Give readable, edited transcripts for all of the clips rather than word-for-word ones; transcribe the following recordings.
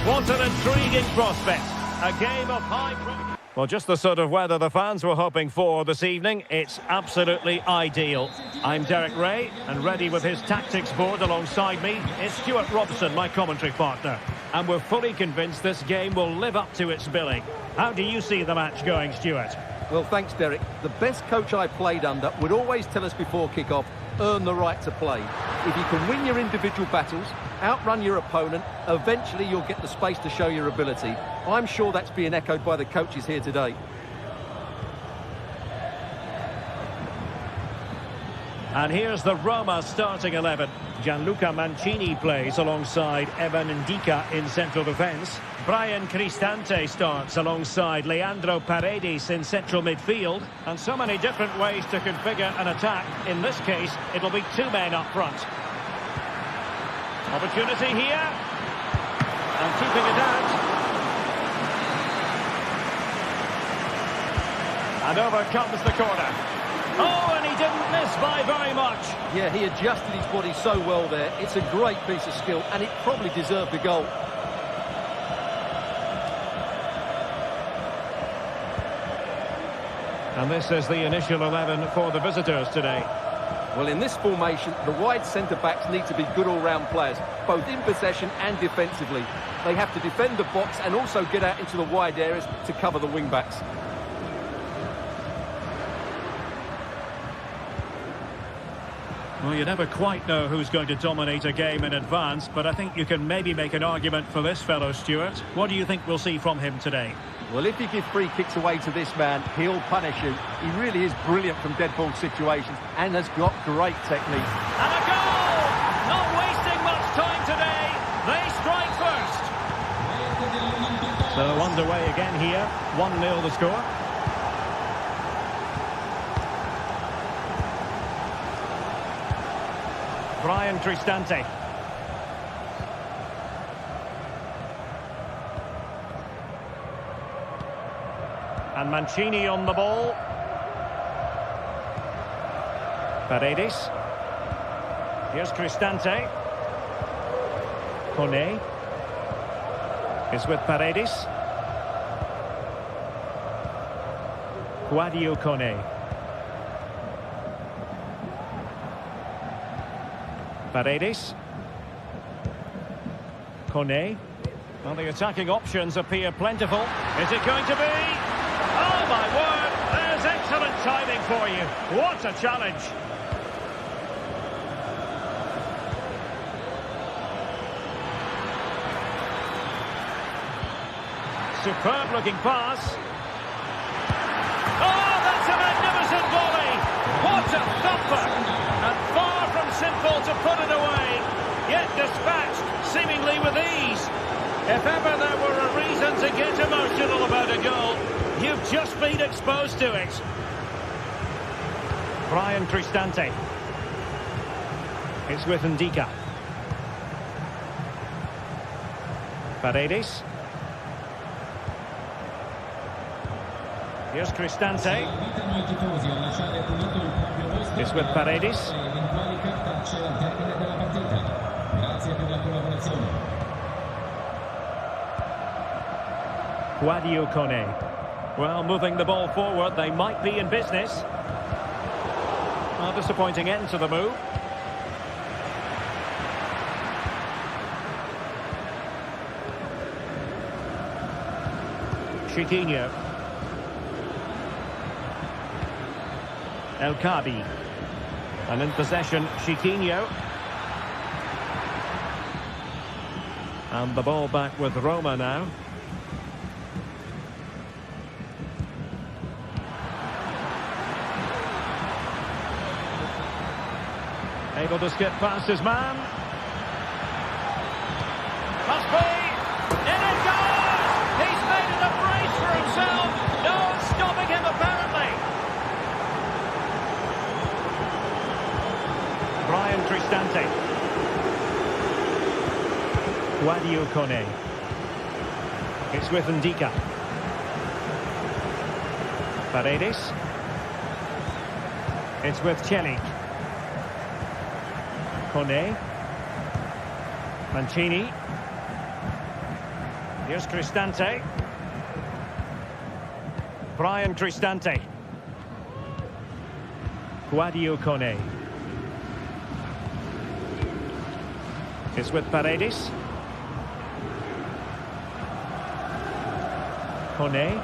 What an intriguing prospect. A game of high... Well, just the sort of weather the fans were hoping for this evening. It's absolutely ideal. I'm Derek Ray, and ready with his tactics board alongside me is Stuart Robson, my commentary partner. And we're fully convinced this game will live up to its billing. How do you see the match going, Stuart? Well, thanks, Derek. The best coach I played under would always tell us before kick-off, earn the right to play. If you can win your individual battles, outrun your opponent, eventually you'll get the space to show your ability. I'm sure that's being echoed by the coaches here today. And here's the Roma starting 11. Gianluca Mancini plays alongside Evan Ndika in central defence. Brian Cristante starts alongside Leandro Paredes in central midfield. And so many different ways to configure an attack. In this case, it'll be two men up front. Opportunity here. And keeping it out. And over comes the corner. Oh, and he didn't miss by very much. Yeah, he adjusted his body so well there. It's a great piece of skill, and it probably deserved the goal. And this is the initial 11 for the visitors today. Well, in this formation, the wide centre-backs need to be good all-round players, both in possession and defensively. They have to defend the box and also get out into the wide areas to cover the wing-backs. Well, you never quite know who's going to dominate a game in advance, but I think you can maybe make an argument for this fellow, Stuart. What do you think we'll see from him today? Well, if you give free kicks away to this man, he'll punish you. He really is brilliant from dead ball situations and has got great technique. And a goal! Not wasting much time today. They strike first. So underway again here. 1-0 the score. Brian Cristante. And Mancini on the ball. Paredes. Here's Cristante. Kone is with Paredes. Guadio Kone. Paredes. Kone. Well, the attacking options appear plentiful. Is it going to be? Oh, my word! There's excellent timing for you. What a challenge! Superb-looking pass. Oh, that's a magnificent volley! What a thumper! And far from simple to put it away, yet dispatched seemingly with ease. If ever there were a reason to get emotional about a goal, you've just been exposed to it. Brian Cristante. It's with Ndika. Paredes. Here's Cristante. It's with Paredes. Guadio Kone. Well, moving the ball forward, they might be in business. A disappointing end to the move. Chiquinho. El Kabi. And in possession, Chiquinho. And the ball back with Roma now. Able to skip past his man. Must be. In it goes! He's made it a brace for himself. No one's stopping him apparently. Brian Cristante. Guadio Kone. It's with Ndika. Paredes. It's with Celik. Kone. Mancini. Here's Cristante. Brian Cristante. Guadio Kone. It's with Paredes. Kone.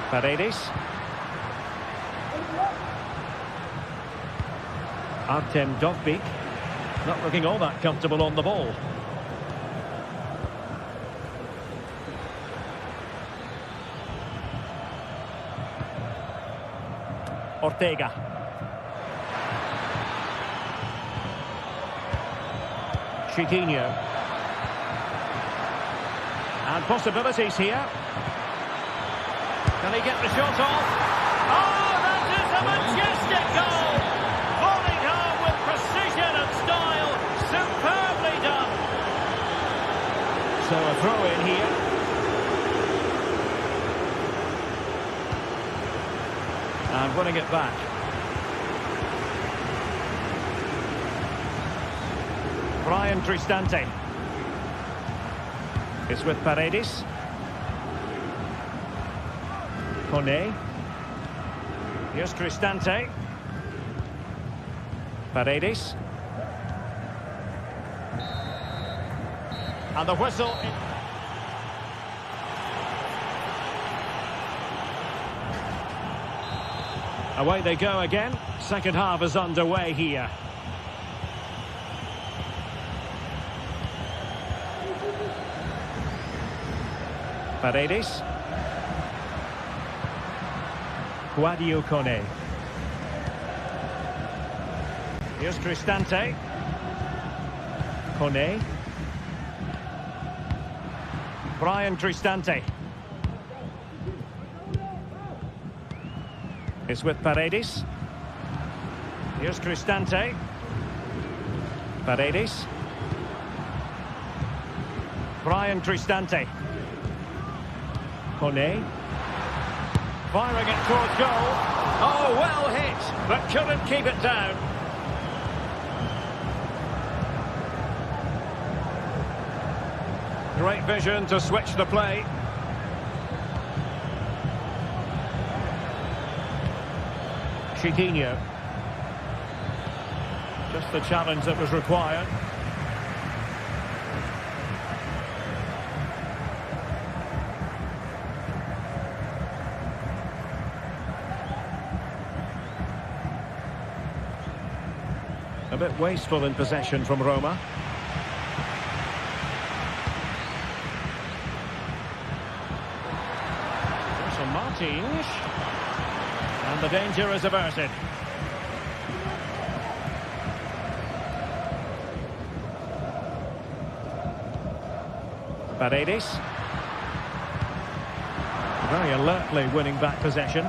Paredes. Artem Dovbyk. Not looking all that comfortable on the ball. Ortega. Chiquinho. And possibilities here. Can he get the shot off? Oh, that is a majestic goal! Falling home with precision and style. Superbly done. So a throw in here. And winning it back. Brian Cristante. It's with Paredes. Kone. Here's Cristante. Paredes. And the whistle. Away they go again. Second half is underway here. Paredes. Guadio Kone. Here's Cristante. Kone. Brian Cristante. It's with Paredes. Here's Cristante. Paredes. Brian Cristante. Kone. Firing it towards goal. Oh, well hit, but couldn't keep it down. Great vision to switch the play. Chiquinho. Just the challenge that was required. A bit wasteful in possession from Roma. So Martins. And the danger is averted. Paredes. Very alertly winning back possession.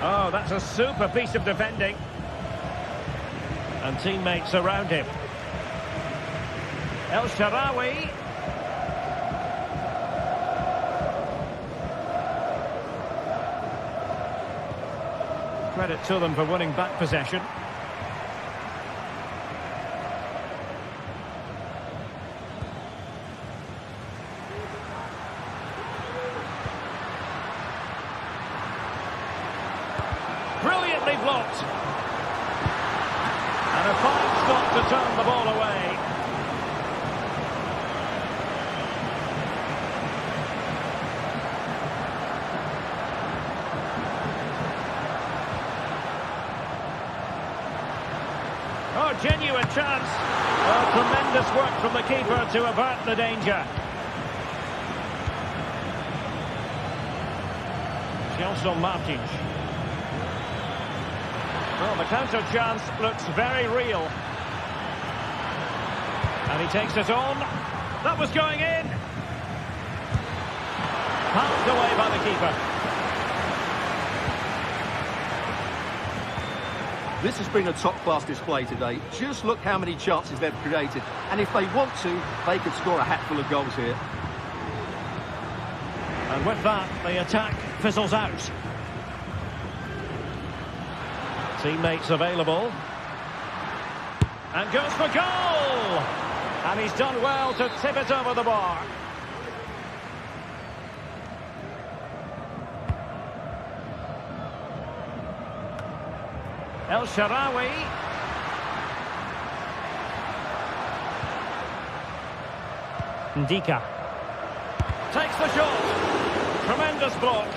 Oh, that's a super piece of defending. And teammates around him. El Shaarawy. Credit to them for winning back possession. Brilliantly blocked. And a fine stop to turn the ball away. Oh, genuine chance. Oh, tremendous work from the keeper to avert the danger. Gelson Martins. Well, the counter chance looks very real. And he takes it on. That was going in. Palmed away by the keeper. This has been a top-class display today. Just look how many chances they've created. And if they want to, they could score a hatful of goals here. And with that, the attack fizzles out. Teammates available. And goes for goal! And he's done well to tip it over the bar. El Shaarawy. Ndika. Takes the shot. Tremendous block.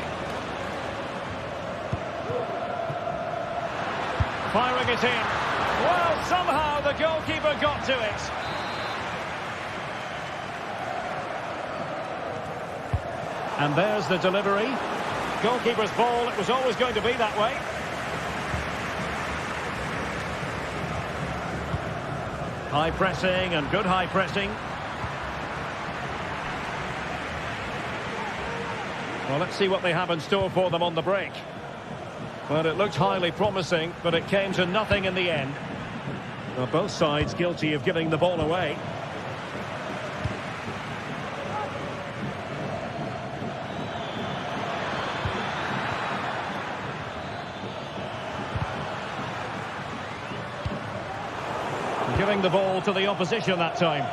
Firing it in. Well, somehow the goalkeeper got to it. And there's the delivery. Goalkeeper's ball, it was always going to be that way. High pressing and good high pressing. Well, let's see what they have in store for them on the break. Well, it looked highly promising, but it came to nothing in the end. Well, both sides guilty of giving the ball away. Giving the ball to the opposition that time.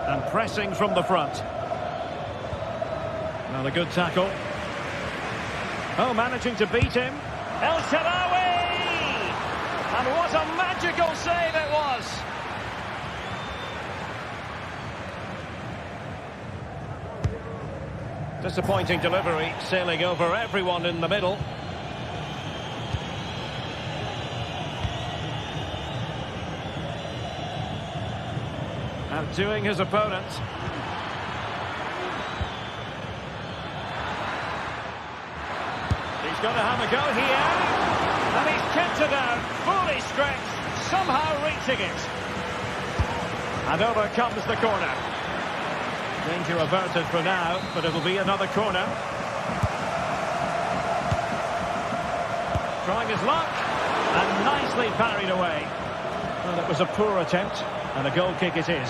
And pressing from the front. Now a good tackle. Oh, managing to beat him. El Shaarawy! And what a magical save it was! Disappointing delivery, sailing over everyone in the middle. Outdoing his opponent. He's going to have a go here, and he's kept it out, fully stretched, somehow reaching it. And over comes the corner. Danger averted for now, but it'll be another corner. Trying his luck, and nicely parried away. Well, it was a poor attempt, and a goal kick it is.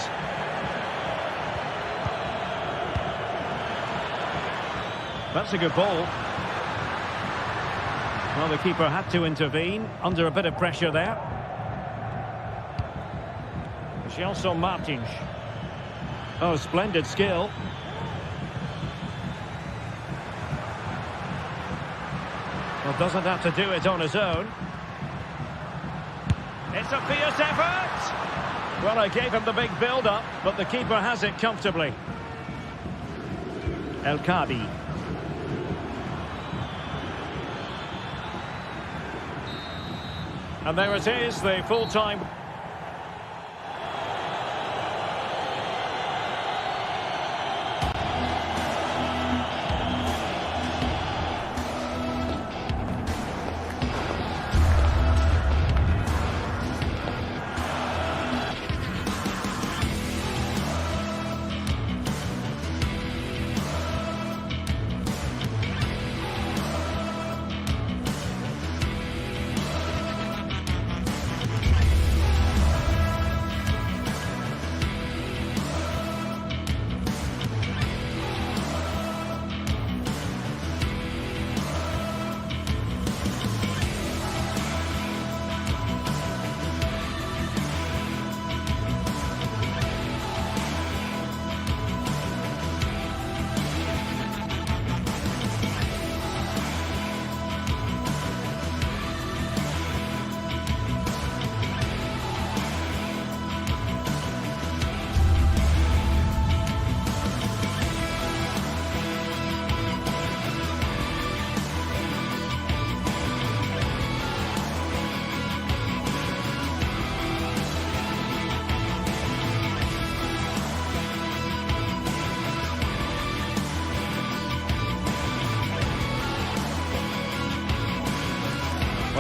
That's a good ball. Well, the keeper had to intervene, under a bit of pressure there. Gelson Martins. Oh, splendid skill. Well, doesn't have to do it on his own. It's a fierce effort! Well, I gave him the big build-up, but the keeper has it comfortably. El Kadi. And there it is, the full-time...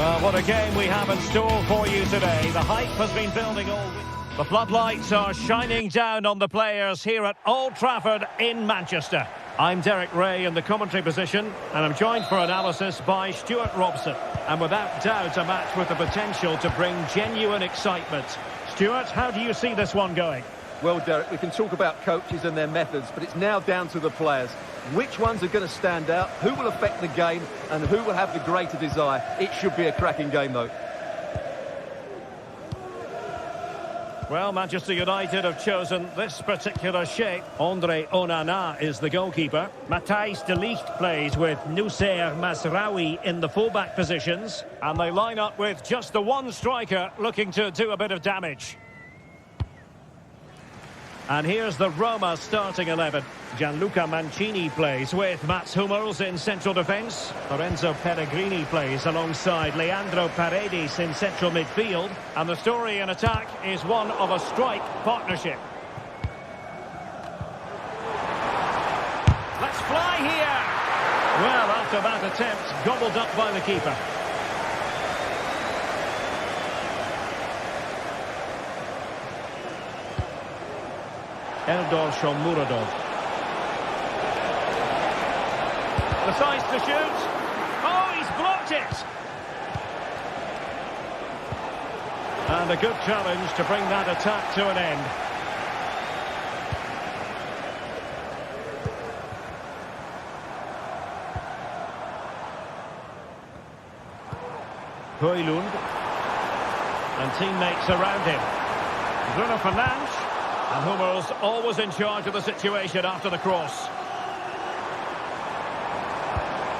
Well, what a game we have in store for you today. The hype has been building all week. The floodlights are shining down on the players here at Old Trafford in Manchester. I'm Derek Ray in the commentary position, and I'm joined for analysis by Stuart Robson. And without doubt, a match with the potential to bring genuine excitement. Stuart, how do you see this one going? Well, Derek, we can talk about coaches and their methods, but it's now down to the players. Which ones are going to stand out, who will affect the game, and who will have the greater desire? It should be a cracking game, though. Well, Manchester United have chosen this particular shape. Andre Onana is the goalkeeper. Matthijs de Ligt plays with Noussair Mazraoui in the fullback positions. And they line up with just the one striker looking to do a bit of damage. And here's the Roma starting 11. Gianluca Mancini plays with Mats Hummels in central defence. Lorenzo Pellegrini plays alongside Leandro Paredes in central midfield. And the story in attack is one of a strike partnership. Let's fly here! Well, after that attempt, gobbled up by the keeper. Eldor Shomurodov. Decides to shoot. Oh, he's blocked it! And a good challenge to bring that attack to an end. Højlund. And teammates around him. Bruno Fernandes. And Hummels always in charge of the situation after the cross.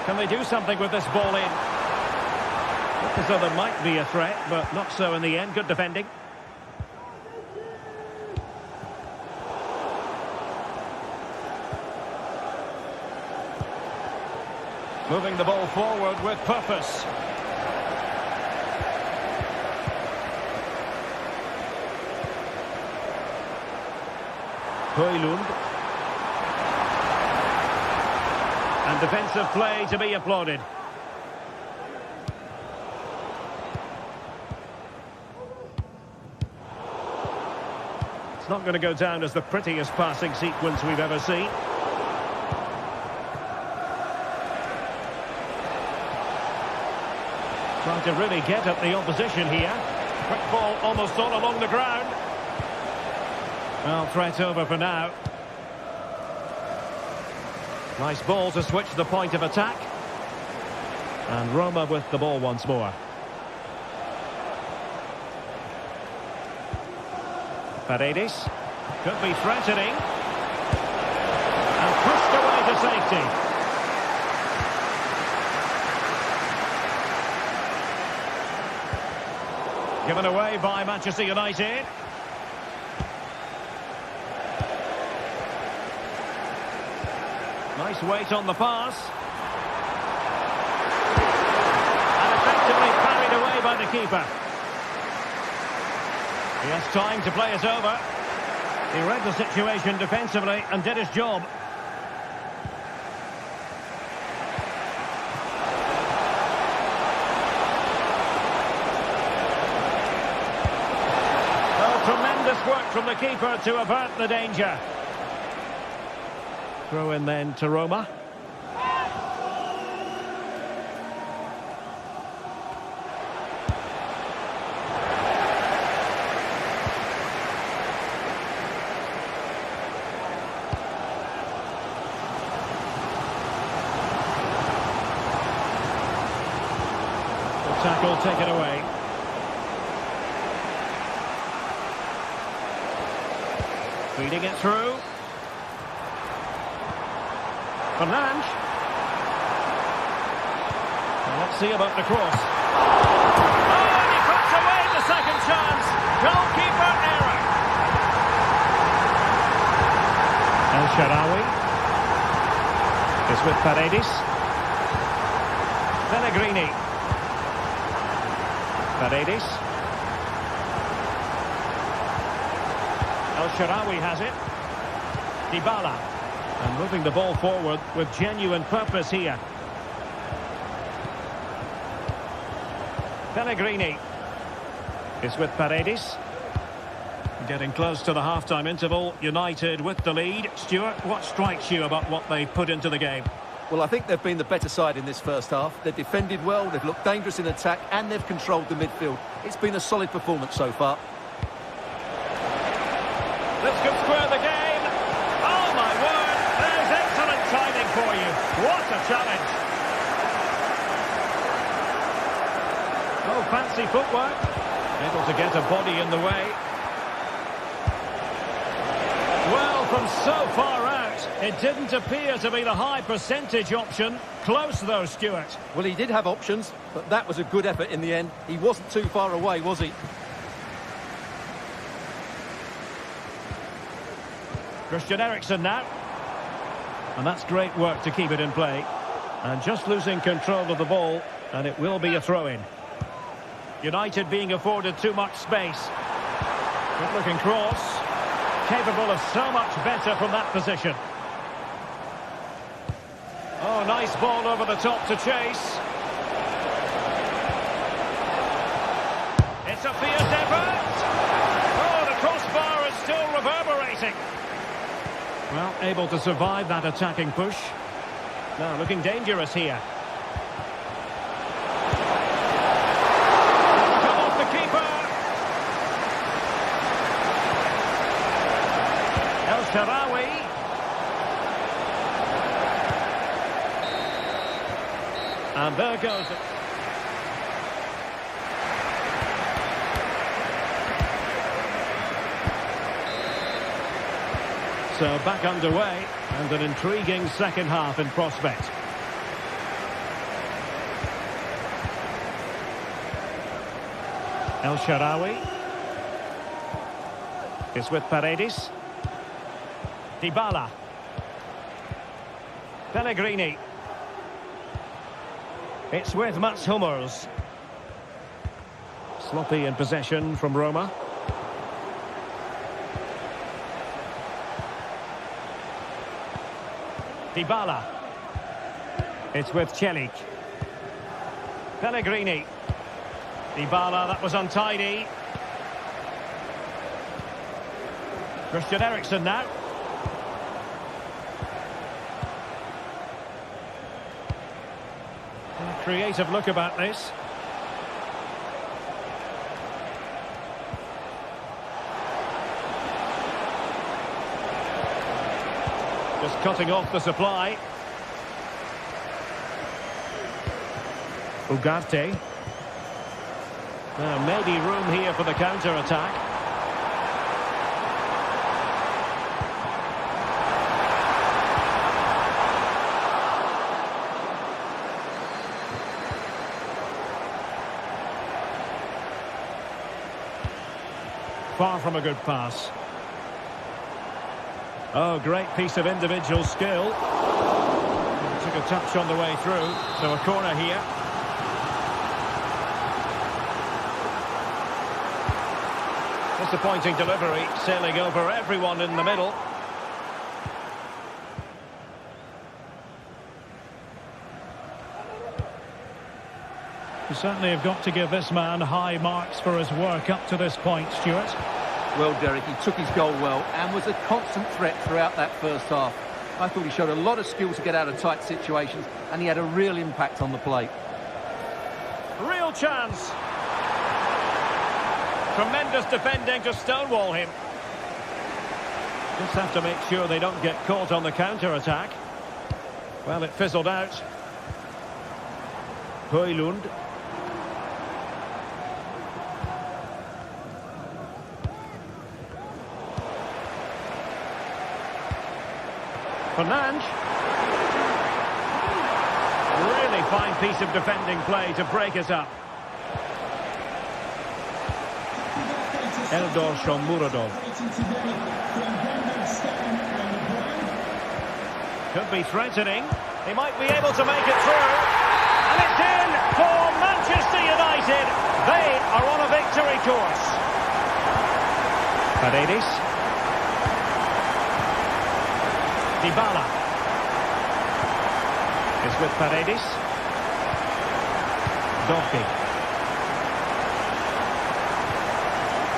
Can they do something with this ball in? Look as though there might be a threat, but not so in the end. Good defending. Moving the ball forward with purpose. Højlund. And defensive play to be applauded. It's not going to go down as the prettiest passing sequence we've ever seen. Trying to really get at the opposition here. Quick ball almost all along the ground. Well, threat over for now. Nice ball to switch the point of attack. And Roma with the ball once more. Paredes. Could be threatening. And pushed away to safety. Given away by Manchester United. Nice weight on the pass. And effectively carried away by the keeper. He has time to play it over. He read the situation defensively and did his job. Well, tremendous work from the keeper to avert the danger. Throw in then to Roma. The tackle taken away. Feeding it through. Fernandes. Let's see about the cross. Oh, and he puts away the second chance. Goalkeeper error. El Shaarawy is with Paredes. Pellegrini. Paredes. El Shaarawy has it. Dybala. And moving the ball forward with genuine purpose here. Pellegrini. It's with Paredes. Getting close to the half-time interval. United with the lead. Stuart, what strikes you about what they put into the game? Well, I think they've been the better side in this first half. They've defended well, they've looked dangerous in attack, and they've controlled the midfield. It's been a solid performance so far. This could square the game. Oh, my word. There's excellent timing for you. What a challenge. Oh, fancy footwork. Able to get a body in the way. Well, from so far out, it didn't appear to be the high percentage option. Close, though, Stuart. Well, he did have options, but that was a good effort in the end. He wasn't too far away, was he? Christian Eriksen now. And that's great work to keep it in play. And just losing control of the ball, and it will be a throw-in. United being afforded too much space. Good-looking cross. Capable of so much better from that position. Oh, nice ball over the top to chase. It's a fierce effort. Oh, the crossbar is still reverberating. Well, able to survive that attacking push. Now, looking dangerous here. Come off the keeper. El Shaarawy. And there goes it. So back underway, and an intriguing second half in prospect. El Shaarawy. It's with Paredes. Dybala. Pellegrini. It's with Mats Hummels. Sloppy in possession from Roma. Dybala. It's with Celik. Pellegrini. Dybala, that was untidy. Christian Eriksen now. A creative look about this. Just cutting off the supply. Ugarte. Maybe room here for the counter-attack. Far from a good pass. Oh, great piece of individual skill. Took a touch on the way through, so a corner here. Disappointing delivery, sailing over everyone in the middle. You certainly have got to give this man high marks for his work up to this point, Stuart. Well, Derek, he took his goal well and was a constant threat throughout that first half. I thought he showed a lot of skill to get out of tight situations, and he had a real impact on the plate. Real chance. Tremendous defending to stonewall him. Just have to make sure they don't get caught on the counter-attack. Well, it fizzled out. Højlund. Fernandes. Really fine piece of defending play to break us up. Eldor Shomurodov. Could be threatening. He might be able to make it through. And it's in for Manchester United. They are on a victory course. Paredes. Dybala. It's with Paredes. Doherty.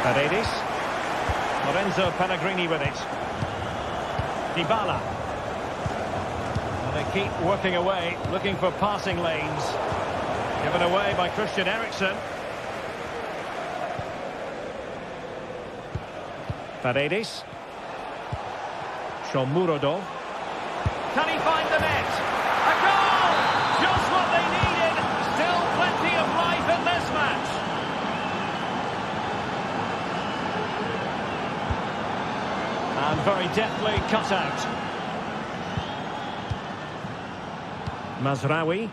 Paradikos. Lorenzo Pellegrini with it. Dybala. And they keep working away, looking for passing lanes. Given away by Christian Eriksen. Paradikos. Shomurodov. Can he find the net? A goal! Just what they needed. Still plenty of life in this match. And very deftly cut out. Mazraoui.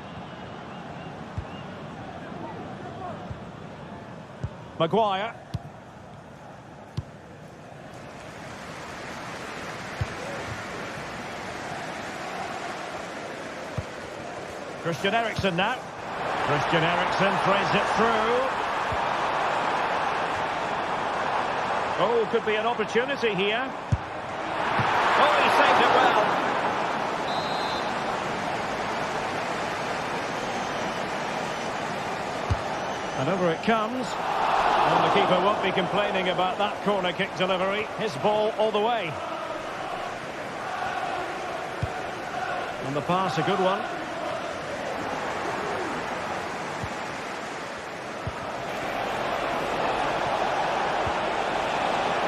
Maguire. Christian Eriksen now. Christian Eriksen threads it through. Oh, could be an opportunity here. Oh, he saved it well. And over it comes. And the keeper won't be complaining about that corner kick delivery. His ball all the way. And the pass, a good one.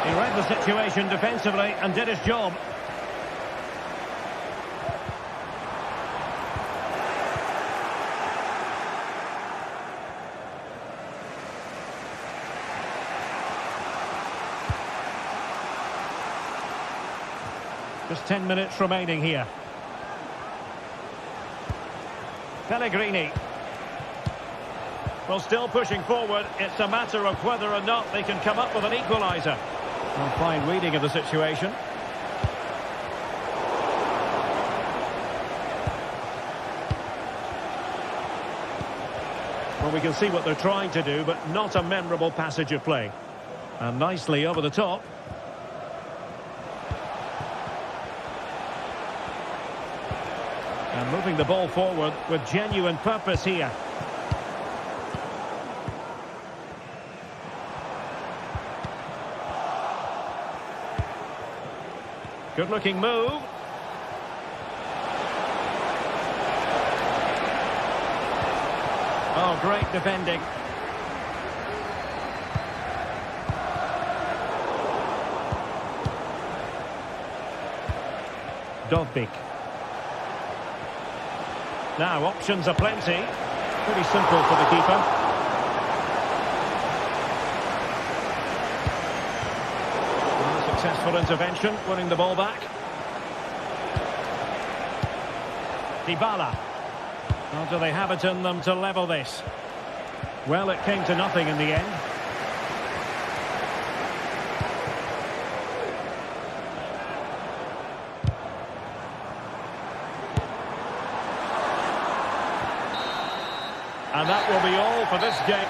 He read the situation defensively and did his job. Just 10 minutes remaining here. Pellegrini. Well, still pushing forward. It's a matter of whether or not they can come up with an equaliser. Well, fine reading of the situation. Well, we can see what they're trying to do, but not a memorable passage of play. And nicely over the top. And moving the ball forward with genuine purpose here. Good-looking move. Oh, great defending. Dovbik. Now, options are plenty. Pretty simple for the keeper. Successful intervention, winning the ball back. Dybala. Well, do they have it in them to level this? Well, it came to nothing in the end. And that will be all for this game.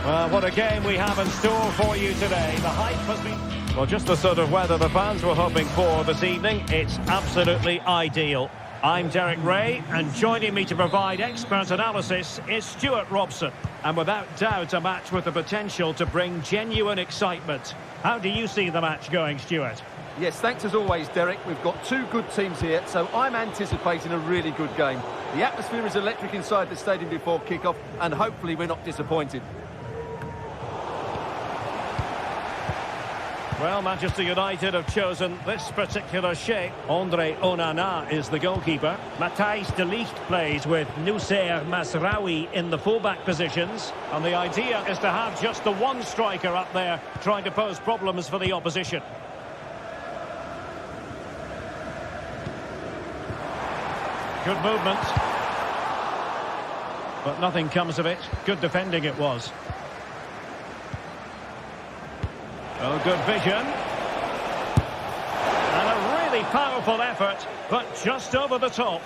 Well, what a game we have in store for you today. The hype has been... Well, just the sort of weather the fans were hoping for this evening. It's absolutely ideal. I'm Derek Ray, and joining me to provide expert analysis is Stuart Robson. And without doubt, a match with the potential to bring genuine excitement. How do you see the match going, Stuart? Yes, thanks as always, Derek. We've got two good teams here, so I'm anticipating a really good game. The atmosphere is electric inside the stadium before kick-off, and hopefully we're not disappointed. Well, Manchester United have chosen this particular shape. Andre Onana is the goalkeeper. Matthijs de Ligt plays with Noussair Mazraoui in the fullback positions. And the idea is to have just the one striker up there trying to pose problems for the opposition. Good movement. But nothing comes of it. Good defending it was. Oh, good vision. And a really powerful effort, but just over the top.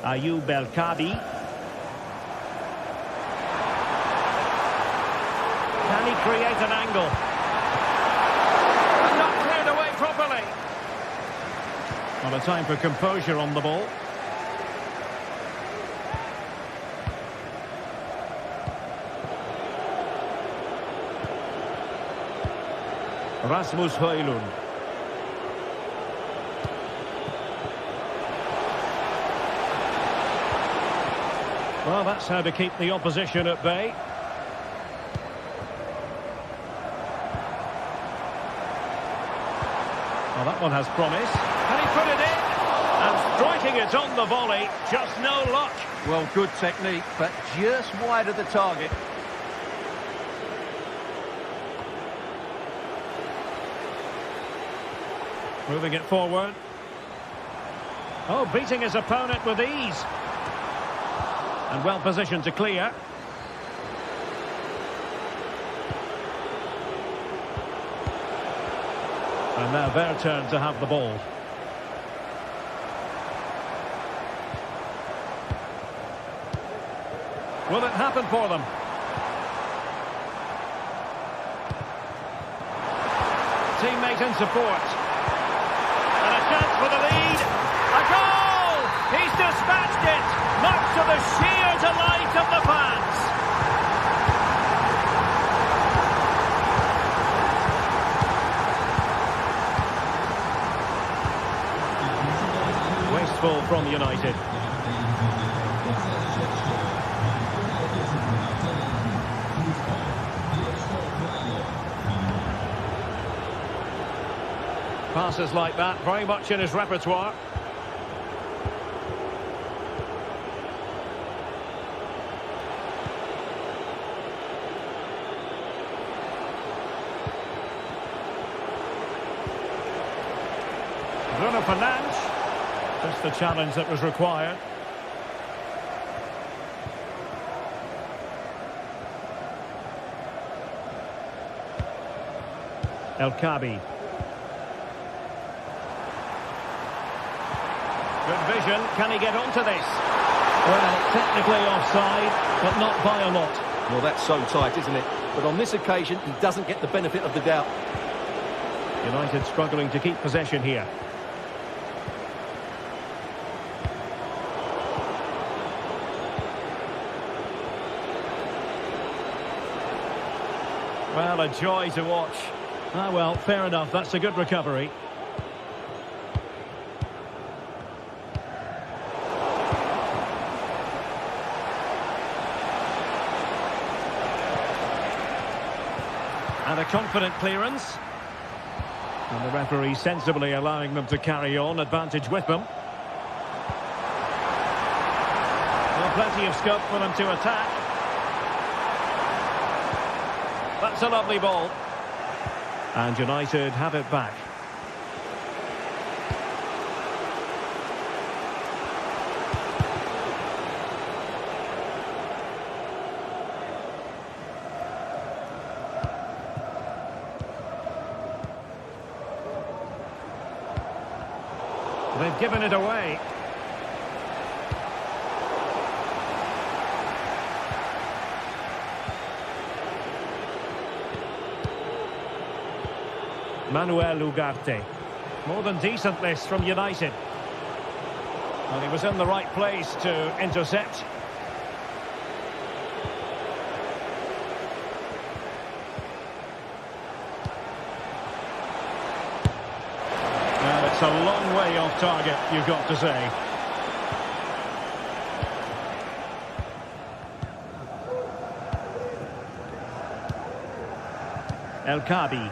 Ayoub El-Kabi. Can he create an angle? And not cleared away properly. Well, a time for composure on the ball. Rasmus Højlund. Well, that's how to keep the opposition at bay. Well, that one has promise. Can he put it in? And striking it on the volley, just no luck. Well, good technique, but just wide of the target. Moving it forward. Oh, beating his opponent with ease. And well positioned to clear. And now their turn to have the ball. Will it happen for them? Teammate in support. Chance for the lead. A goal! He's dispatched it, much to the sheer delight of the fans. Wasteful from United. Passes like that, very much in his repertoire. Bruno Fernandes. Just the challenge that was required. El-Kabi. Good vision. Can he get onto this? Well, technically offside, but not by a lot. Well, that's so tight, isn't it? But on this occasion, he doesn't get the benefit of the doubt. United struggling to keep possession here. Well, a joy to watch. Ah, well, fair enough. That's a good recovery. And a confident clearance. And the referee sensibly allowing them to carry on, advantage with them. Well, plenty of scope for them to attack. That's a lovely ball. And United have it back. They've given it away. Manuel Ugarte. More than decent this from United. And he was in the right place to intercept. Now it's a long way off target, you've got to say. El Kabi.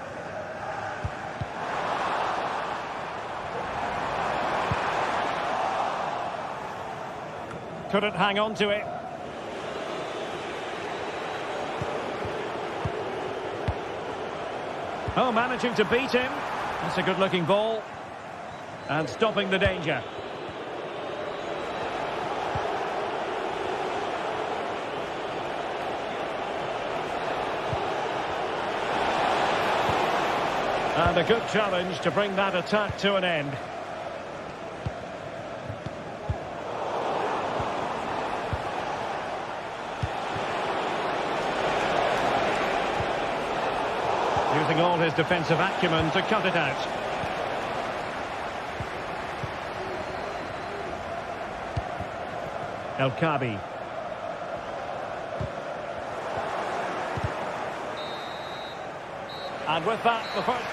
Couldn't hang on to it. Oh, managing to beat him. That's a good-looking ball. And stopping the danger. And a good challenge to bring that attack to an end. Using all his defensive acumen to cut it out. El Kabi. And with that, the first...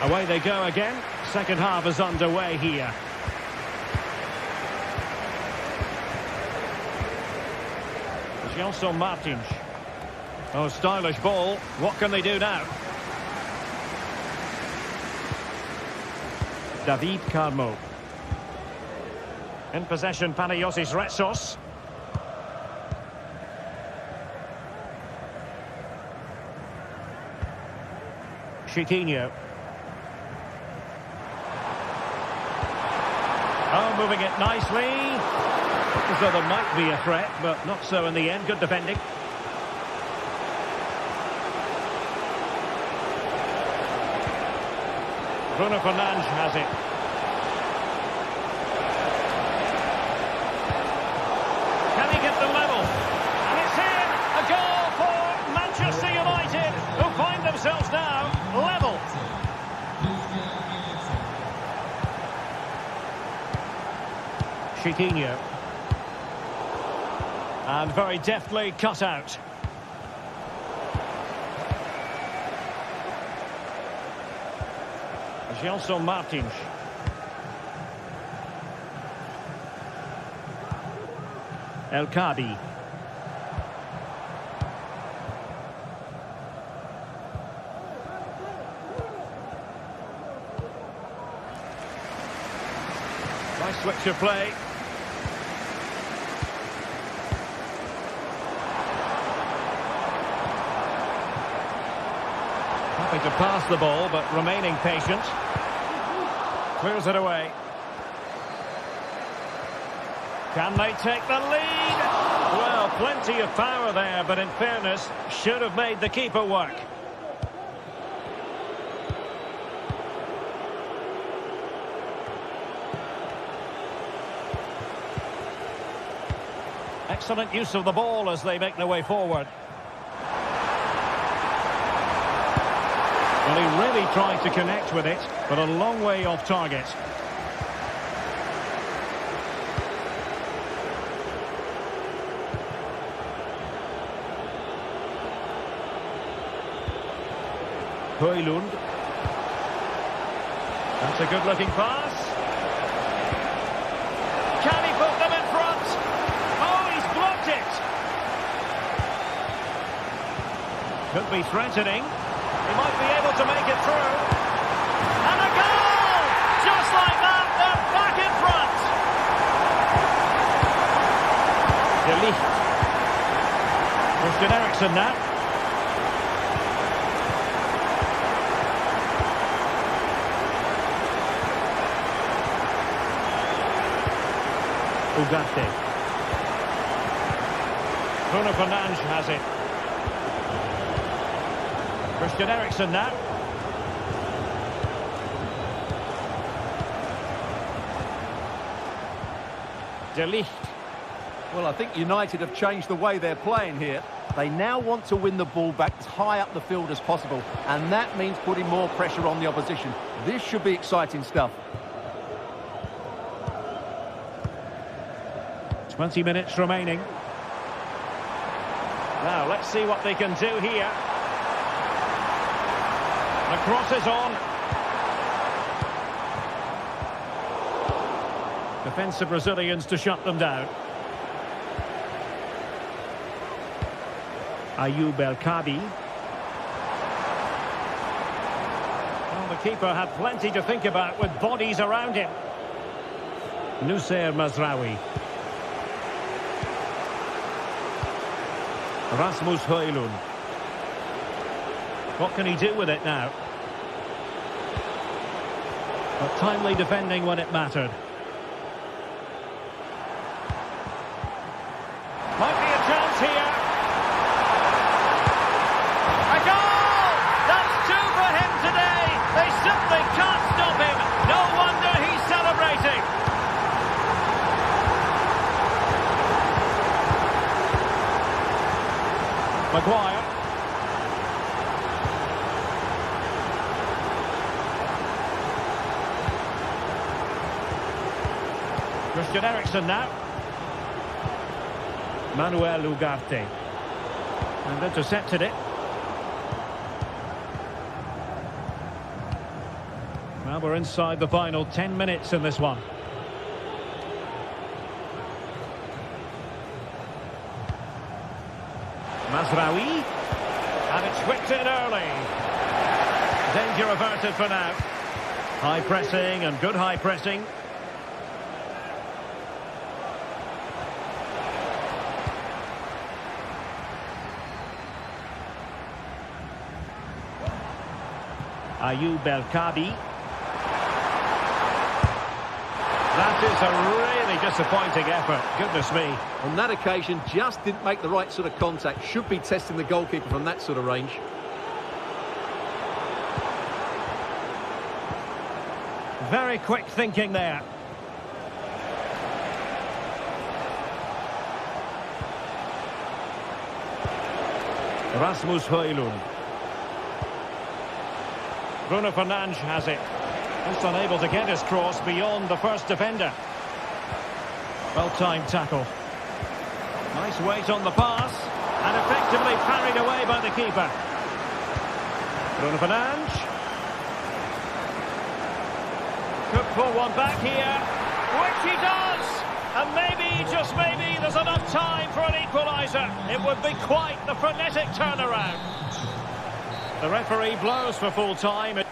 Away they go again. Second half is underway here. Gelson Martins. Oh, stylish ball. What can they do now? David Carmo. In possession, Panagiotis Retsos. Chiquinho. Oh, moving it nicely. As though there might be a threat, but not so in the end. Good defending. Bruno Fernandes has it. Can he get the level? And it's in! A goal for Manchester United, who find themselves now level. Chiquinho. And very deftly cut out. Gelson Martins. El Kabi. Nice switch of play. Happy to pass the ball, but remaining patient. Clears it away. Can they take the lead? Well, plenty of power there, but in fairness, should have made the keeper work. Excellent use of the ball as they make their way forward. Well, he really tried to connect with it, but a long way off target. Højlund. That's a good-looking pass. Can he put them in front? Oh, he's blocked it. Could be threatening. He might be able to make it through. And a goal! Just like that, they're back in front. De Ligt. Christian Eriksen now. Ugarte. Bruno Fernandes has it. Christian Eriksen now. De Ligt. Well, I think United have changed the way they're playing here. They now want to win the ball back as high up the field as possible, and that means putting more pressure on the opposition. This should be exciting stuff. 20 minutes remaining. Now, let's see what they can do here. The cross is on. Defensive Brazilians to shut them down. Ayoub El-Kabi. Well, the keeper had plenty to think about with bodies around him. Noussair Mazraoui. Rasmus Højlund. What can he do with it now? But timely defending when it mattered. Might be a chance here. A goal! That's two for him today. They simply can't stop him. No wonder he's celebrating. Maguire. Christian Eriksen now. Manuel Ugarte. And intercepted it. Well, we're inside the final 10 minutes in this one. Mazraoui. And it's whipped in early. Danger averted for now. High pressing and good high pressing. Ayoub El-Kabi. That is a really disappointing effort. Goodness me. On that occasion, just didn't make the right sort of contact. Should be testing the goalkeeper from that sort of range. Very quick thinking there. Rasmus Højlund. Bruno Fernandes has it. Just unable to get his cross beyond the first defender. Well-timed tackle. Nice weight on the pass. And effectively parried away by the keeper. Bruno Fernandes. Could pull one back here. Which he does! And maybe, just maybe, there's enough time for an equaliser. It would be quite the frenetic turnaround. The referee blows for full time.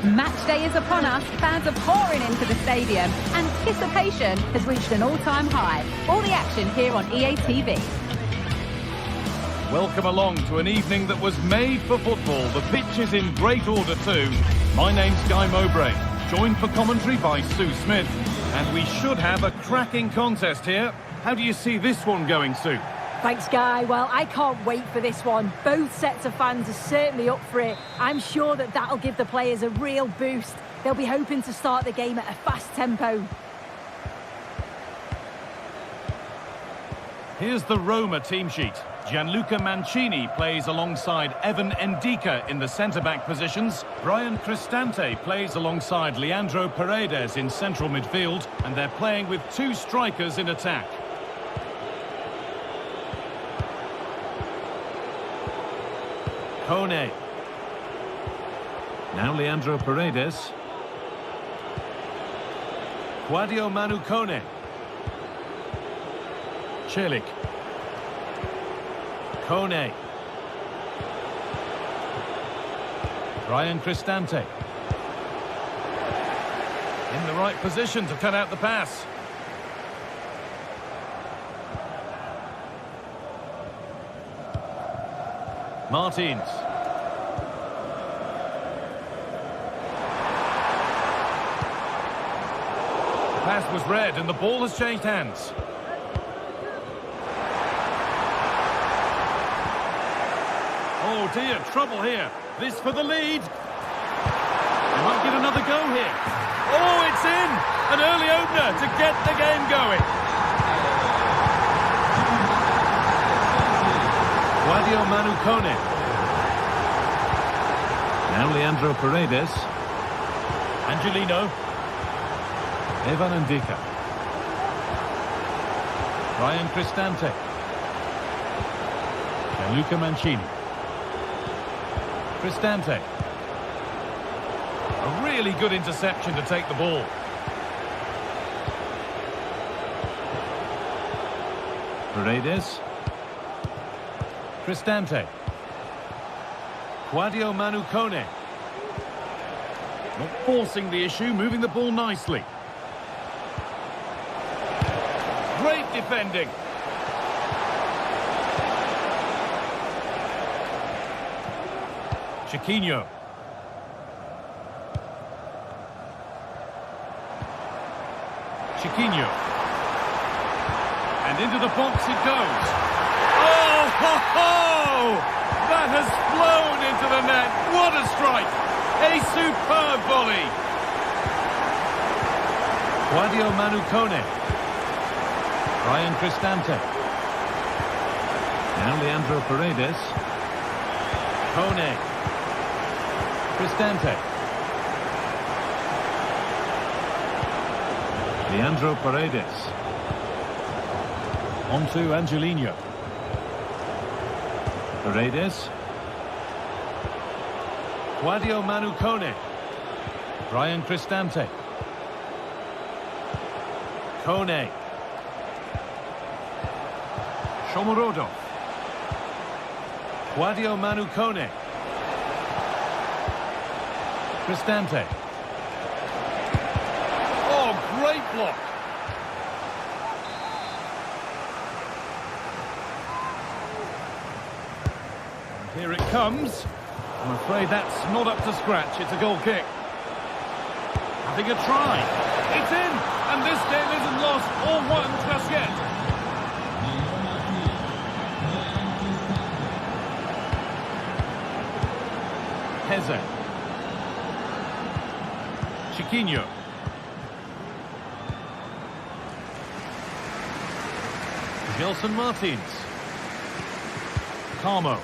Match day is upon us, fans are pouring into the stadium. Anticipation has reached an all-time high. All the action here on EA TV. Welcome along to an evening that was made for football. The pitch is in great order too. My name's Guy Mowbray, joined for commentary by Sue Smith. And we should have a cracking contest here. How do you see this one going, Sue? Thanks, Guy. Well, I can't wait for this one. Both sets of fans are certainly up for it. I'm sure that that'll give the players a real boost. They'll be hoping to start the game at a fast tempo. Here's the Roma team sheet. Gianluca Mancini plays alongside Evan Ndika in the centre-back positions. Brian Cristante plays alongside Leandro Paredes in central midfield. And they're playing with two strikers in attack. Kone. Now Leandro Paredes. Quadio Manu Kone. Celik. Kone. Brian Cristante. In the right position to cut out the pass. Martins. The pass was read and the ball has changed hands. Oh dear, trouble here. This for the lead. They might get another go here. Oh, it's in! An early opener to get the game going. Quadio Manu Kone. Now Leandro Paredes. Angelino. Evan Ndika. Brian Cristante. Gianluca Mancini. Cristante. A really good interception to take the ball. Paredes. Cristante. Quadio Manu Kone. Not forcing the issue, moving the ball nicely. Great defending. Chiquinho. Chiquinho. And into the box it goes. Oh, ho, ho! That has flown into the net. What a strike! A superb volley. Quadio Manu Kone. Brian Cristante. Now Leandro Paredes. Kone. Cristante. Leandro Paredes. On to Angelino. Paredes. Quadio Manu Kone. Brian Cristante. Kone. Shomurodov. Quadio Manu Kone. Cristante. Oh, great block. And here it comes. I'm afraid that's not up to scratch. It's a goal kick. Having a try. It's in. And this game isn't lost or won just yet. Heze. Chiquinho. Gelson Martins. Carmo.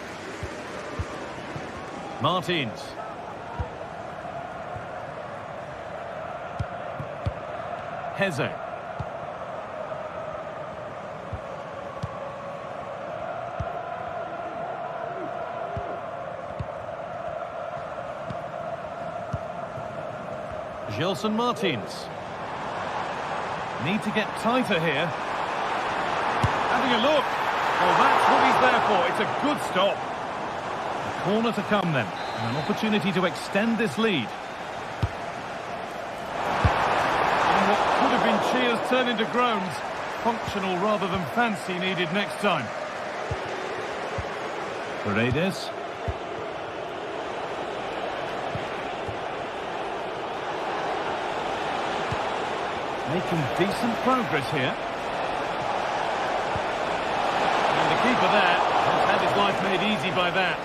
Martins. Heze. Gelson Martins. Need to get tighter here. Having a look. Well, that's what he's there for. It's a good stop. A corner to come then. And an opportunity to extend this lead. cheers turn into groans. Functional rather than fancy needed next time. Paredes. Making decent progress here. And the keeper there has had his life made easy by that.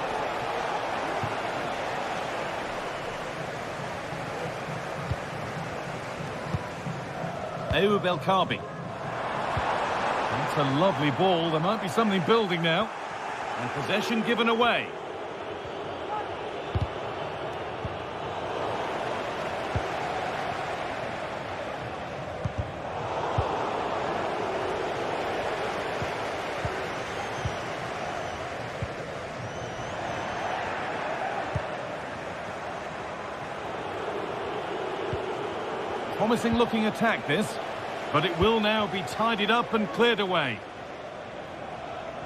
Ayoub El Kaabi. That's a lovely ball. There might be something building now. And possession given away. Promising looking attack this, but it will now be tidied up and cleared away.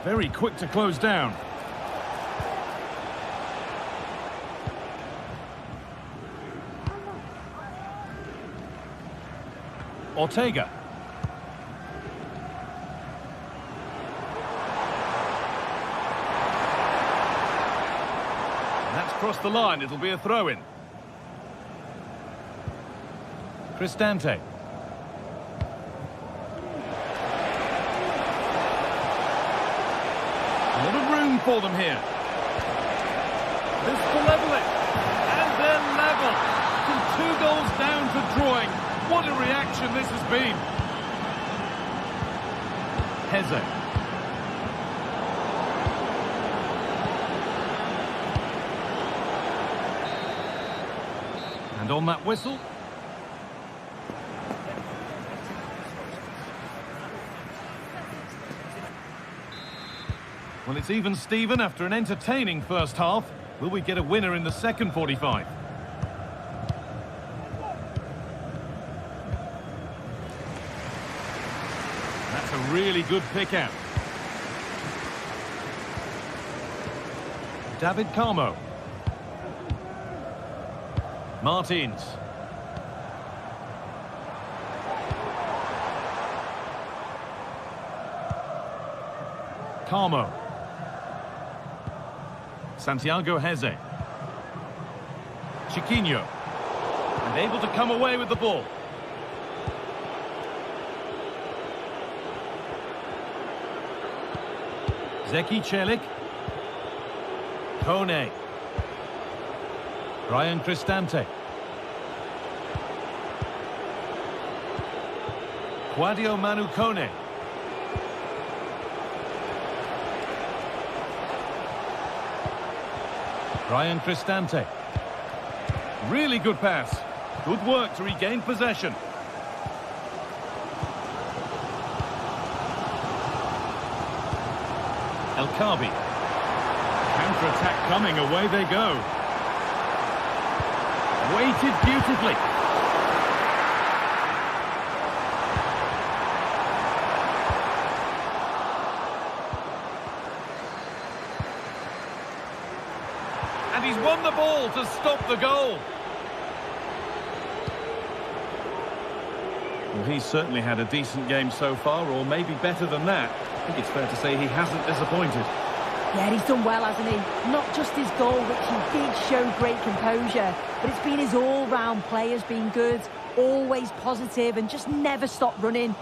Very quick to close down. Ortega. And that's crossed the line, it'll be a throw-in. Cristante. A lot of room for them here. This to level it. And they're level. From 2 goals down to drawing. What a reaction this has been. Heze. And on that whistle. Well, it's even Steven after an entertaining first half. Will we get a winner in the second 45? That's a really good pick out. David Carmo. Martins. Carmo. Santiago Heze. Chiquinho. And able to come away with the ball. Zeki Celik. Kone. Brian Cristante. Quadio Manu Kone. Brian Cristante. Really good pass. Good work to regain possession. El Kaabi. Counter-attack coming, away they go. Weighted beautifully. And he's won the ball to stop the goal. Well, he's certainly had a decent game so far, or maybe better than that. I think it's fair to say he hasn't disappointed. Yeah, he's done well, hasn't he? Not just his goal, which he did show great composure, but it's been his all-round play has been good, always positive and just never stopped running.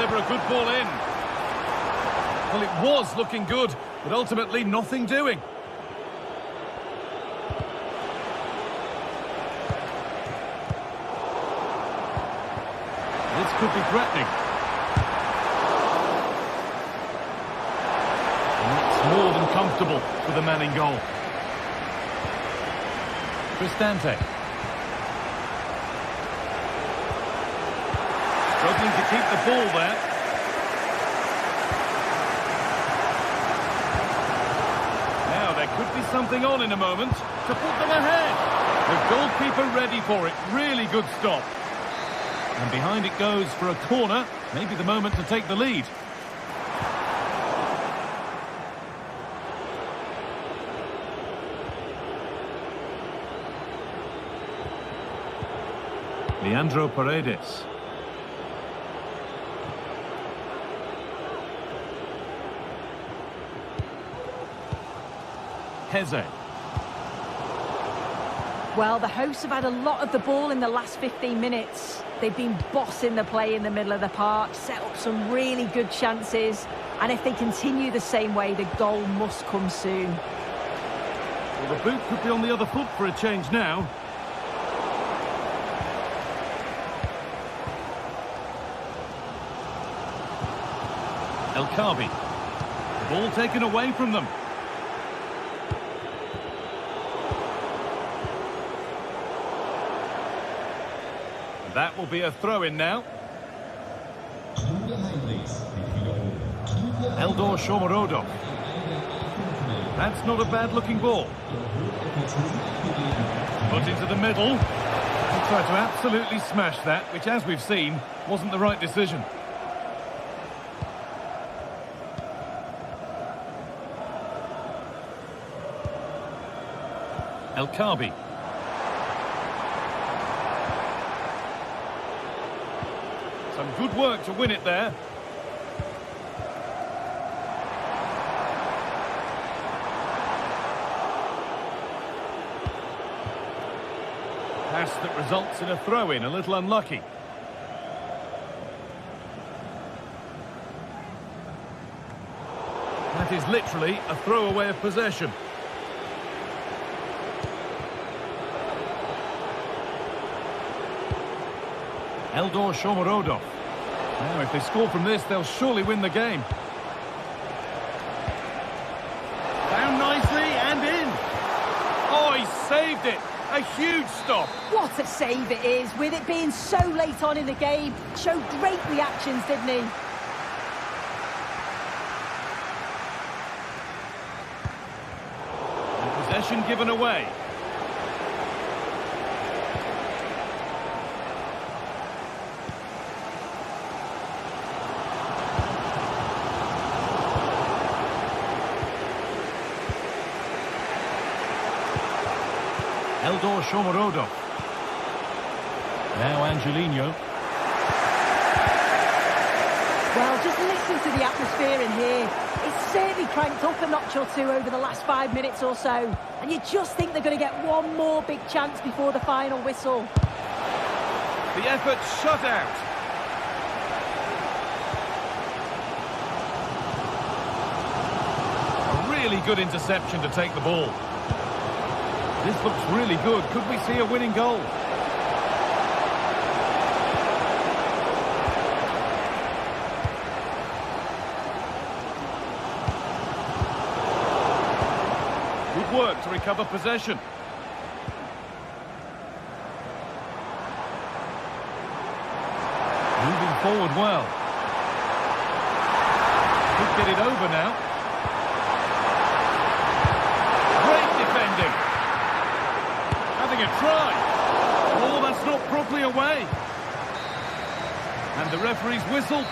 A good ball in. Well, it was looking good, but ultimately nothing doing. This could be threatening. And that's more than comfortable for the man in goal. Cristante. Struggling to keep the ball there. Now there could be something on in a moment to put them ahead. The goalkeeper ready for it. Really good stop. And behind it goes for a corner. Maybe the moment to take the lead. Leandro Paredes. Heze. Well, the hosts have had a lot of the ball in the last 15 minutes. They've been bossing the play in the middle of the park, set up some really good chances, and if they continue the same way, the goal must come soon. Well, the boot could be on the other foot for a change now. El Khabi. The ball taken away from them. That will be a throw-in now. Eldor Shomorodov. That's not a bad-looking ball. Put into the middle. He tried to absolutely smash that, which, as we've seen, wasn't the right decision. El Khabi. Some good work to win it there. Pass that results in a throw-in, a little unlucky. That is literally a throwaway of possession. Eldor Shomorodov. Now, if they score from this, they'll surely win the game. Down nicely and in. Oh, he saved it. A huge stop. What a save it is, with it being so late on in the game. Showed great reactions, didn't he? And possession given away. Eldor Shomorodov. Now Angelino. Well, just listen to the atmosphere in here. It's certainly cranked up a notch or two over the last 5 minutes or so. And you just think they're going to get one more big chance before the final whistle. The effort shut out. A really good interception to take the ball. This looks really good. Could we see a winning goal? Good work to recover possession. Moving forward well. Could get it over now. Great defending. Having a try. Oh, that's not properly away. And the referee's whistle.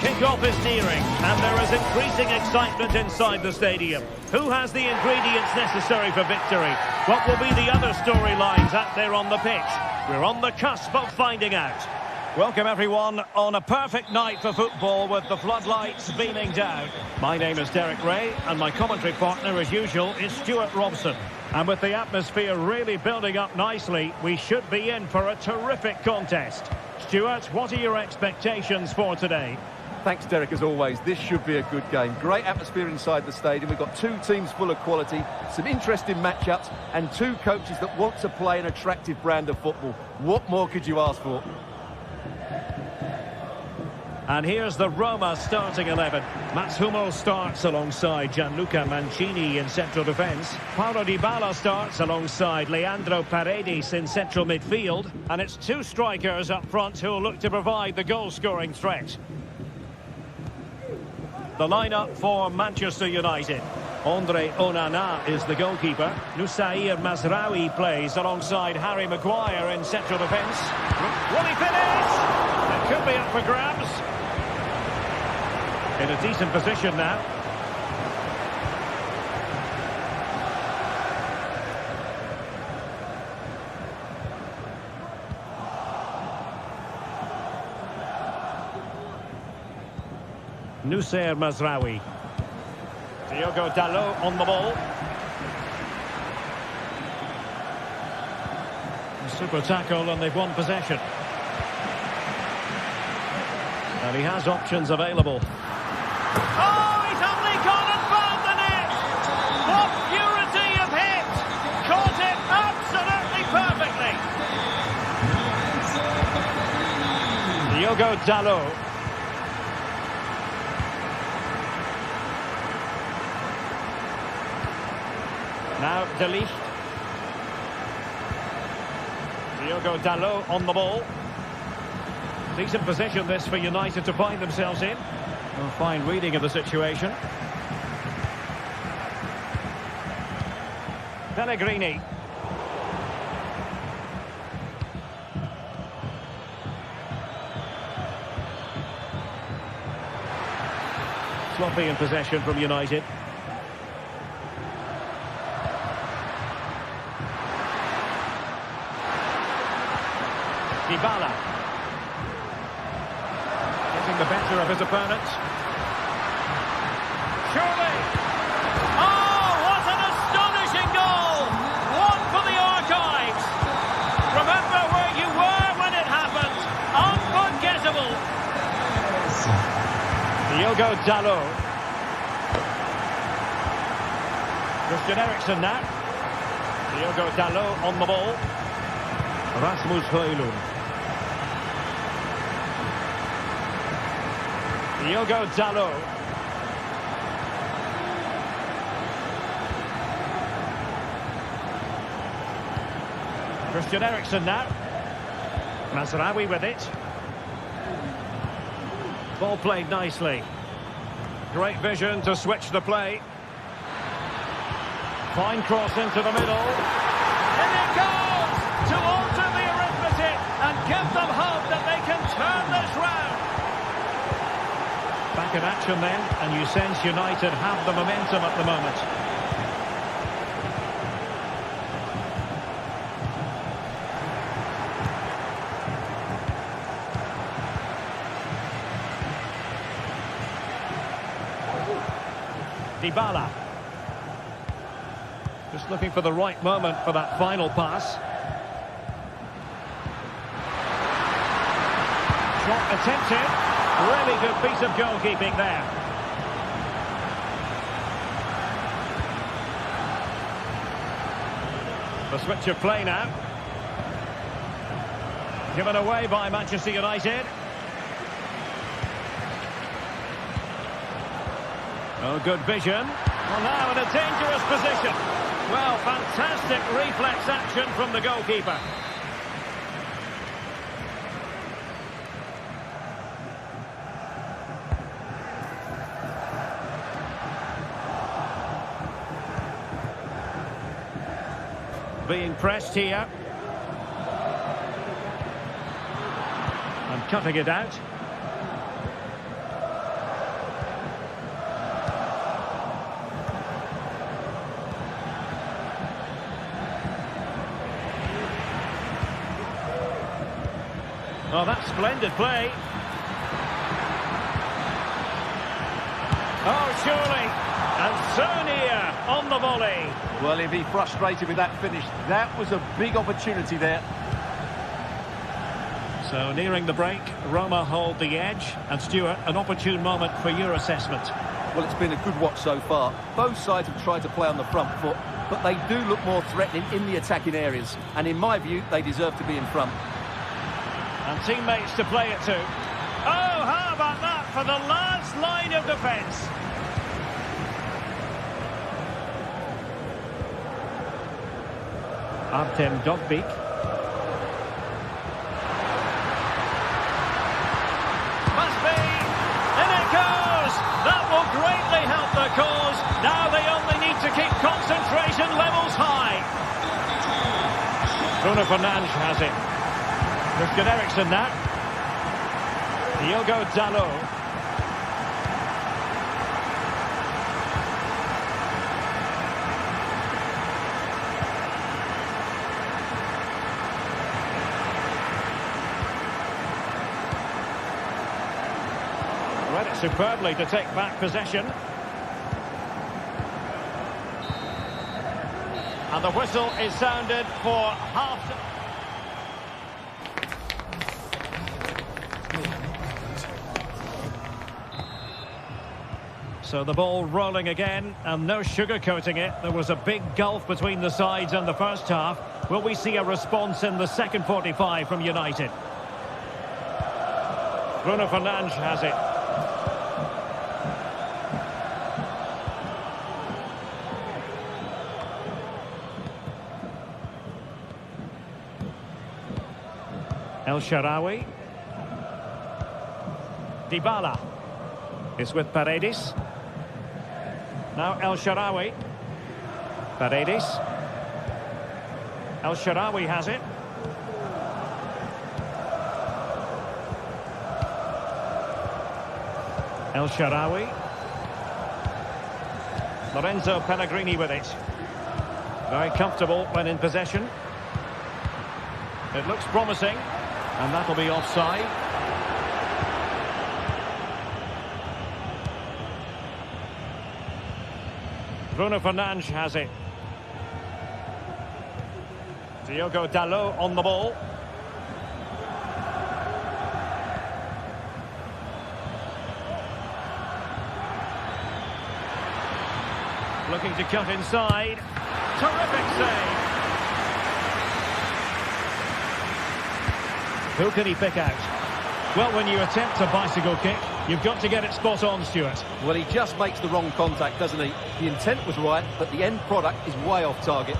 Kick-off is nearing, and there is increasing excitement inside the stadium. Who has the ingredients necessary for victory? What will be the other storylines out there on the pitch? We're on the cusp of finding out. Welcome everyone on a perfect night for football with the floodlights beaming down. My name is Derek Ray, and my commentary partner as usual is Stuart Robson. And with the atmosphere really building up nicely, we should be in for a terrific contest. Stuart, what are your expectations for today? Thanks, Derek, as always. This should be a good game. Great atmosphere inside the stadium. We've got two teams full of quality, some interesting matchups, and two coaches that want to play an attractive brand of football. What more could you ask for? And here's the Roma starting 11. Mats Hummels starts alongside Gianluca Mancini in central defence. Paradikos starts alongside Leandro Paredes in central midfield. And it's two strikers up front who'll look to provide the goal-scoring threat. The lineup for Manchester United. Andre Onana is the goalkeeper. Nusair Mazraoui plays alongside Harry Maguire in central defence. Will he finish? It could be up for grabs. In a decent position now. Nusair Mazraoui. Diogo Dalot on the ball. A super tackle and they've won possession. And he has options available. Oh, he's only gone and found the net! What purity of hit! Caught it absolutely perfectly! Diogo Dalot. Now De Ligt. Diogo Dalot on the ball. Decent position this for United to find themselves in. A fine reading of the situation. Pellegrini. Sloppy in possession from United. Dybala. Getting the better of his opponent. Surely! Oh, what an astonishing goal! One for the archives! Remember where you were when it happened. Unforgettable! Diogo Dalot. Christian Eriksen now. Diogo Dalot on the ball. Rasmus Højlund. Diogo Dalot. Christian Eriksen now. Mazraoui with it. Ball played nicely. Great vision to switch the play. Fine cross into the middle. In it goes! To alter the arithmetic and give them hope that they can turn this round. Back in action then, and you sense United have the momentum at the moment. Dybala. Just looking for the right moment for that final pass. Shot attempted. Really good piece of goalkeeping there. The switch of play now. Given away by Manchester United. Oh, good vision. Well, now in a dangerous position. Well, fantastic reflex action from the goalkeeper. Being pressed here. And cutting it out. Oh, that's splendid play. Oh, surely. And so near on the volley. Well, he'll be frustrated with that finish. That was a big opportunity there. So nearing the break, Roma hold the edge. And Stuart, an opportune moment for your assessment. Well, it's been a good watch so far. Both sides have tried to play on the front foot, but they do look more threatening in the attacking areas. And in my view, they deserve to be in front. And teammates to play it to. Oh, how about that for the last line of defence? Artem Dogbik. Must be. In it goes. That will greatly help the cause. Now they only need to keep concentration levels high. Bruno Fernandes has it. Christian Eriksen now. Diogo Dalot. Read it superbly to take back possession. And the whistle is sounded for half. So the ball rolling again, and no sugarcoating it. There was a big gulf between the sides in the first half. Will we see a response in the second 45 from United? Bruno Fernandes has it. El Shaarawy. Dybala is with Paradikos. Now El Shaarawy. Paradikos. El Shaarawy has it. El Shaarawy. Lorenzo Pellegrini with it. Very comfortable when in possession. It looks promising. And that'll be offside. Bruno Fernandes has it. Diogo Dalot on the ball. Looking to cut inside. Terrific save. Who can he pick out? Well, when you attempt a bicycle kick, you've got to get it spot on, Stuart. Well, he just makes the wrong contact, doesn't he? The intent was right, but the end product is way off target.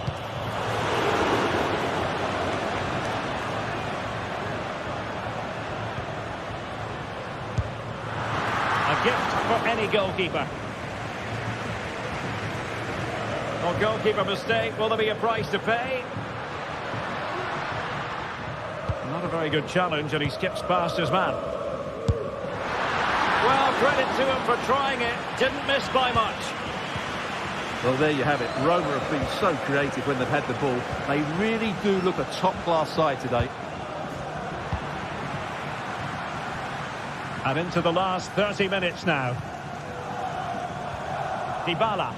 A gift for any goalkeeper. Well, goalkeeper mistake. Will there be a price to pay? Not a very good challenge, and he skips past his man. Well, credit to him for trying it. Didn't miss by much. Well, there you have it. Roma have been so creative when they've had the ball. They really do look a top-class side today. And into the last 30 minutes now. Dybala.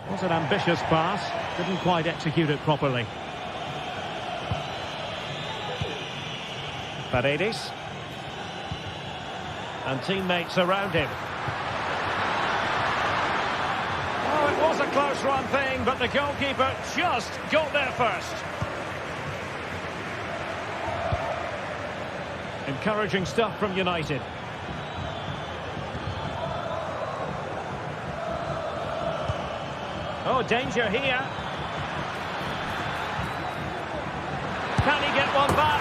Was an ambitious pass, didn't quite execute it properly. Paradikos. And teammates around him. Oh, it was a close run thing, but the goalkeeper just got there first. Encouraging stuff from United. Oh, danger here. Can he get one back?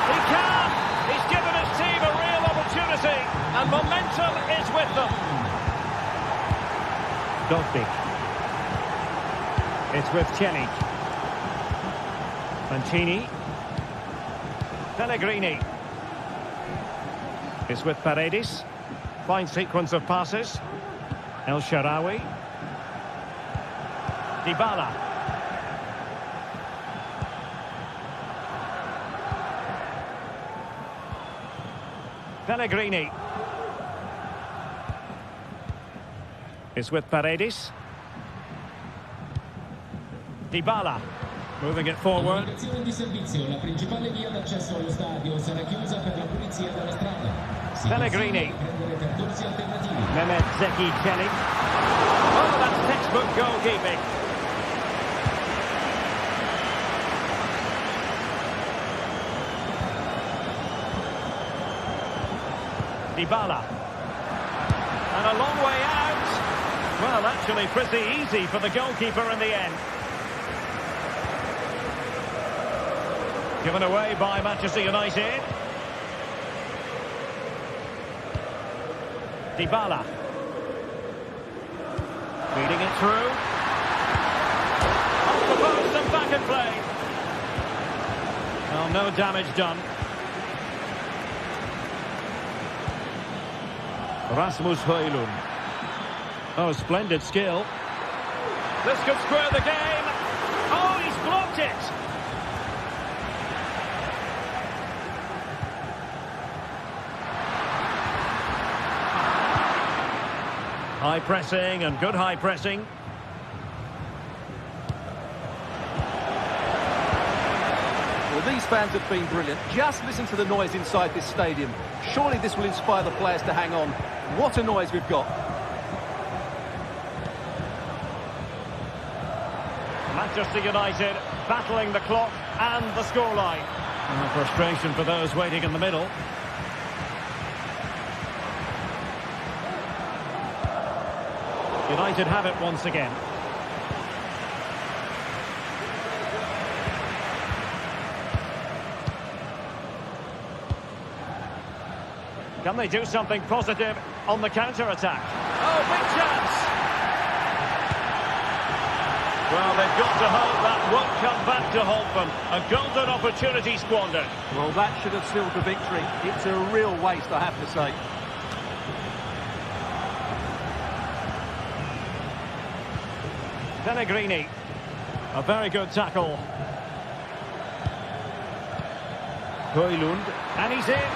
He can! He's given his team a real opportunity, and momentum is with them. Dogbik. It's with Celik. Mancini. Pellegrini. It's with Paradikos. Fine sequence of passes. El Shaarawy. Dybala. Pellegrini. It's with Paredes. Dybala. Moving it forward. Di servizio, la principale via d'accesso allo stadio sarà chiusa per la pulizia della strada. Pellegrini. Prendere percorsi alternativi. Mehmet Zeki Çelik. Oh, that's textbook goalkeeping. Dybala. And a long way out. Well, actually pretty easy for the goalkeeper in the end. Given away by Manchester United. Dybala. Feeding it through. Off the post and back in play. Well, no damage done. Rasmus Højlund. Oh, splendid skill. This could square the game. Oh, he's blocked it. High pressing and good high pressing. Well, these fans have been brilliant. Just listen to the noise inside this stadium. Surely this will inspire the players to hang on. What a noise we've got. Manchester United battling the clock and the scoreline. Frustration for those waiting in the middle. United have it once again. Can they do something positive on the counter-attack? Oh, big chance! Well, they've got to hope that won't come back to haunt them. A golden opportunity squandered. Well, that should have sealed the victory. It's a real waste, I have to say. Pellegrini. A very good tackle. Højlund. And he's in.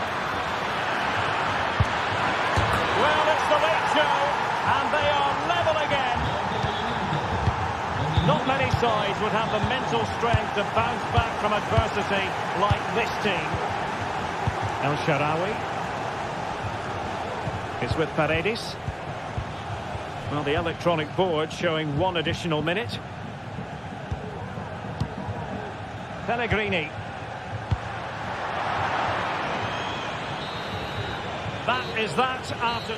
Well, it's the late show. And they are level again. Not many sides would have the mental strength to bounce back from adversity like this team. El Shaarawy. It's with Paredes. Well, the electronic board showing 1 additional minute. Pellegrini. That is that after...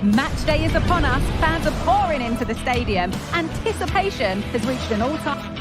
Match day is upon us, fans are pouring into the stadium. Anticipation has reached an all-time...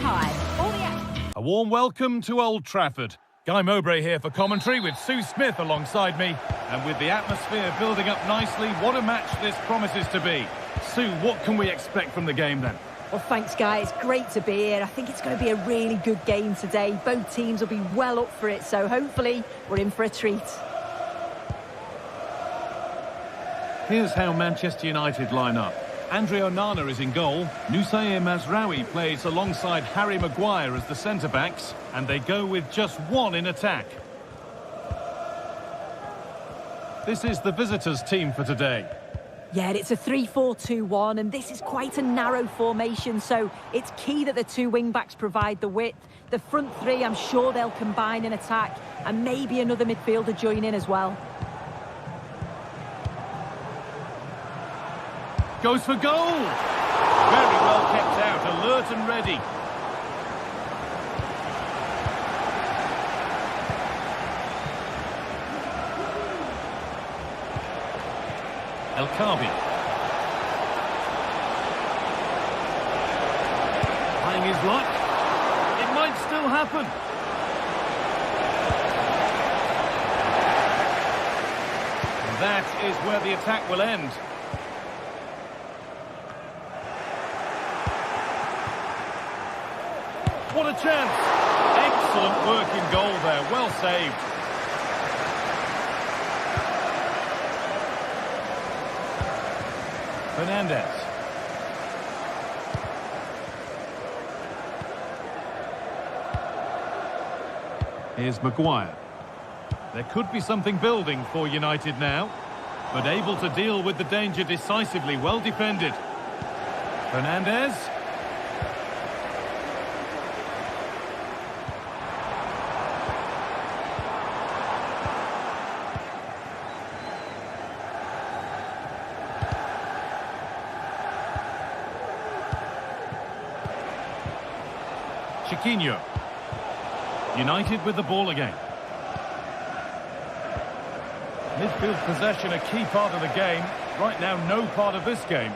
high. A warm welcome to Old Trafford. Guy Mowbray here for commentary with Sue Smith alongside me. And with the atmosphere building up nicely, what a match this promises to be. Sue, what can we expect from the game then? Well, thanks, guys. Great to be here. I think it's going to be a really good game today. Both teams will be well up for it, so hopefully we're in for a treat. Here's how Manchester United line up. Andre Onana is in goal. Nusayr Mazraoui plays alongside Harry Maguire as the centre-backs, and they go with just one in attack. This is the visitors' team for today. Yeah, it's a 3-4-2-1, and this is quite a narrow formation, so it's key that the two wing-backs provide the width. The front three, I'm sure they'll combine in attack, and maybe another midfielder join in as well. Goes for goal! Very well kept out, alert and ready. El Kaabi. Trying his luck. It might still happen. And that is where the attack will end. What a chance! Excellent work in goal there, well saved. Fernandes. Here's Maguire. There could be something building for United now, but able to deal with the danger decisively, well defended. Fernandes. Chiquinho. United with the ball again. Midfield possession a key part of the game. Right now, no part of this game.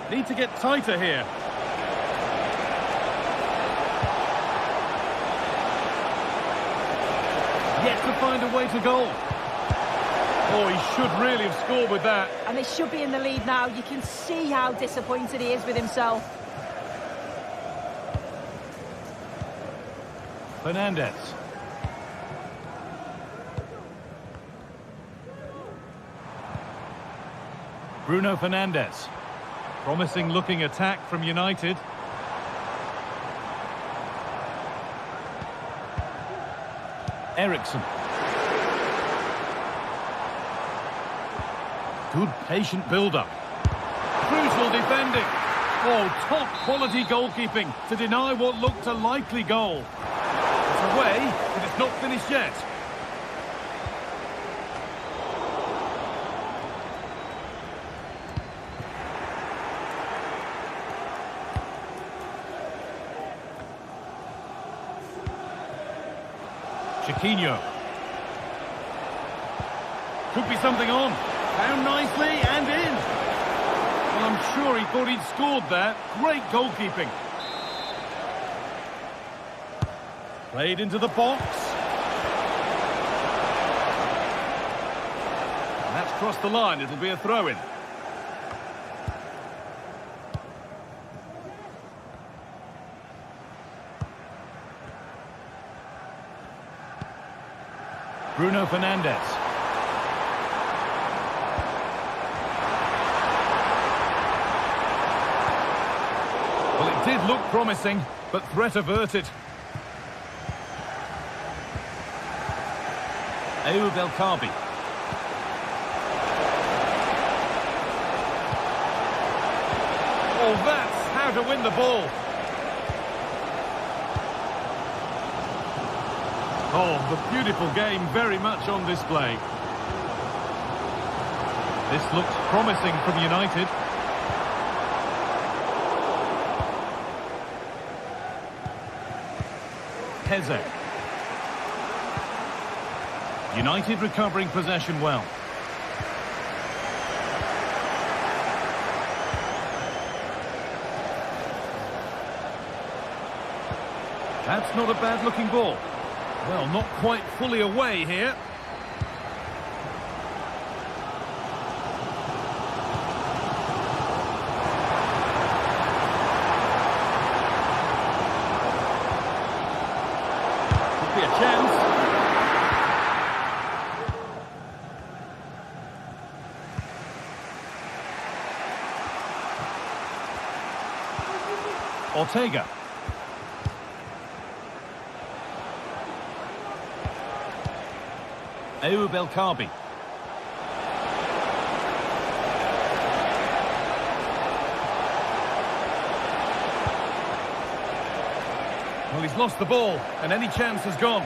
Need to get tighter here. Yet to find a way to goal. Oh, he should really have scored with that. And they should be in the lead now. You can see how disappointed he is with himself. Fernandes. Bruno Fernandes. Promising looking attack from United. Eriksen. Good patient build-up. Crucial defending. Oh, top quality goalkeeping to deny what looked a likely goal. It's away, but it's not finished yet. Chiquinho. Could be something on. Found nicely and in. Well, I'm sure he thought he'd scored there. Great goalkeeping. Played into the box. And that's crossed the line. It'll be a throw-in. Bruno Fernandes. Well, it did look promising, but threat averted. Ayoub El Kaabi. Oh, that's how to win the ball. Oh, the beautiful game very much on display. This looks promising from United. Heze. United recovering possession well. That's not a bad-looking ball. Well, not quite fully away here. Could be a chance. Ortega. Ayoub El Kaabi. Well, he's lost the ball, and any chance has gone.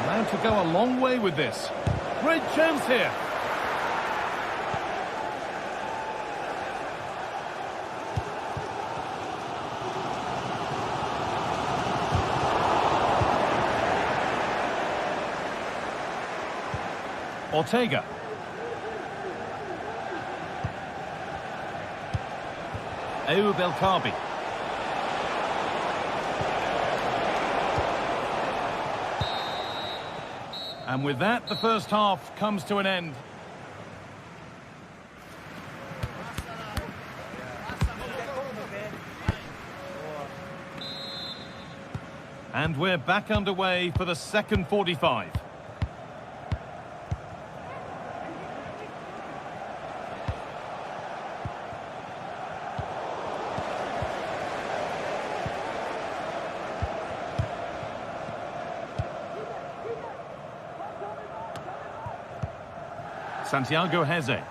Allowed to go a long way with this. Great chance here. Ortega. Ayoub El Kaabi. And with that, the first half comes to an end. And we're back underway for the second 45. Santiago Heze.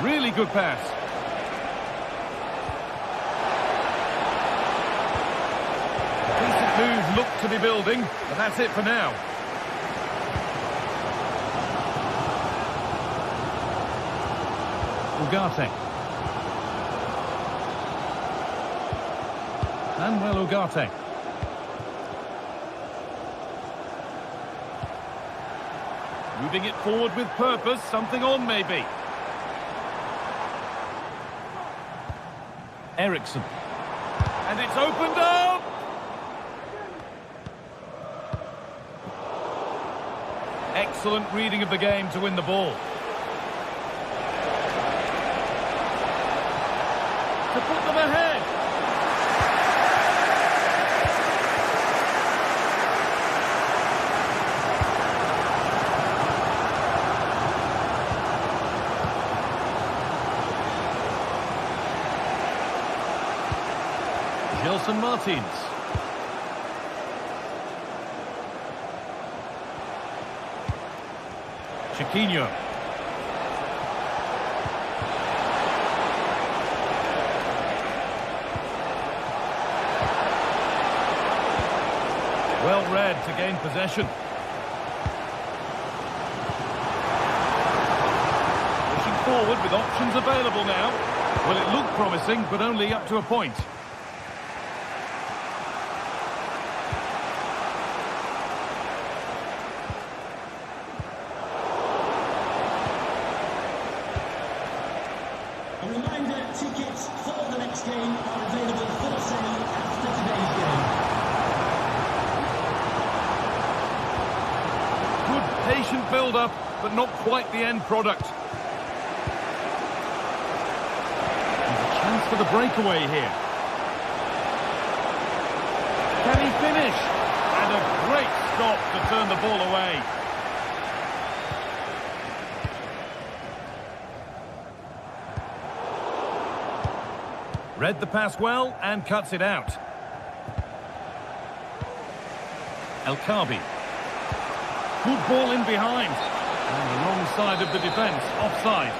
Really good pass. Decent move, look to be building, but that's it for now. Ugarte. Manuel Ugarte. Moving it forward with purpose, something on maybe. Eriksson. And it's opened up! Excellent reading of the game to win the ball. To put them ahead. Gelson Martins. Chiquinho. Well read to gain possession. Pushing forward with options available now. Well, it looked promising, but only up to a point. A reminder, tickets for the next game are available for sale after today's game. Good patient build-up, but not quite the end product. There's a chance for the breakaway here. Can he finish? And a great stop to turn the ball away. Read the pass well and cuts it out. El Kaabi. Good ball in behind. And the wrong side of the defence, offside.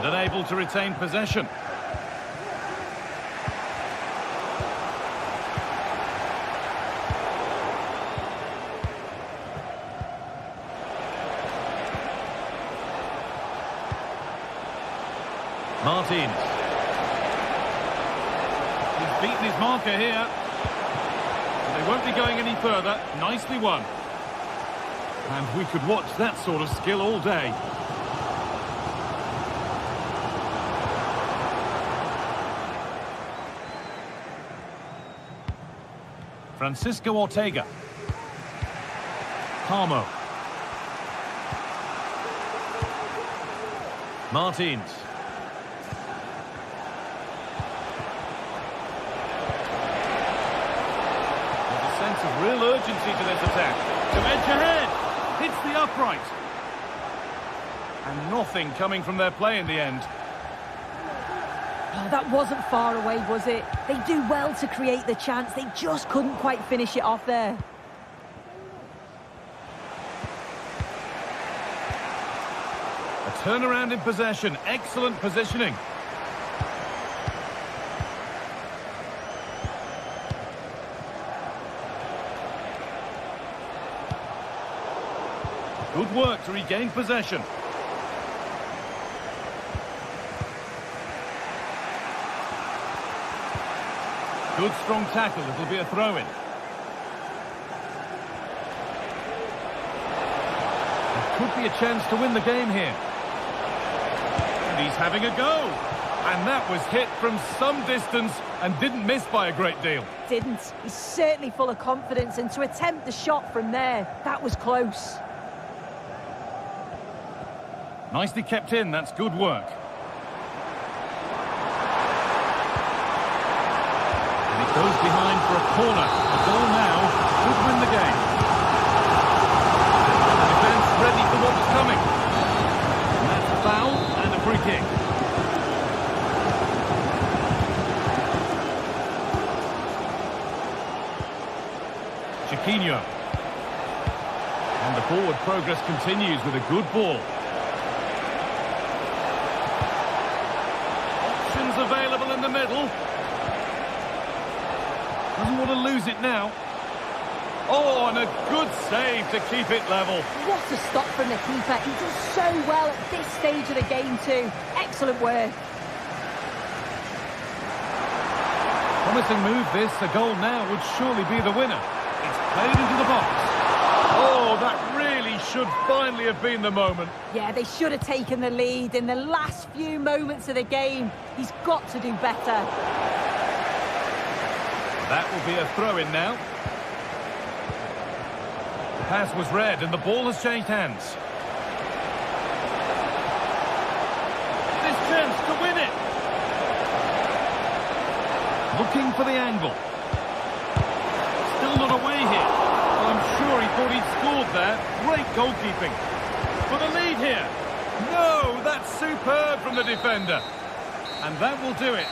And unable to retain possession. Martins. He's beaten his marker here. And they won't be going any further. Nicely won. And we could watch that sort of skill all day. Francisco Ortega. Carmo. Martins. There's a sense of real urgency to this attack. To edge ahead. Hits the upright. And nothing coming from their play in the end. Oh, that wasn't far away, was it? They do well to create the chance. They just couldn't quite finish it off there. A turnaround in possession. Excellent positioning. Good work to regain possession. Good strong tackle. It'll be a throw-in. There could be a chance to win the game here. And he's having a go. And that was hit from some distance and didn't miss by a great deal. Didn't. He's certainly full of confidence, and to attempt the shot from there, that was close. Nicely kept in. That's good work. Goes behind for a corner. A goal now could win the game. The defence ready for what was coming. And that's a foul and a free kick. Chiquinho. And the forward progress continues with a good ball. Options available in the middle. Doesn't want to lose it now. Oh, and a good save to keep it level. What a stop from the keeper. He does so well at this stage of the game too. Excellent work. Promising move this. A goal now would surely be the winner. It's played into the box. Oh, that really should finally have been the moment. Yeah, they should have taken the lead in the last few moments of the game. He's got to do better. That will be a throw-in now. The pass was read and the ball has changed hands. This chance to win it. Looking for the angle. Still not away here. Well, I'm sure he thought he'd scored there. Great goalkeeping. For the lead here. No, that's superb from the defender. And that will do it.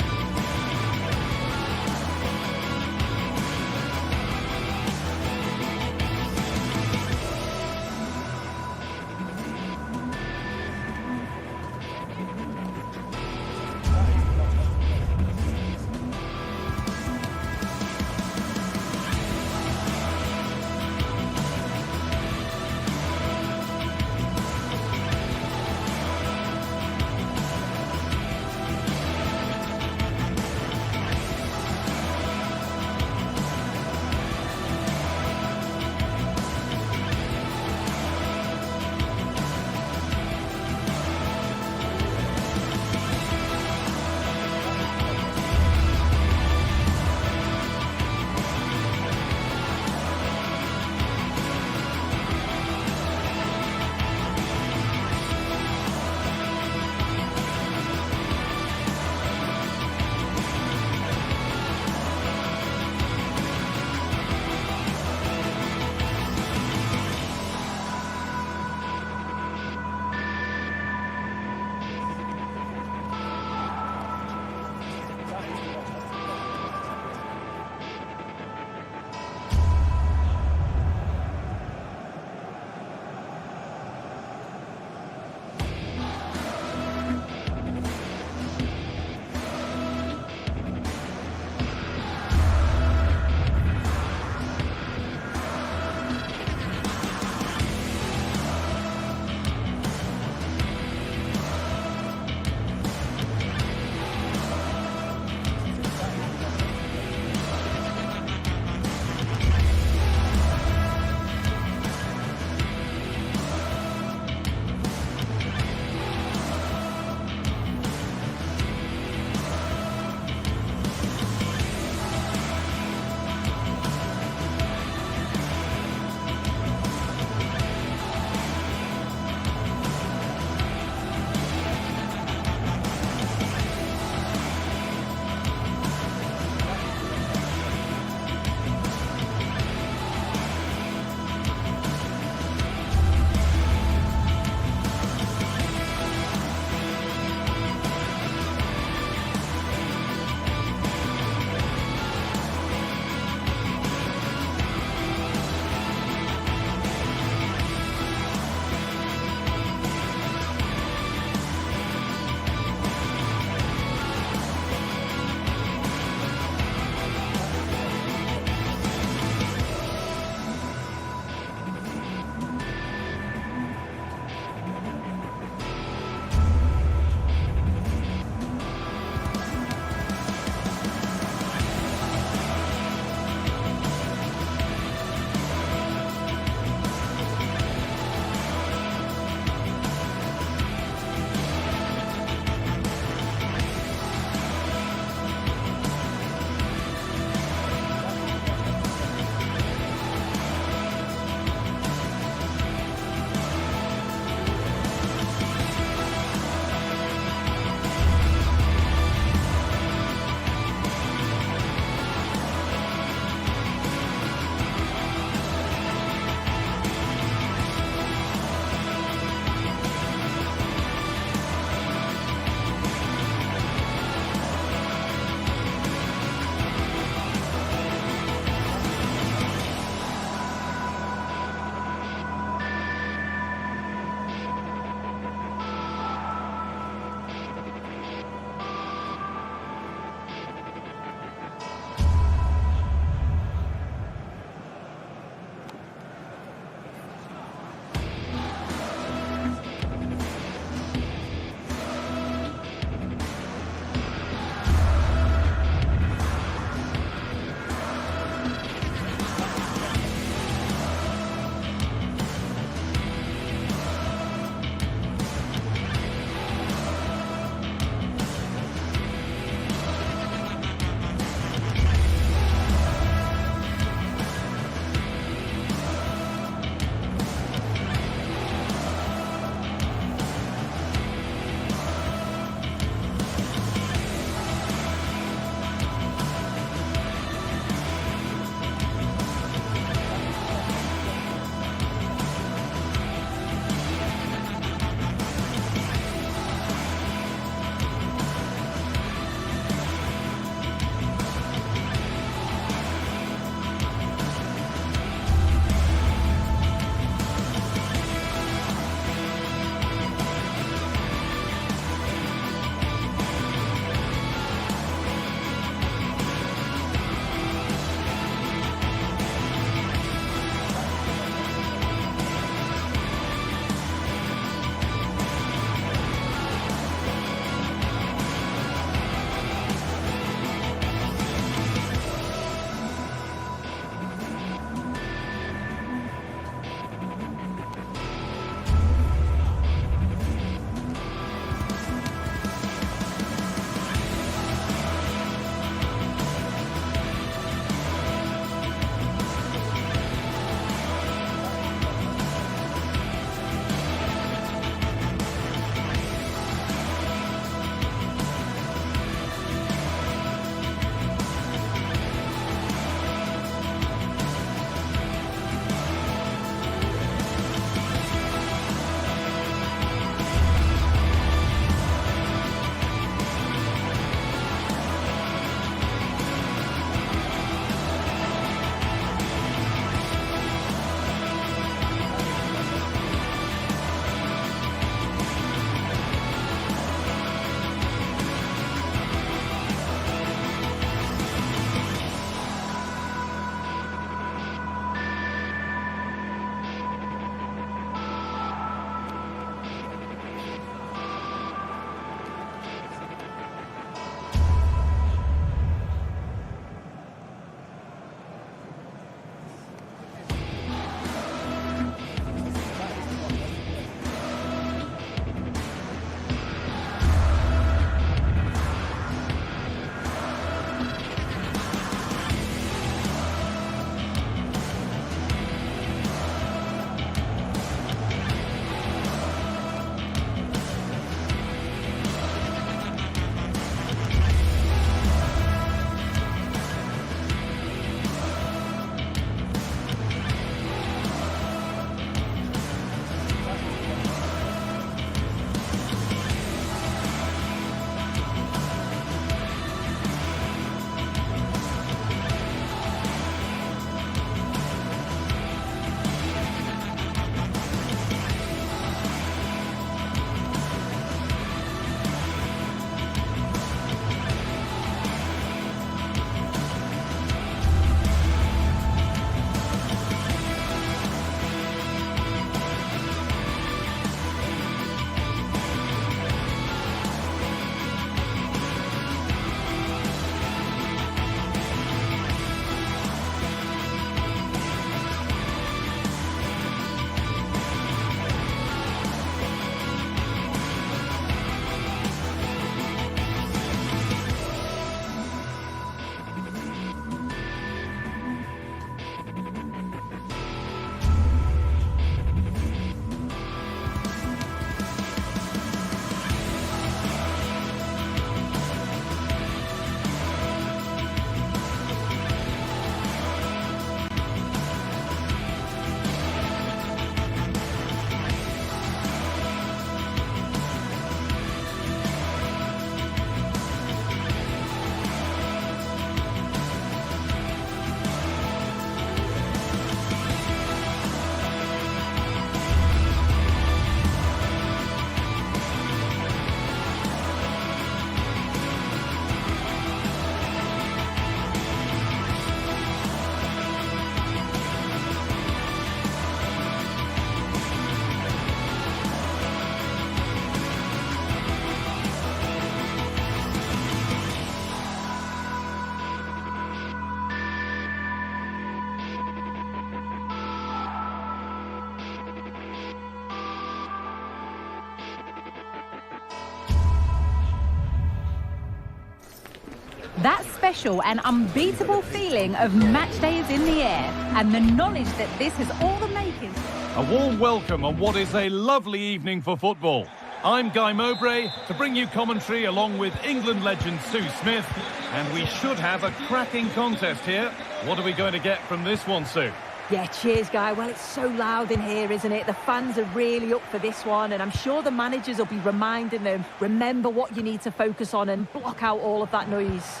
That special and unbeatable feeling of match day is in the air, and the knowledge that this has all the makings. A warm welcome on what is a lovely evening for football. I'm Guy Mowbray to bring you commentary along with England legend Sue Smith, and we should have a cracking contest here. What are we going to get from this one, Sue? Yeah, cheers, Guy. Well, it's so loud in here, isn't it? The fans are really up for this one, and I'm sure the managers will be reminding them, remember what you need to focus on and block out all of that noise.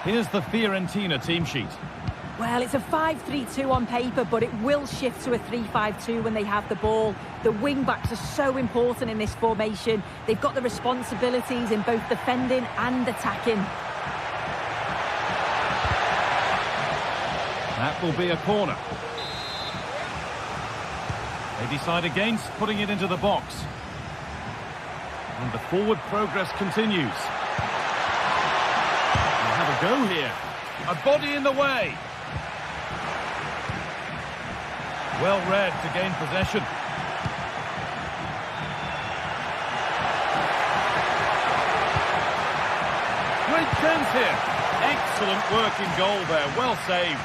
Here's the Fiorentina team sheet. Well, it's a 5-3-2 on paper, but it will shift to a 3-5-2 when they have the ball. The wing-backs are so important in this formation. They've got the responsibilities in both defending and attacking. That will be a corner. They decide against putting it into the box. And the forward progress continues. They'll have a go here. A body in the way. Well read to gain possession. Great chance here. Excellent work in goal there. Well saved.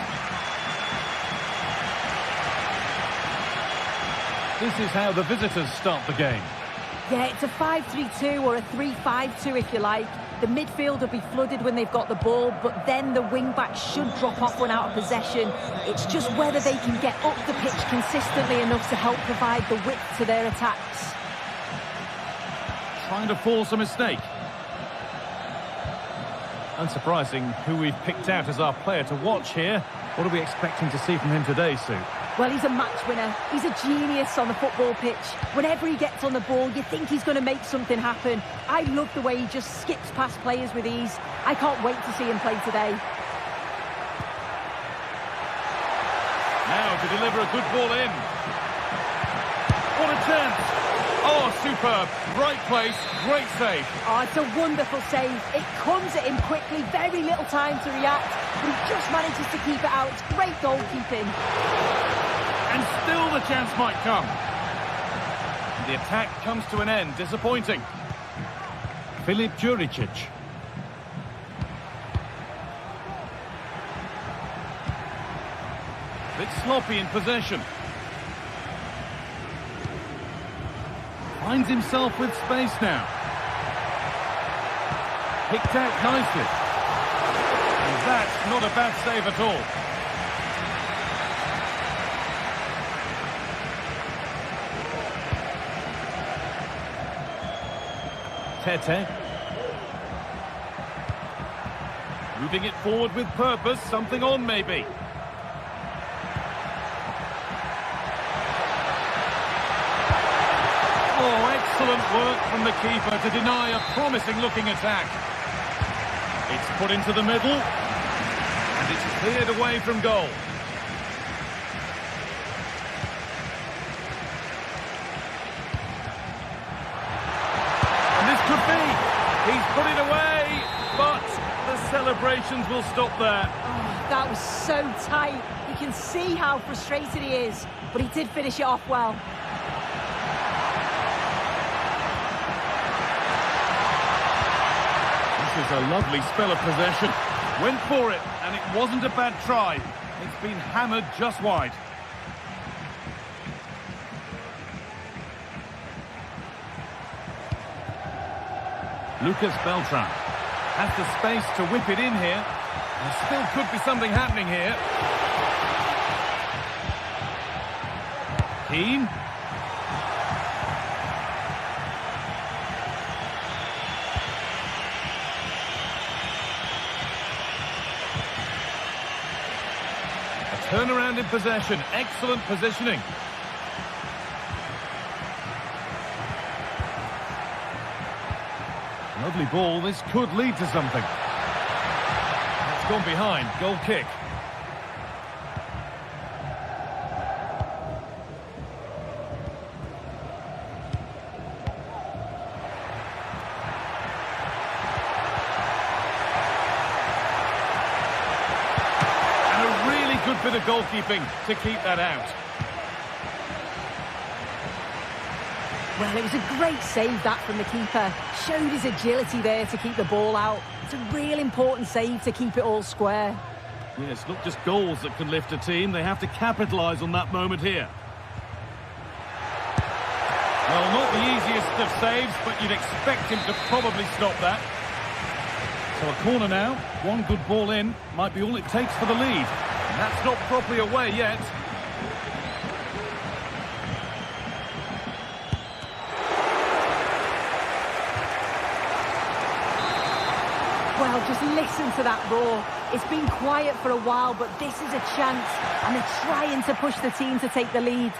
This is how the visitors start the game. Yeah, it's a 5-3-2 or a 3-5-2 if you like. The midfield will be flooded when they've got the ball, but then the wing-backs should drop off when out of possession. It's just whether they can get up the pitch consistently enough to help provide the width to their attacks. Trying to force a mistake. Unsurprising who we've picked out as our player to watch here. What are we expecting to see from him today, Sue? Well, he's a match winner. He's a genius on the football pitch. Whenever he gets on the ball, you think he's going to make something happen. I love the way he just skips past players with ease. I can't wait to see him play today. Now to deliver a good ball in. What a chance! Oh, superb. Right place, great save. Oh, it's a wonderful save. It comes at him quickly, very little time to react, but he just manages to keep it out. It's great goalkeeping. And still the chance might come. The attack comes to an end. Disappointing. Filip Juricic. Bit sloppy in possession. Finds himself with space now. Picked out nicely. And that's not a bad save at all. Tete. Moving it forward with purpose, something on maybe. Oh, excellent work from the keeper to deny a promising looking attack. It's put into the middle, and it's cleared away from goal. Could be. He's put it away, but the celebrations will stop there. Oh, that was so tight. You can see how frustrated he is, but he did finish it off well. This is a lovely spell of possession. Went for it, and it wasn't a bad try. It's been hammered just wide. Lucas Beltran has the space to whip it in here. There still could be something happening here. Keane. A turnaround in possession. Excellent positioning. Lovely ball, this could lead to something. It's gone behind, goal kick. And a really good bit of goalkeeping to keep that out. Well, it was a great save, that, from the keeper. Showed his agility there to keep the ball out. It's a real important save to keep it all square. Yeah, it's not just goals that can lift a team. They have to capitalise on that moment here. Well, not the easiest of saves, but you'd expect him to probably stop that. So a corner now. One good ball in. Might be all it takes for the lead. And that's not properly away yet. Well, just listen to that roar. It's been quiet for a while, but this is a chance. And they're trying to push the team to take the lead.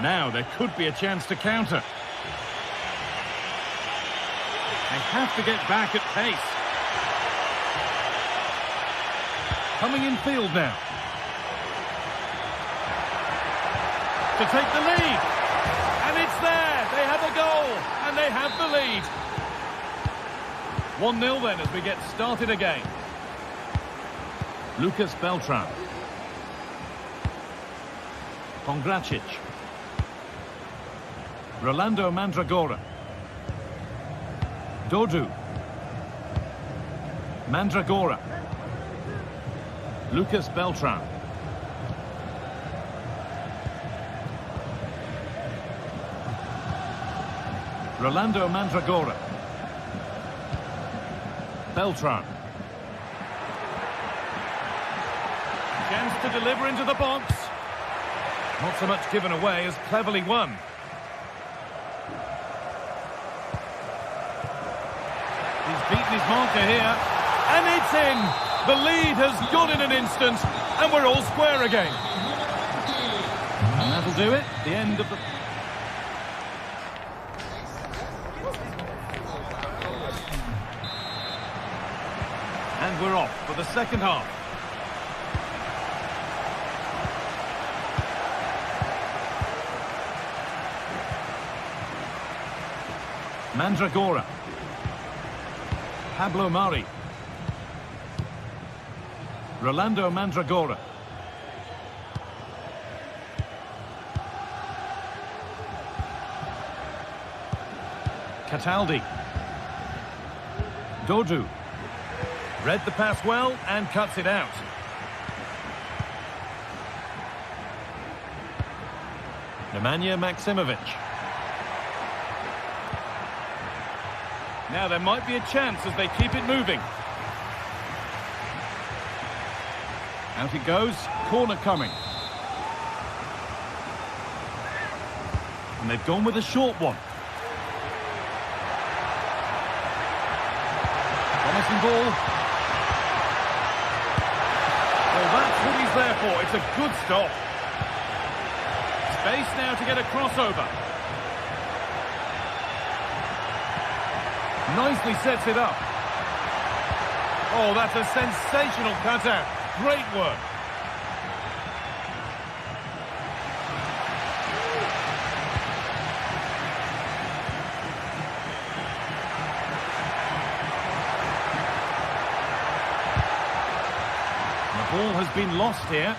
Now there could be a chance to counter. They have to get back at pace. Coming in field now. To take the lead. And it's there. They have a goal. And they have the lead. 1-0 then as we get started again. Lucas Beltran. Pongracic. Rolando Mandragora. Dodu. Mandragora. Lucas Beltran. Rolando Mandragora. Beltran. Chance to deliver into the box. Not so much given away as cleverly won. He's beaten his marker here. And it's in! The lead has gone in an instant. And we're all square again. And that'll do it. The end of the... And we're off for the second half. Mandragora. Pablo Mari. Rolando Mandragora. Cataldi. Dodu. Read the pass well and cuts it out. Nemanja Maksimovic. Now there might be a chance as they keep it moving. Out it goes, corner coming. And they've gone with a short one. Promising ball. Well, that's what he's there for. It's a good stop. Space now to get a crossover. Nicely sets it up. Oh, that's a sensational cutout. Great work. The ball has been lost here.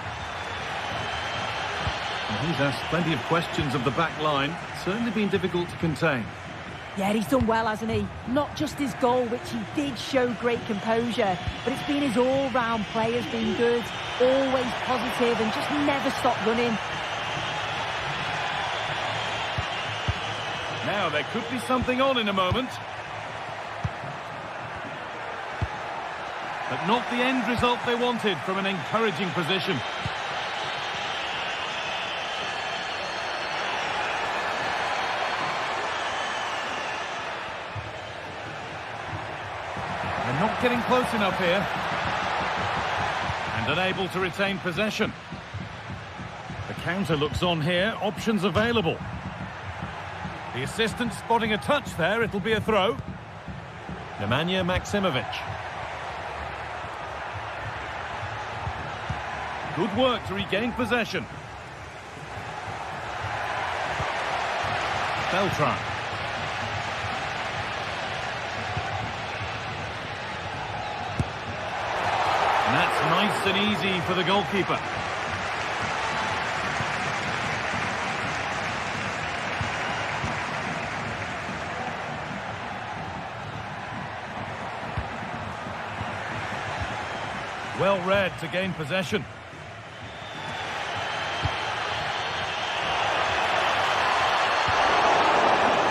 And he's asked plenty of questions of the back line. Certainly been difficult to contain. Yeah, he's done well, hasn't he? Not just his goal, which he did show great composure, but it's been his all-round play has been good, always positive and just never stopped running. Now there could be something on in a moment. But not the end result they wanted from an encouraging position. Not getting close enough here. And unable to retain possession. The counter looks on here. Options available. The assistant spotting a touch there. It'll be a throw. Nemanja Maksimovic. Good work to regain possession. Beltran. And that's nice and easy for the goalkeeper. Well read to gain possession.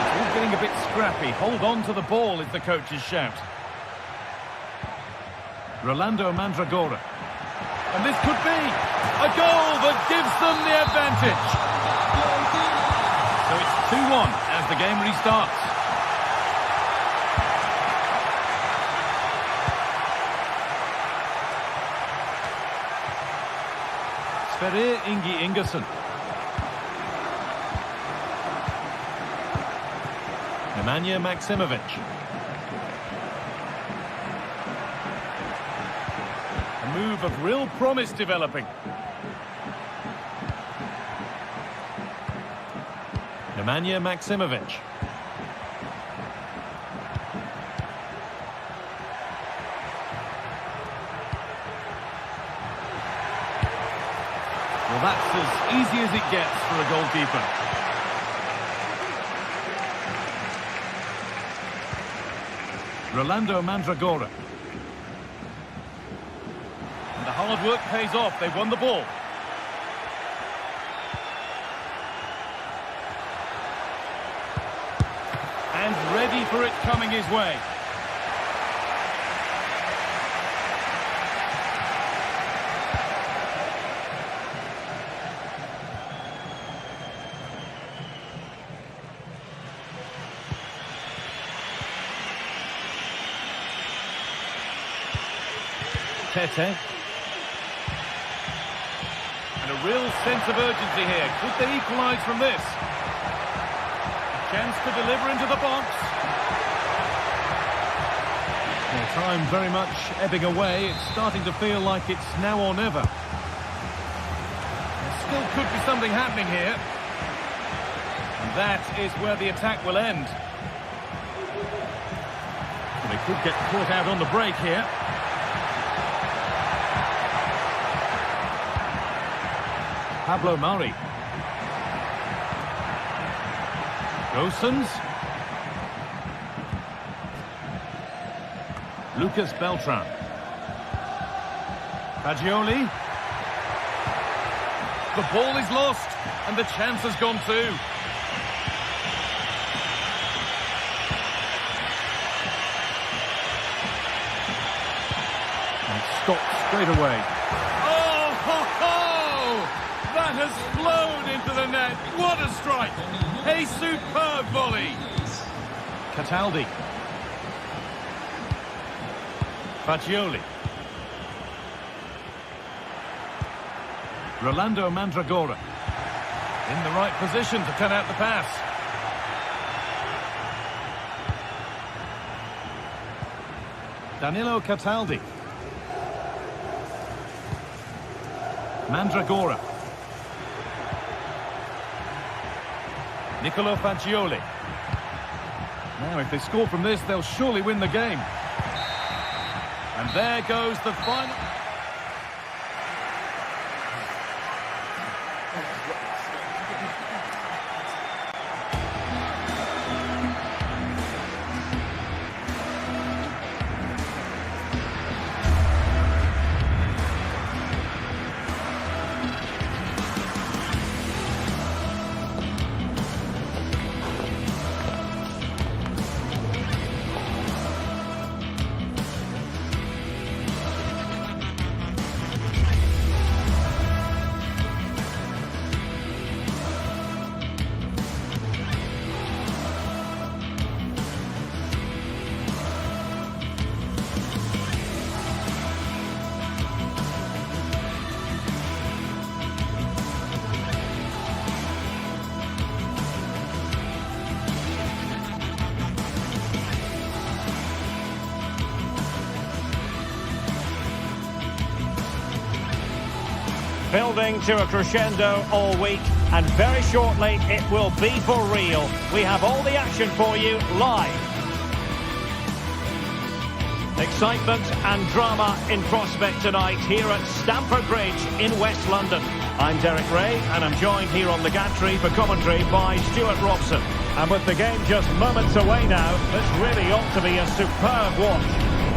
It's all getting a bit scrappy. Hold on to the ball is the coach's shout. Rolando Mandragora. And this could be a goal that gives them the advantage. So it's 2-1 as the game restarts. Sverrir Ingi Ingersson. Nemanja Maksimovic. A move of real promise developing. Nemanja Maksimovic. Well, that's as easy as it gets for a goalkeeper. Rolando Mandragora. And the hard work pays off. They won the ball. And ready for it coming his way. Tete. And a real sense of urgency here. Could they equalise from this? A chance to deliver into the box. Well, time very much ebbing away. It's starting to feel like it's now or never. There still could be something happening here. And that is where the attack will end. Well, they could get caught out on the break here. Pablo Mari. Gosens. Lucas Beltran. Fagioli. The ball is lost, and the chance has gone too. And stopped straight away. That has flown into the net. What a strike! A superb volley. Cataldi. Fagioli. Rolando Mandragora. In the right position to cut out the pass. Danilo Cataldi. Mandragora. Nicolo Fagioli. Now, if they score from this, they'll surely win the game. And there goes the final. Building to a crescendo all week, and very shortly it will be for real. We have all the action for you live. Excitement and drama in prospect tonight here at Stamford Bridge in West London. I'm Derek Ray, and I'm joined here on the gantry for commentary by Stuart Robson. And with the game just moments away now, this really ought to be a superb watch.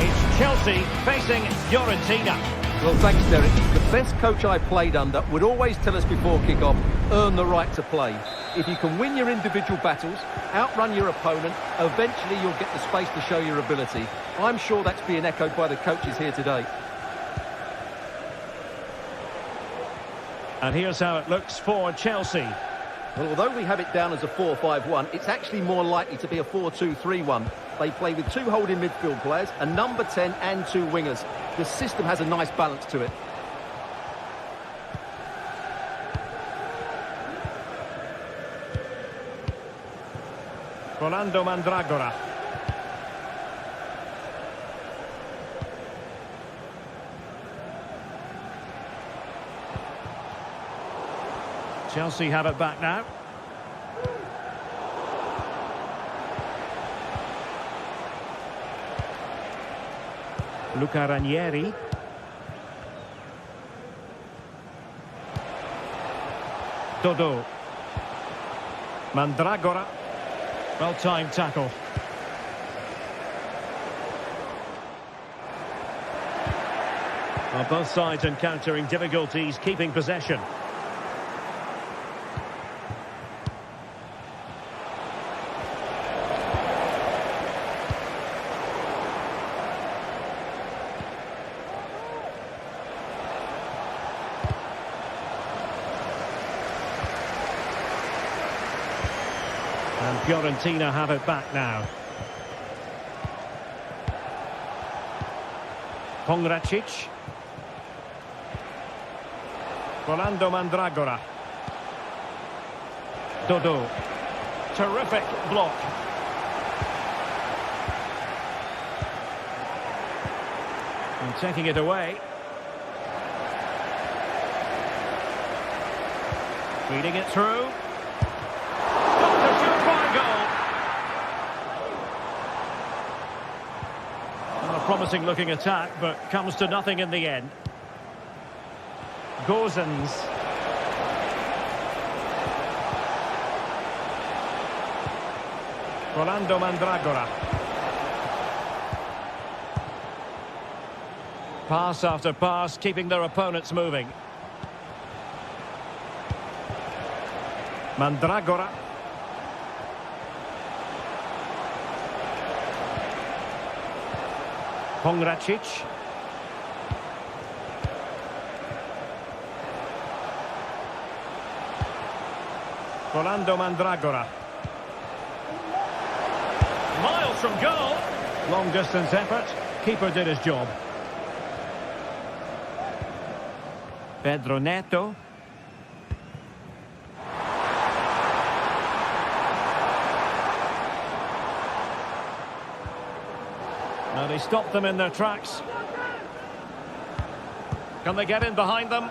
It's Chelsea facing Fiorentina. Well, thanks, Derek. The best coach I played under would always tell us before kick-off, earn the right to play. If you can win your individual battles, outrun your opponent, eventually you'll get the space to show your ability. I'm sure that's being echoed by the coaches here today. And here's how it looks for Chelsea. Well, although we have it down as a 4-5-1, it's actually more likely to be a 4-2-3-1. They play with 2 holding midfield players, a number 10 and 2 wingers. The system has a nice balance to it. Rolando Mandragora. Chelsea have it back now. Luca Ranieri. Dodo. Mandragora. Well-timed tackle. Well, both sides encountering difficulties keeping possession. And Fiorentina have it back now. Pongracic. Rolando Mandragora. Dodo. Terrific block. And taking it away. Feeding it through. Promising looking attack, but comes to nothing in the end. Gozens. Rolando Mandragora. Pass after pass, keeping their opponents moving. Mandragora. Pongracic. Rolando Mandragora. Miles from goal. Long distance effort. Keeper did his job. Pedro Neto. Now they stopped them in their tracks. Can they get in behind them? It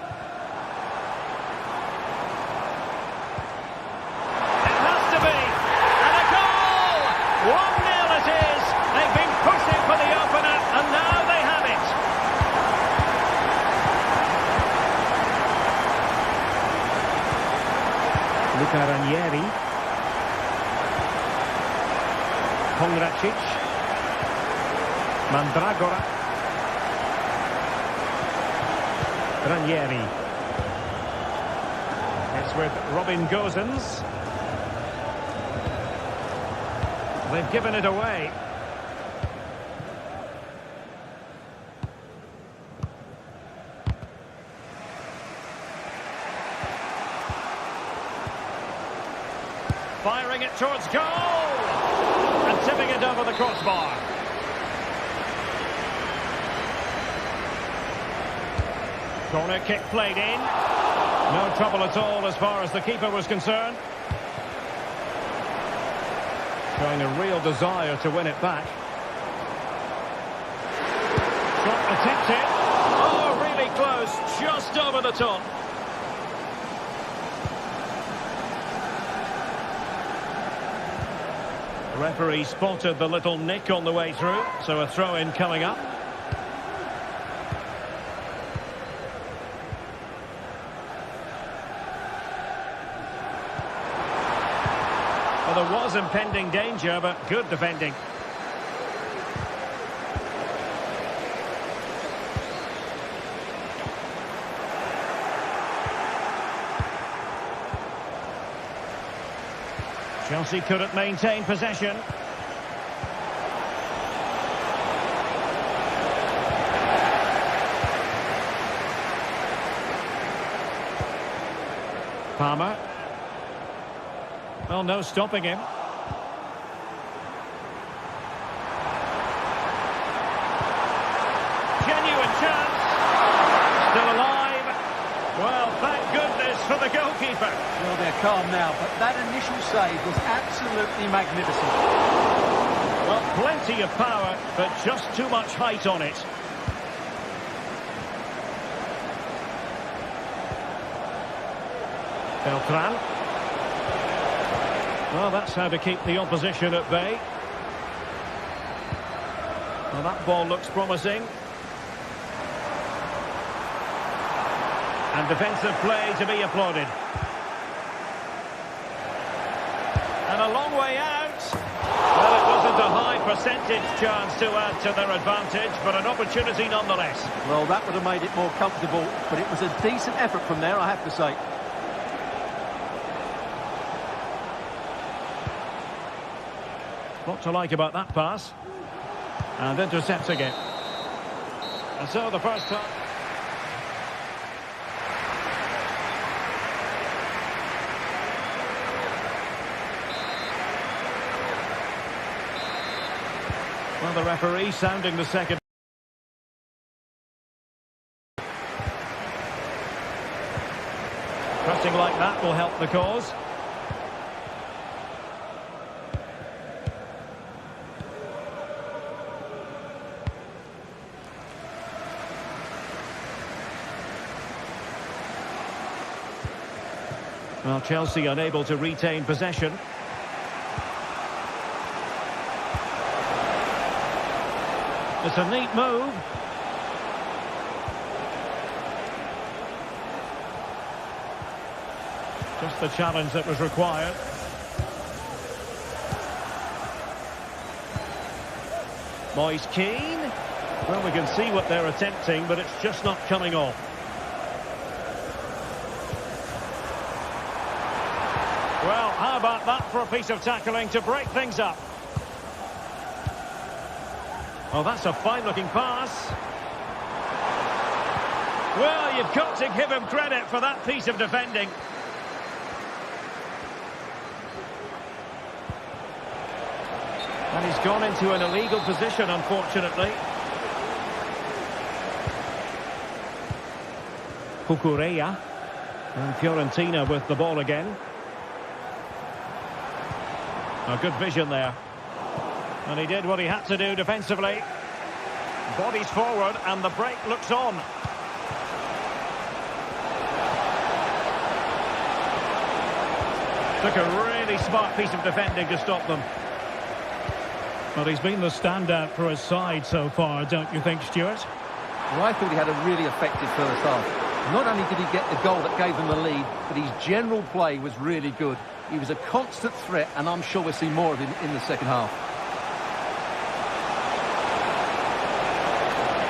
has to be! And a goal! 1-0 it is! They've been pushing for the opener, and now they have it! Luca Ranieri. Pongracic. Mandragora. Ranieri. It's with Robin Gozens. They've given it away. Firing it towards goal! And tipping it over the crossbar. Corner kick played in. No trouble at all as far as the keeper was concerned. Showing a real desire to win it back. Shot attempted. Oh, really close. Just over the top. The referee spotted the little nick on the way through, so a throw-in coming up. Well, there was impending danger, but good defending. Chelsea couldn't maintain possession. Palmer. Well, no stopping him. Genuine chance. Still alive. Well, thank goodness for the goalkeeper. Well, they're calm now, but that initial save was absolutely magnificent. Well, plenty of power, but just too much height on it. Beltran. Well, that's how to keep the opposition at bay. Well, that ball looks promising. And defensive play to be applauded. And a long way out. Well, it wasn't a high percentage chance to add to their advantage, but an opportunity nonetheless. Well, that would have made it more comfortable, but it was a decent effort from there, I have to say. What to like about that pass. And intercepting it. And so the first time. Well, the referee sounding the second. Pressing like that will help the cause. Well, Chelsea unable to retain possession. It's a neat move. Just the challenge that was required. Moise Keane. Well, we can see what they're attempting, but it's just not coming off. Well, how about that for a piece of tackling to break things up? Oh, that's a fine-looking pass. Well, you've got to give him credit for that piece of defending. And he's gone into an illegal position, unfortunately. Cucurella. And Fiorentina with the ball again. A good vision there. And he did what he had to do defensively. Bodies forward and the break looks on. Took a really smart piece of defending to stop them. Well, he's been the standout for his side so far, don't you think, Stuart? Well, I thought he had a really effective first half. Not only did he get the goal that gave them the lead, but his general play was really good. He was a constant threat, and I'm sure we'll see more of him in the second half.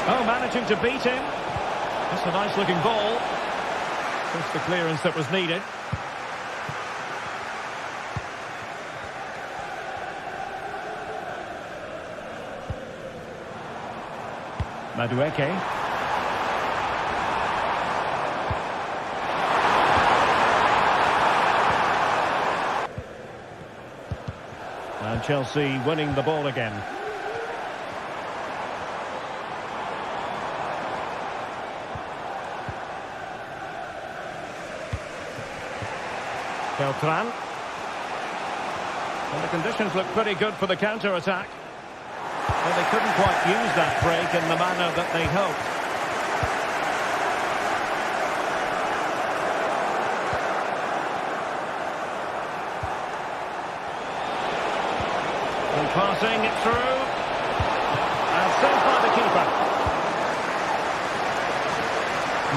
Oh, managing to beat him. That's a nice-looking ball. Just the clearance that was needed. Madueke. And Chelsea winning the ball again. Beltran. Well, the conditions look pretty good for the counter-attack. Well, they couldn't quite use that break in the manner that they hoped. And passing it through. And saved by the keeper.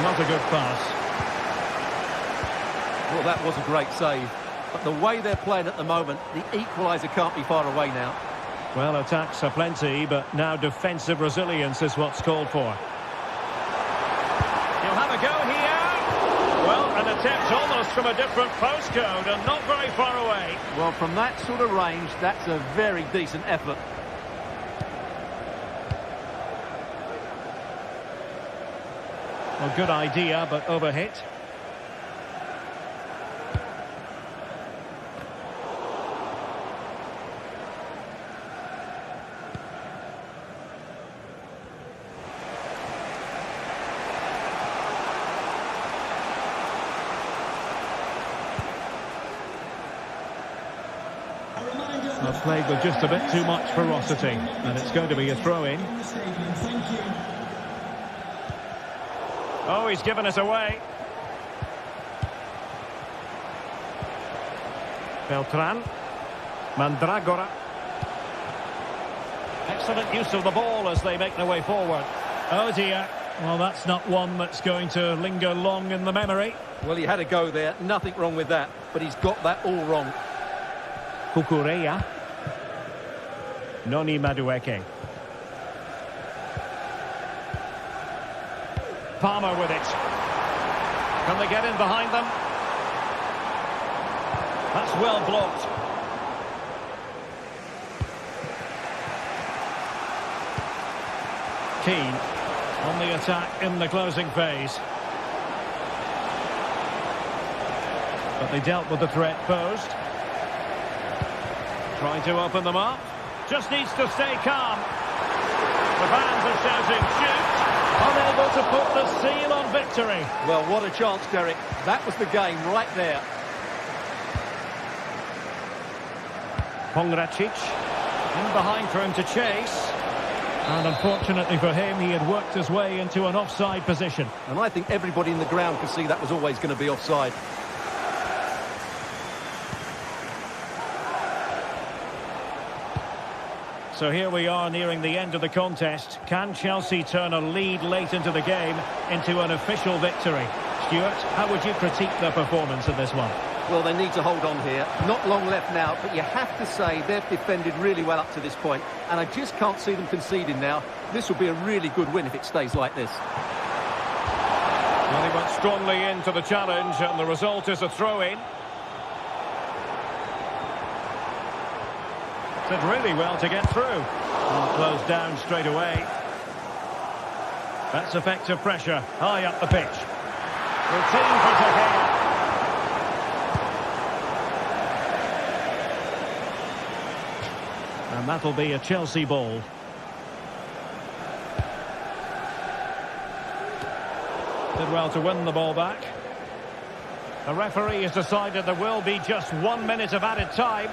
Not a good pass. Well, that was a great save. But the way they're playing at the moment, the equaliser can't be far away now. Well, attacks are plenty, but now defensive resilience is what's called for. He'll have a go here. Well, an attempt almost from a different postcode and not very far away. Well, from that sort of range, that's a very decent effort. Well, good idea, but overhit. Well, played with just a bit too much ferocity, and it's going to be a throw-in. Oh, he's given us away. Beltran. Mandragora. Excellent use of the ball as they make their way forward. Oh dear. Well, that's not one that's going to linger long in the memory. Well, he had a go there. Nothing wrong with that. But he's got that all wrong. Kukureya. Noni Madueke. Palmer with it. Can they get in behind them? That's well blocked. Keane on the attack in the closing phase. But they dealt with the threat posed. Trying to open them up. Just needs to stay calm. The fans are shouting, shoot! Unable to put the seal on victory. Well, what a chance, Derek. That was the game right there. Pongracic in behind for him to chase. And unfortunately for him, he had worked his way into an offside position. And I think everybody in the ground could see that was always going to be offside. So here we are nearing the end of the contest. Can Chelsea turn a lead late into the game into an official victory? Stuart, how would you critique their performance in this one? Well, they need to hold on here. Not long left now, but you have to say they've defended really well up to this point, and I just can't see them conceding now. This will be a really good win if it stays like this. Well, he went strongly into the challenge, and the result is a throw-in. Did really well to get through. And closed down straight away. That's effective pressure, high up the pitch. Routine for De Gea. And that'll be a Chelsea ball. Did well to win the ball back. The referee has decided there will be just 1 minute of added time.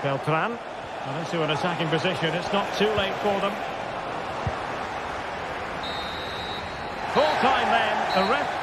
Beltran. And into an attacking position. It's not too late for them. Full time then. The ref.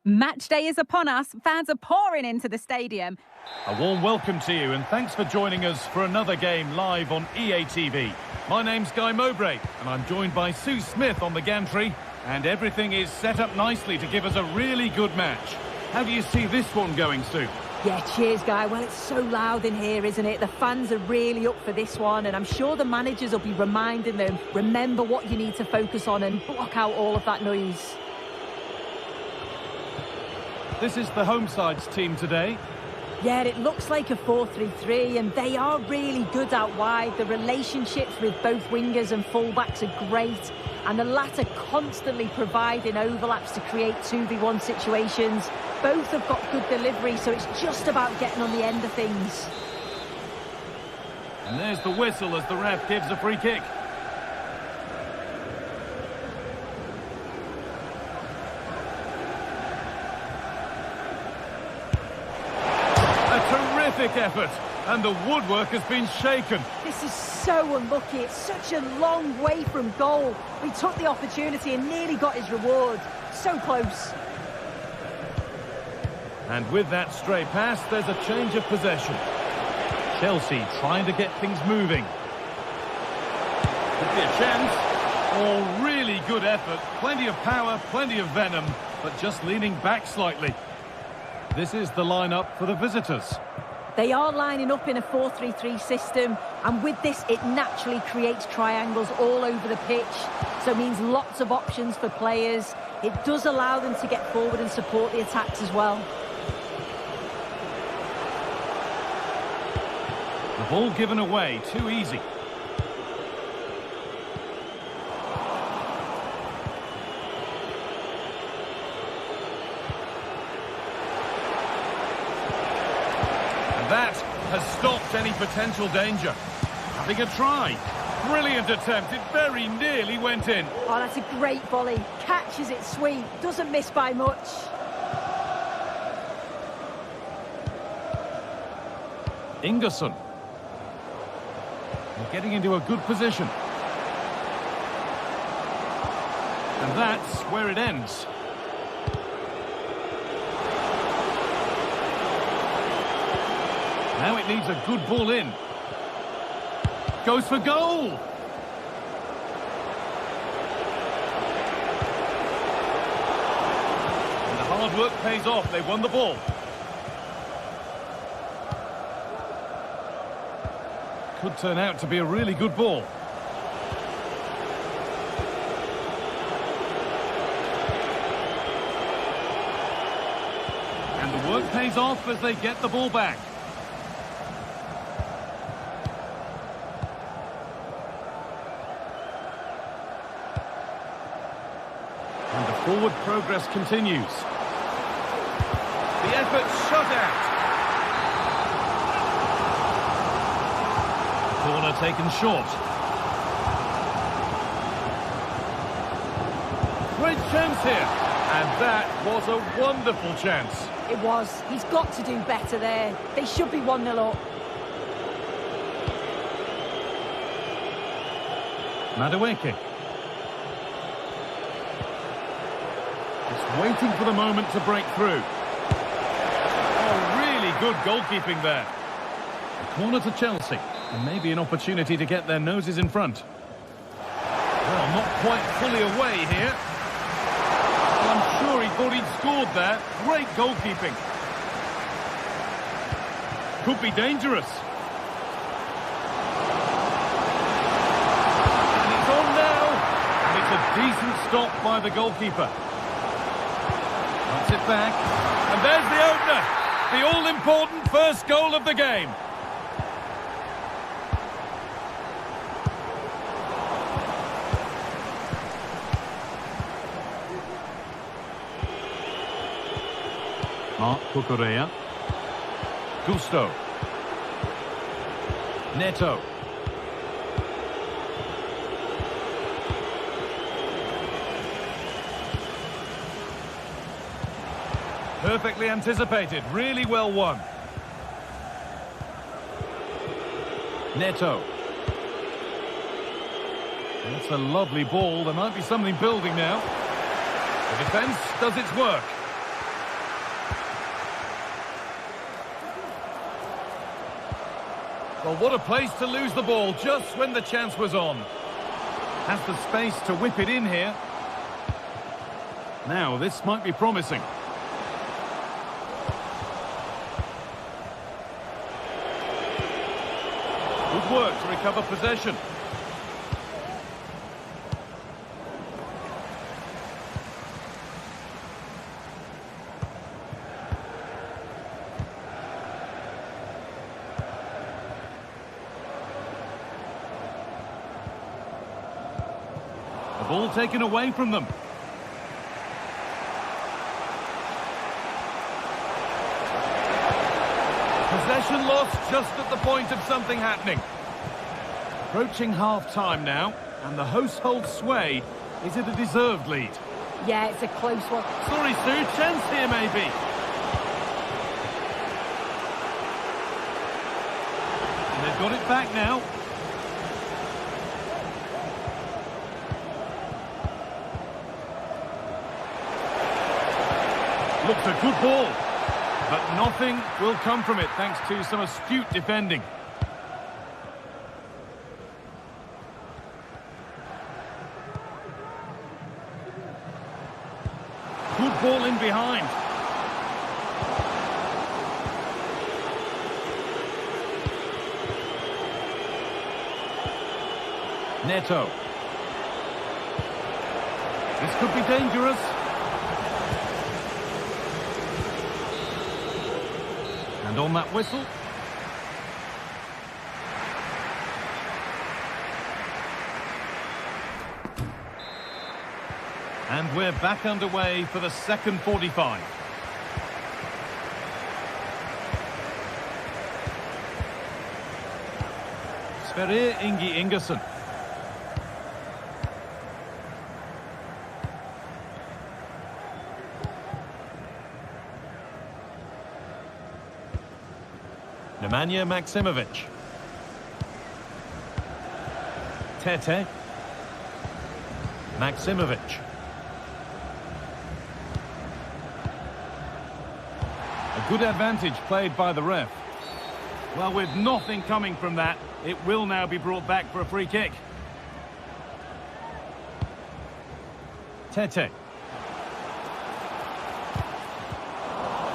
Match day is upon us. Fans are pouring into the stadium. A warm welcome to you and thanks for joining us for another game live on EA TV. My name's Guy Mowbray and I'm joined by Sue Smith on the gantry, and everything is set up nicely to give us a really good match. How do you see this one going, Sue? Yeah, cheers, Guy. Well, it's so loud in here, isn't it? The fans are really up for this one, and I'm sure the managers will be reminding them, remember what you need to focus on and block out all of that noise. This is the home side's team today. Yeah, it looks like a 4-3-3, and they are really good out wide. The relationships with both wingers and fullbacks are great, and the latter constantly providing overlaps to create 2v1 situations. Both have got good delivery, so it's just about getting on the end of things. And there's the whistle as the ref gives a free kick. Effort, and the woodwork has been shaken. This is so unlucky. It's such a long way from goal. He took the opportunity and nearly got his reward. So close. And with that stray pass, there's a change of possession. Chelsea trying to get things moving. Could be a chance. Oh, really good effort. Plenty of power, plenty of venom, but just leaning back slightly. This is the lineup for the visitors. They are lining up in a 4-3-3 system, and with this it naturally creates triangles all over the pitch, so it means lots of options for players. It does allow them to get forward and support the attacks as well. The ball given away too easy. That has stopped any potential danger. Having a try. Brilliant attempt. It very nearly went in. Oh, that's a great volley. Catches it sweet. Doesn't miss by much. Ingerson. They're getting into a good position. And that's where it ends. Now it needs a good ball in. Goes for goal! And the hard work pays off. They won the ball. Could turn out to be a really good ball. And the work pays off as they get the ball back. Forward progress continues. The effort shut out. Corner taken short. Great chance here. And that was a wonderful chance. It was. He's got to do better there. They should be 1-0 up. Madueke. Waiting for the moment to break through. Oh, really good goalkeeping there. A corner to Chelsea, and maybe an opportunity to get their noses in front. Well, not quite fully away here. Well, I'm sure he thought he'd scored there. Great goalkeeping. Could be dangerous. And it's on now. And it's a decent stop by the goalkeeper. Puts it back, and there's the opener, the all-important first goal of the game. Marc Cucurella, Gusto, Neto. Perfectly anticipated, really well won. Neto. That's a lovely ball. There might be something building now. The defence does its work. Well, what a place to lose the ball just when the chance was on. Has the space to whip it in here. Now, this might be promising. Good work to recover possession. The ball taken away from them. Possession lost just at the point of something happening. Approaching half-time now, and the hosts hold sway. Is it a deserved lead? Yeah, it's a close one. Sorry, Sue, chance here maybe. And they've got it back now. Looks a good ball. But nothing will come from it thanks to some astute defending. Good ball in behind. Neto. This could be dangerous. And on that whistle. And we're back underway for the second 45. Sverrir Ingi Ingersson. Nemanja Maksimovic. Tete. Maksimovic. A good advantage played by the ref. Well, with nothing coming from that, it will now be brought back for a free kick. Tete.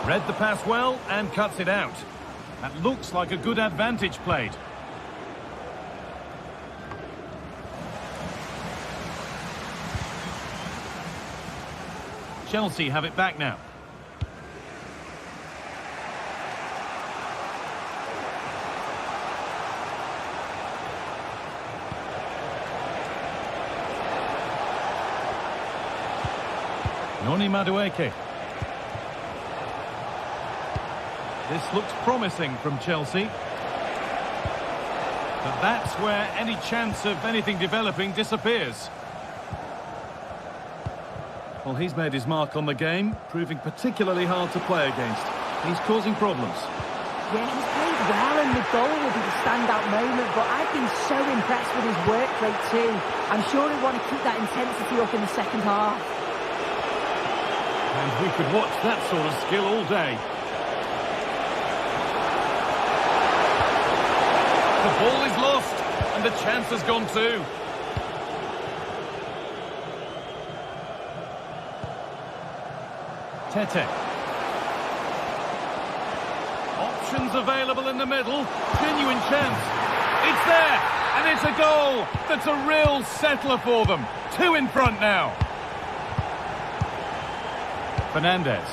Read the pass well and cuts it out. That looks like a good advantage played. Chelsea have it back now. Noni Madueke. This looks promising from Chelsea. But that's where any chance of anything developing disappears. Well, he's made his mark on the game, proving particularly hard to play against. He's causing problems. Yeah, he's played well, and the goal will be the standout moment, but I've been so impressed with his work rate too. I'm sure he'll want to keep that intensity up in the second half. And we could watch that sort of skill all day. The ball is lost, and the chance has gone too. Tete. Options available in the middle. Genuine chance. It's there, and it's a goal. That's a real settler for them. 2 in front now. Fernandez.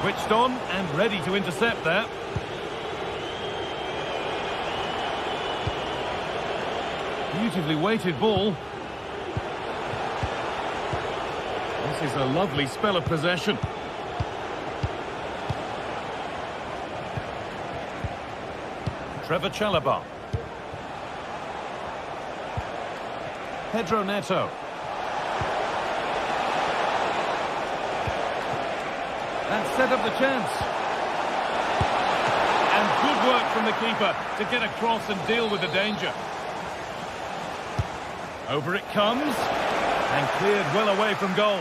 Switched on and ready to intercept there. Beautifully weighted ball. This is a lovely spell of possession. Trevor Chalobah. Pedro Neto. That set up the chance. And good work from the keeper to get across and deal with the danger. Over it comes, and cleared well away from goal.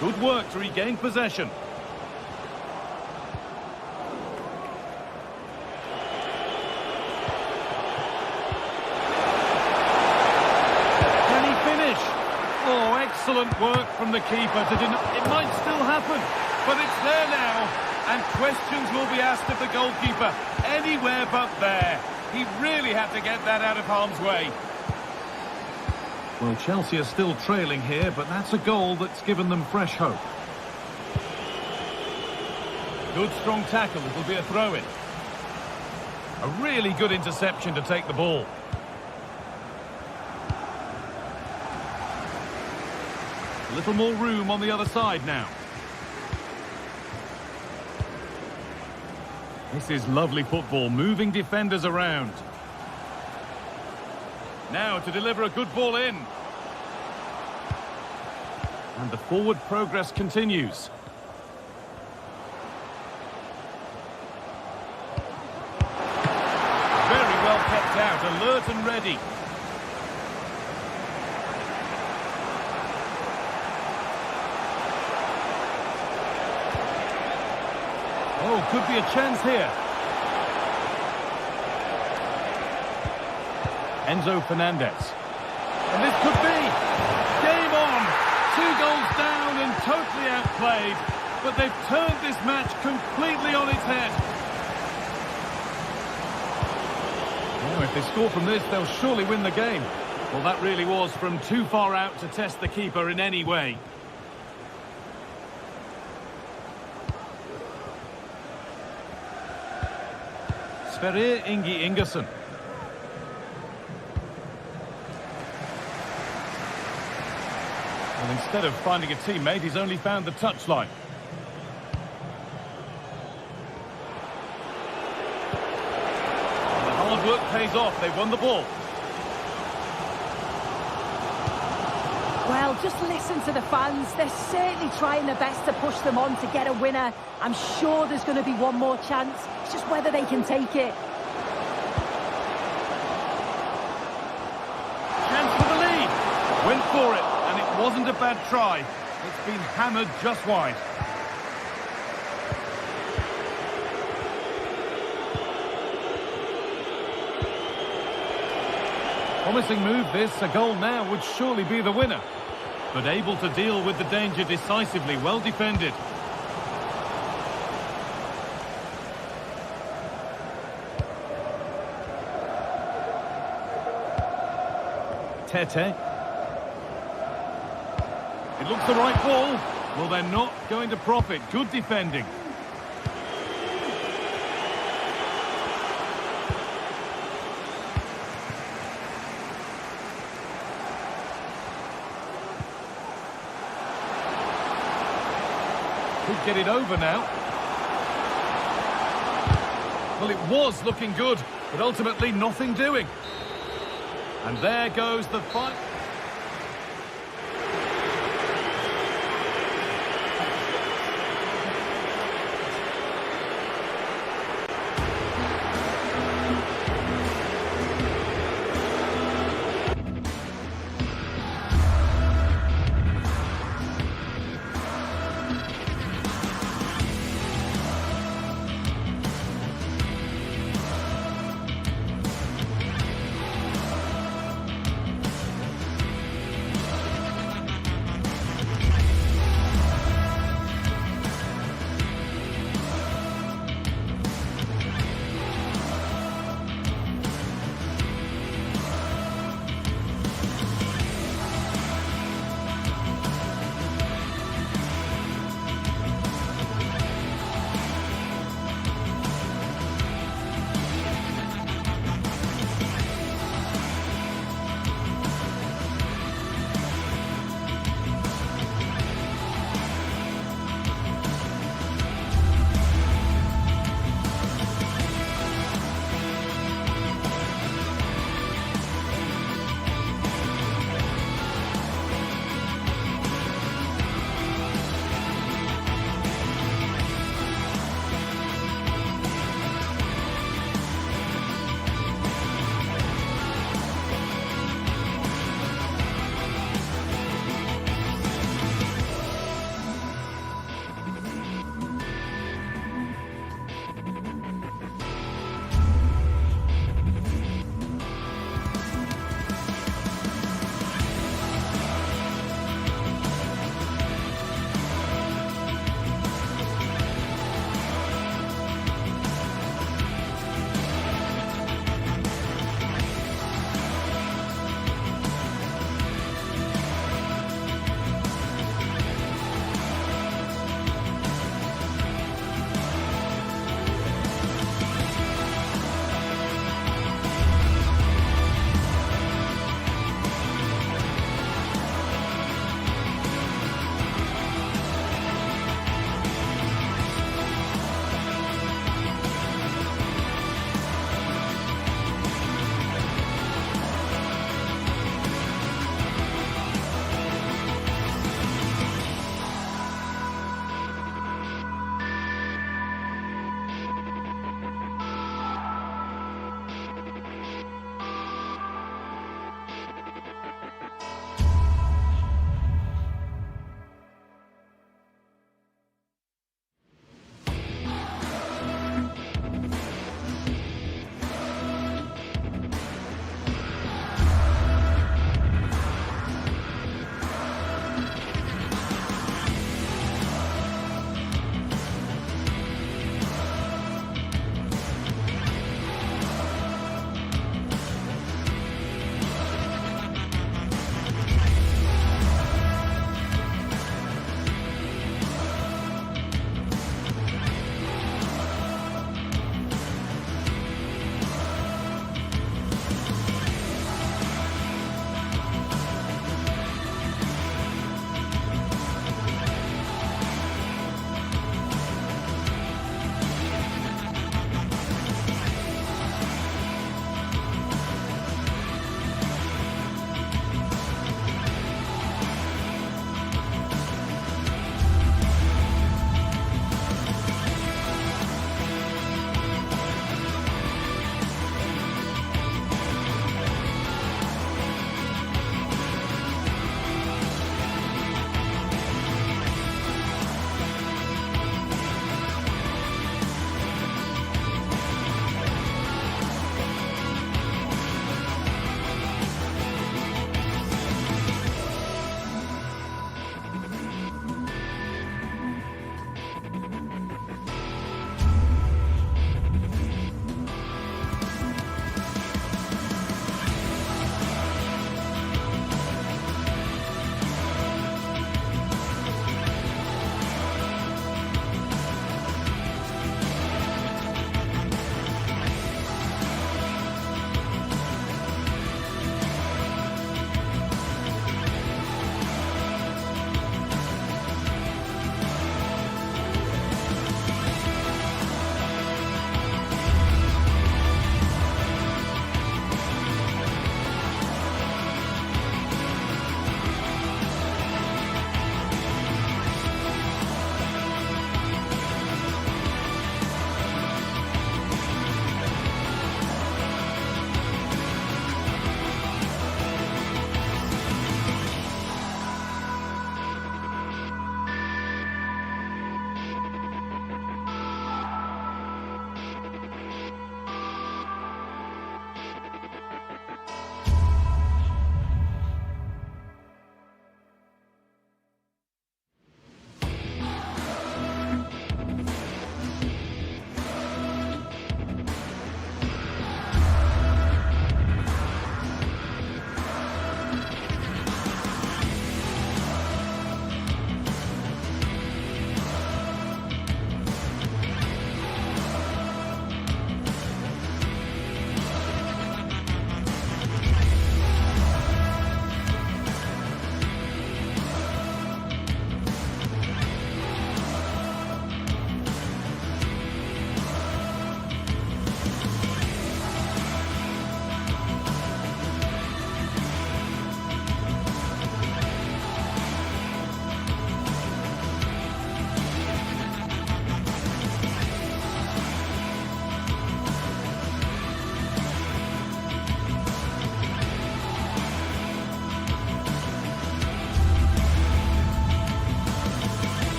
Good work to regain possession. Can he finish? Oh, excellent work from the keeper to deny. It might still happen, but it's there now. And questions will be asked of the goalkeeper. Anywhere but there. He really had to get that out of harm's way. Well, Chelsea are still trailing here, but that's a goal that's given them fresh hope. Good strong tackle, it'll be a throw-in. A really good interception to take the ball. A little more room on the other side now. This is lovely football, moving defenders around. Now to deliver a good ball in. And the forward progress continues. Very well kept out, alert and ready. Oh, could be a chance here. Enzo Fernandez. And this could be. Game on. 2 goals down and totally outplayed. But they've turned this match completely on its head. Oh, if they score from this, they'll surely win the game. Well, that really was from too far out to test the keeper in any way. Sverrir Ingi Ingersson. Well, instead of finding a teammate, he's only found the touchline. The hard work pays off. They've won the ball. Well, just listen to the fans. They're certainly trying their best to push them on to get a winner. I'm sure there's going to be one more chance. It's just whether they can take it. Chance for the lead. Went for it, and it wasn't a bad try. It's been hammered just wide. Promising move this. A goal now would surely be the winner. But able to deal with the danger decisively. Well defended. Tete. It looks the right ball. Well, they're not going to profit. Good defending. Could get it over now. Well, it was looking good, but ultimately nothing doing. And there goes the fight.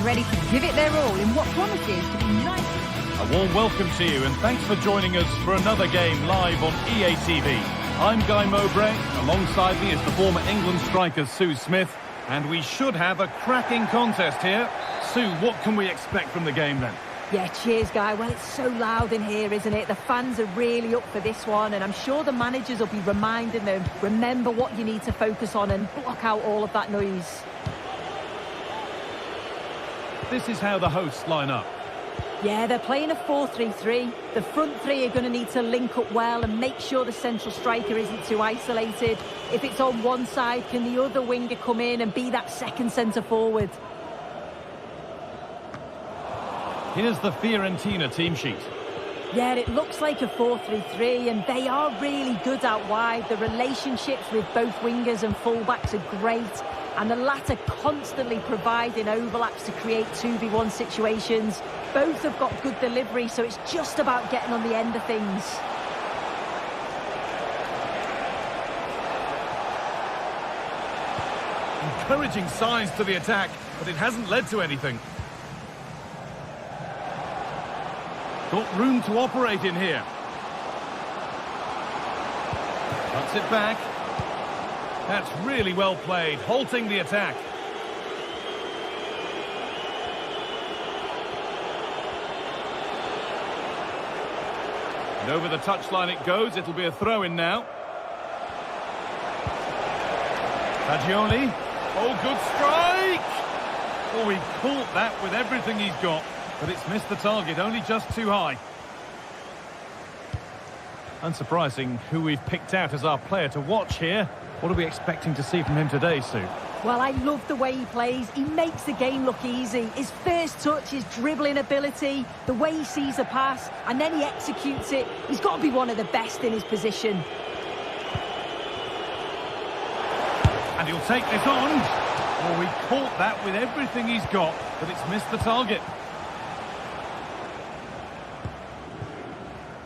ready to give it their all in what promises to be nice. A warm welcome to you and thanks for joining us for another game live on EA TV. I'm Guy Mowbray, alongside me is the former England striker Sue Smith, and we should have a cracking contest here. Sue, what can we expect from the game then? Yeah, cheers, Guy. Well, it's so loud in here, isn't it? The fans are really up for this one, and I'm sure the managers will be reminding them, remember what you need to focus on and block out all of that noise. This is how the hosts line up. Yeah, they're playing a 4-3-3. The front three are going to need to link up well and make sure the central striker isn't too isolated. If it's on one side, can the other winger come in and be that second centre-forward? Here's the Fiorentina team sheet. Yeah, it looks like a 4-3-3, and they are really good out wide. The relationships with both wingers and fullbacks are great, and the latter constantly providing overlaps to create 2v1 situations. Both have got good delivery, so it's just about getting on the end of things. Encouraging signs to the attack, but it hasn't led to anything. Got room to operate in here. Cuts it back. That's really well played, halting the attack. And over the touchline it goes. It'll be a throw-in now. Fagioli. Oh, good strike! Oh, he caught that with everything he's got. But it's missed the target, only just too high. Unsurprising who we've picked out as our player to watch here. What are we expecting to see from him today, Sue? Well, I love the way he plays. He makes the game look easy. His first touch, his dribbling ability, the way he sees a pass, and then he executes it. He's got to be one of the best in his position. And he'll take this on. Oh, he caught that with everything he's got, but it's missed the target.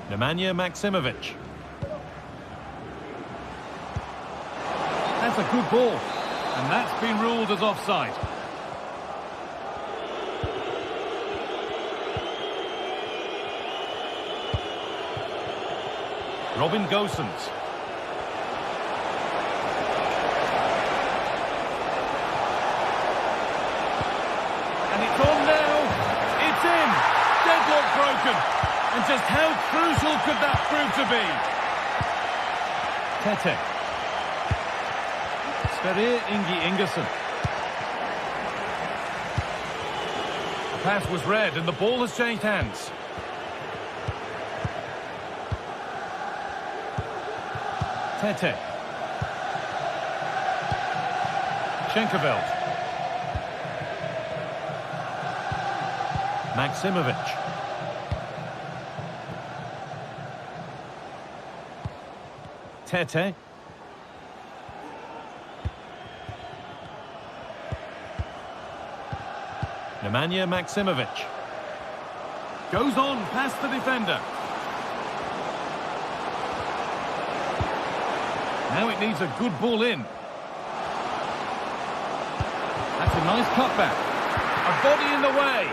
Nemanja Maksimovic. That's a good ball. And that's been ruled as offside. Robin Gosens. And it's on now. It's in. Deadlock broken. And just how crucial could that prove to be? Tete. Sverrir Ingi Ingersson. The pass was read and the ball has changed hands. Tete. Schenkerveld. Maksimovic. Tete. Nemanja Maksimovic. Goes on past the defender. Now it needs a good ball in. That's a nice cutback. A body in the way.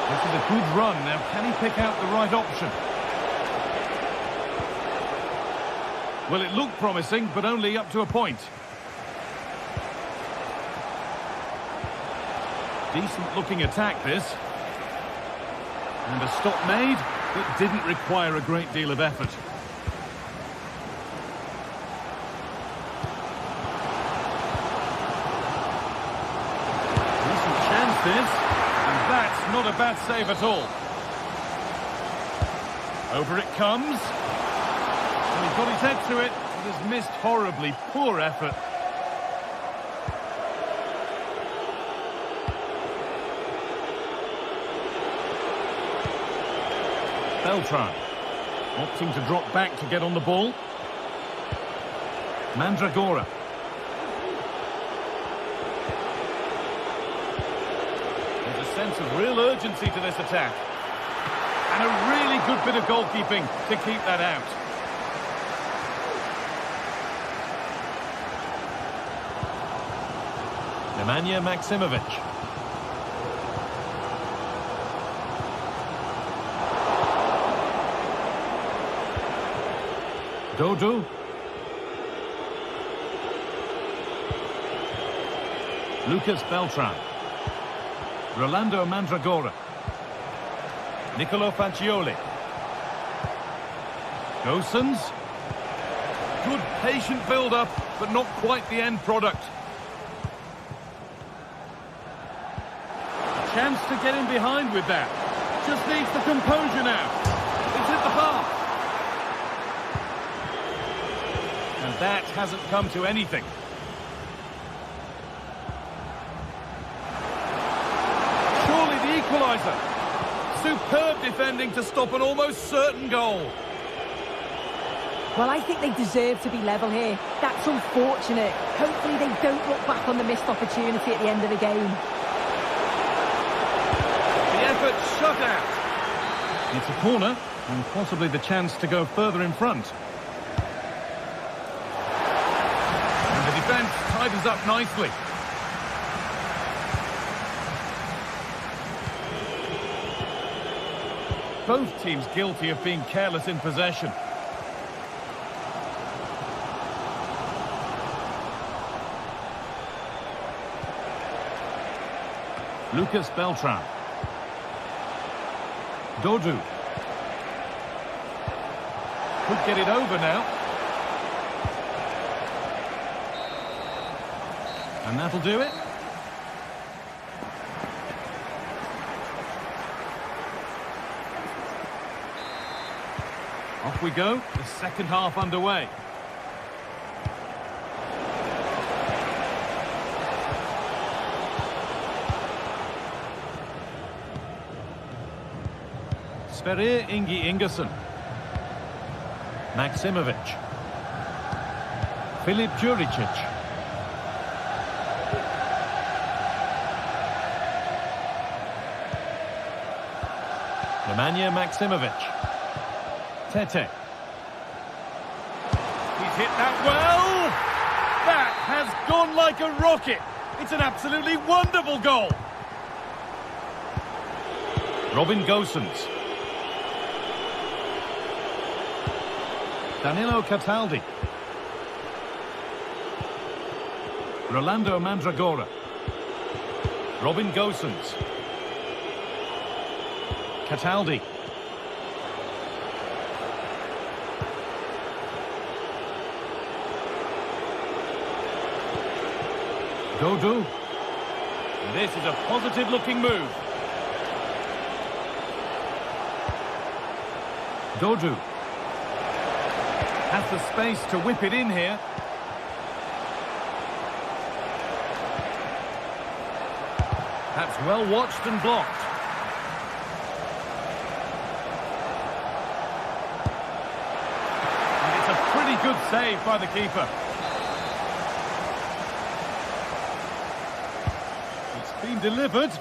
This is a good run. Now, can he pick out the right option? Well, it looked promising, but only up to a point. Decent-looking attack, this. And a stop made that didn't require a great deal of effort. Decent chance, this. That's not a bad save at all. Over it comes. And he's got his head to it. It has missed horribly. Poor effort. Beltran. Opting to drop back to get on the ball. Mandragora. Sense of real urgency to this attack. And a really good bit of goalkeeping to keep that out. Nemanja Maksimovic. Dodo. Lucas Beltran. Rolando Mandragora. Nicolo Fagioli. Gosens. Good patient build-up, but not quite the end product. A chance to get in behind with that. Just needs the composure now. It's hit the bar. And that hasn't come to anything. Surely the equaliser. Superb defending to stop an almost certain goal. Well, I think they deserve to be level here. That's unfortunate. Hopefully they don't look back on the missed opportunity at the end of the game. The effort shut out. It's a corner, and possibly the chance to go further in front. And the defence tidies up nicely. Both teams guilty of being careless in possession. Lucas Beltran. Dodu. Could get it over now. And that'll do it. Off we go, the second half underway. Sverrir Ingi Ingersson. Maksimovic. Filip Juricic. Nemanja Maksimovic. Tete. He's hit that well! That has gone like a rocket! It's an absolutely wonderful goal! Robin Gosens. Danilo Cataldi. Rolando Mandragora. Robin Gosens. Cataldi. Dodo. This is a positive-looking move. Dodo. Has the space to whip it in here. That's well watched and blocked. And it's a pretty good save by the keeper. It's been delivered.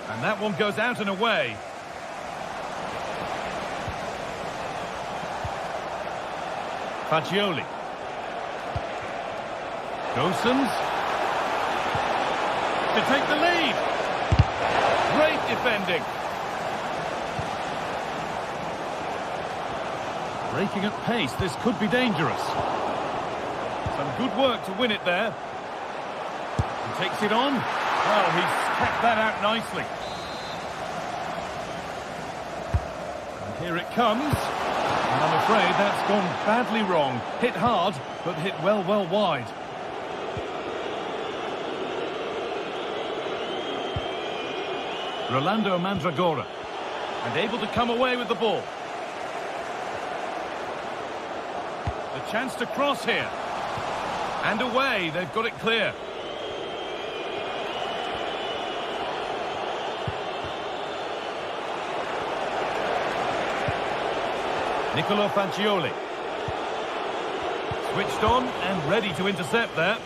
And that one goes out and away. Fagioli. Gosens. To take the lead. Great defending. Breaking at pace, this could be dangerous. Some good work to win it there. He takes it on. Well, he's kept that out nicely. And here it comes. And I'm afraid that's gone badly wrong. Hit hard, but hit well wide. Rolando Mandragora. And able to come away with the ball. A chance to cross here. And away, they've got it clear. Nicolo Fagioli. Switched on and ready to intercept there.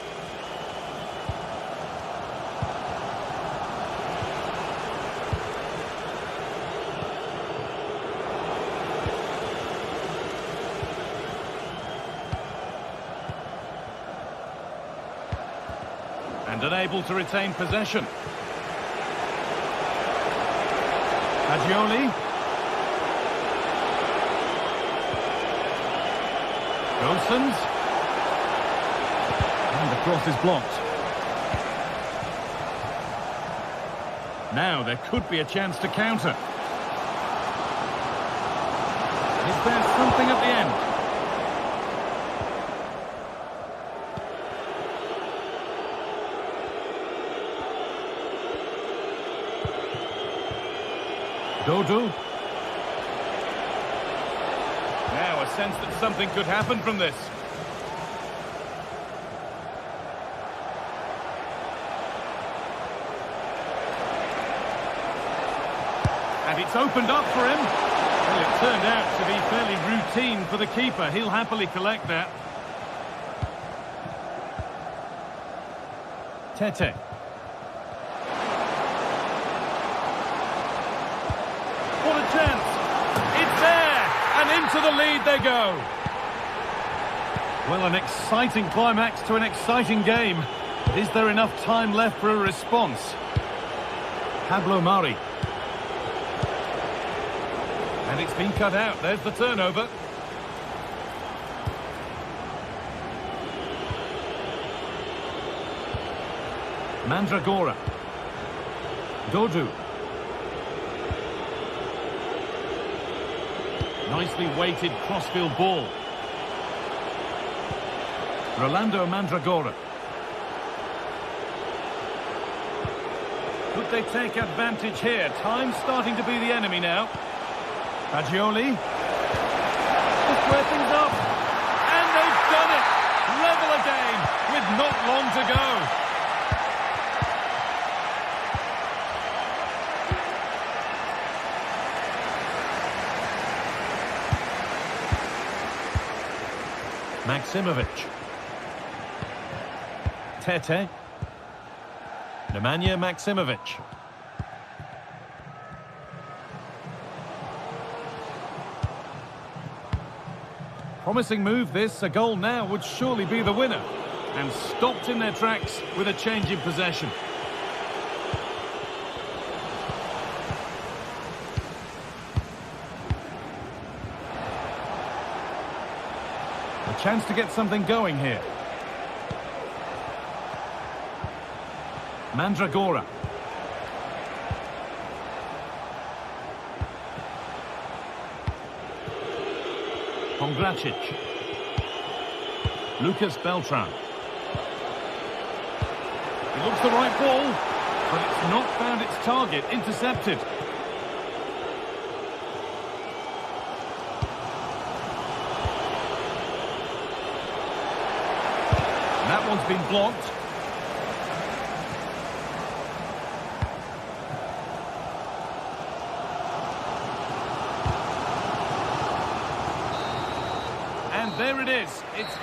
And unable to retain possession. Fagioli. Gosens. And the cross is blocked. Now there could be a chance to counter. Is there something at the end? Dodo. Now a sense that something could happen from this. And it's opened up for him. Well, it turned out to be fairly routine for the keeper. He'll happily collect that. Tete. What a chance! It's there! And into the lead they go! Well, an exciting climax to an exciting game. But is there enough time left for a response? Pablo Mari. And it's been cut out. There's the turnover. Mandragora. Dodu. Nicely weighted crossfield ball. Rolando Mandragora. Could they take advantage here? Time's starting to be the enemy now. Fagioli. Just square things up. And they've done it! Level again, with not long to go. Maksimovic. Tete. Nemanja Maksimovic. Promising move this, a goal now would surely be the winner. And stopped in their tracks with a change in possession. A chance to get something going here. Mandragora. Pongracic. Lucas Beltran. It looks the right ball, but it's not found its target. Intercepted. And that one's been blocked. And there it is. It's...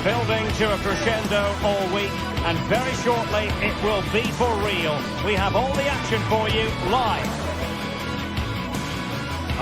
Building to a crescendo all week, and very shortly it will be for real. We have all the action for you live.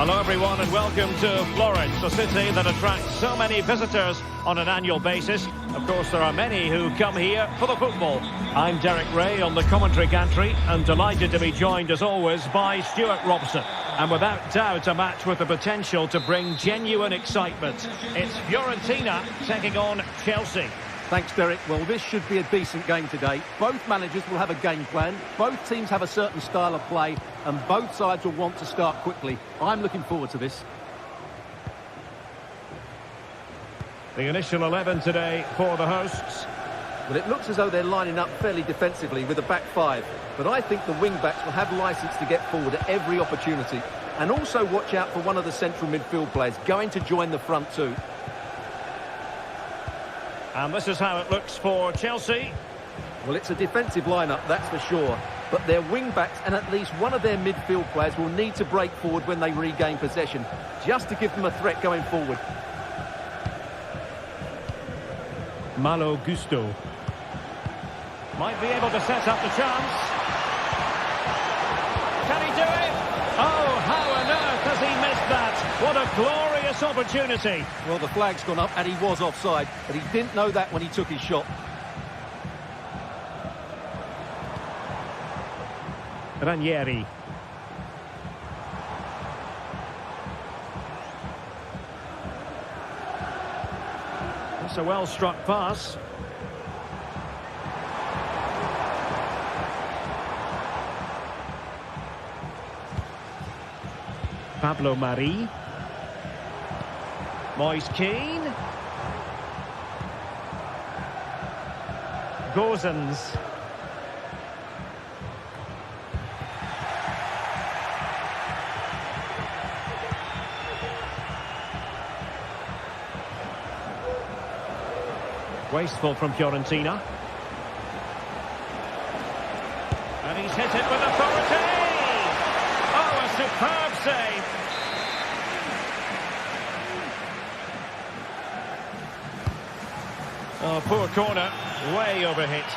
Hello everyone and welcome to Florence, a city that attracts so many visitors on an annual basis. Of course, there are many who come here for the football. I'm Derek Ray on the commentary gantry and delighted to be joined as always by Stuart Robson. And without doubt a match with the potential to bring genuine excitement. It's Fiorentina taking on Chelsea. Thanks, Derek. Well, this should be a decent game today. Both managers will have a game plan. Both teams have a certain style of play, and both sides will want to start quickly. I'm looking forward to this. The initial 11 today for the hosts. Well, it looks as though they're lining up fairly defensively with a back five. But I think the wing-backs will have licence to get forward at every opportunity. And also watch out for one of the central midfield players going to join the front too. And this is how it looks for Chelsea. Well, it's a defensive lineup, that's for sure. But their wing-backs and at least one of their midfield players will need to break forward when they regain possession, just to give them a threat going forward. Malo Gusto. Might be able to set up the chance. Can he do it? Oh, how on earth has he missed that? What a glorious opportunity. Well, the flag's gone up and he was offside, but he didn't know that when he took his shot. Ranieri. That's a well-struck pass. Pablo Mari. Moise Keane. Gozens. Wasteful from Fiorentina. And he's hit it with authority! Oh, a superb save! Oh, poor corner. Way overhit.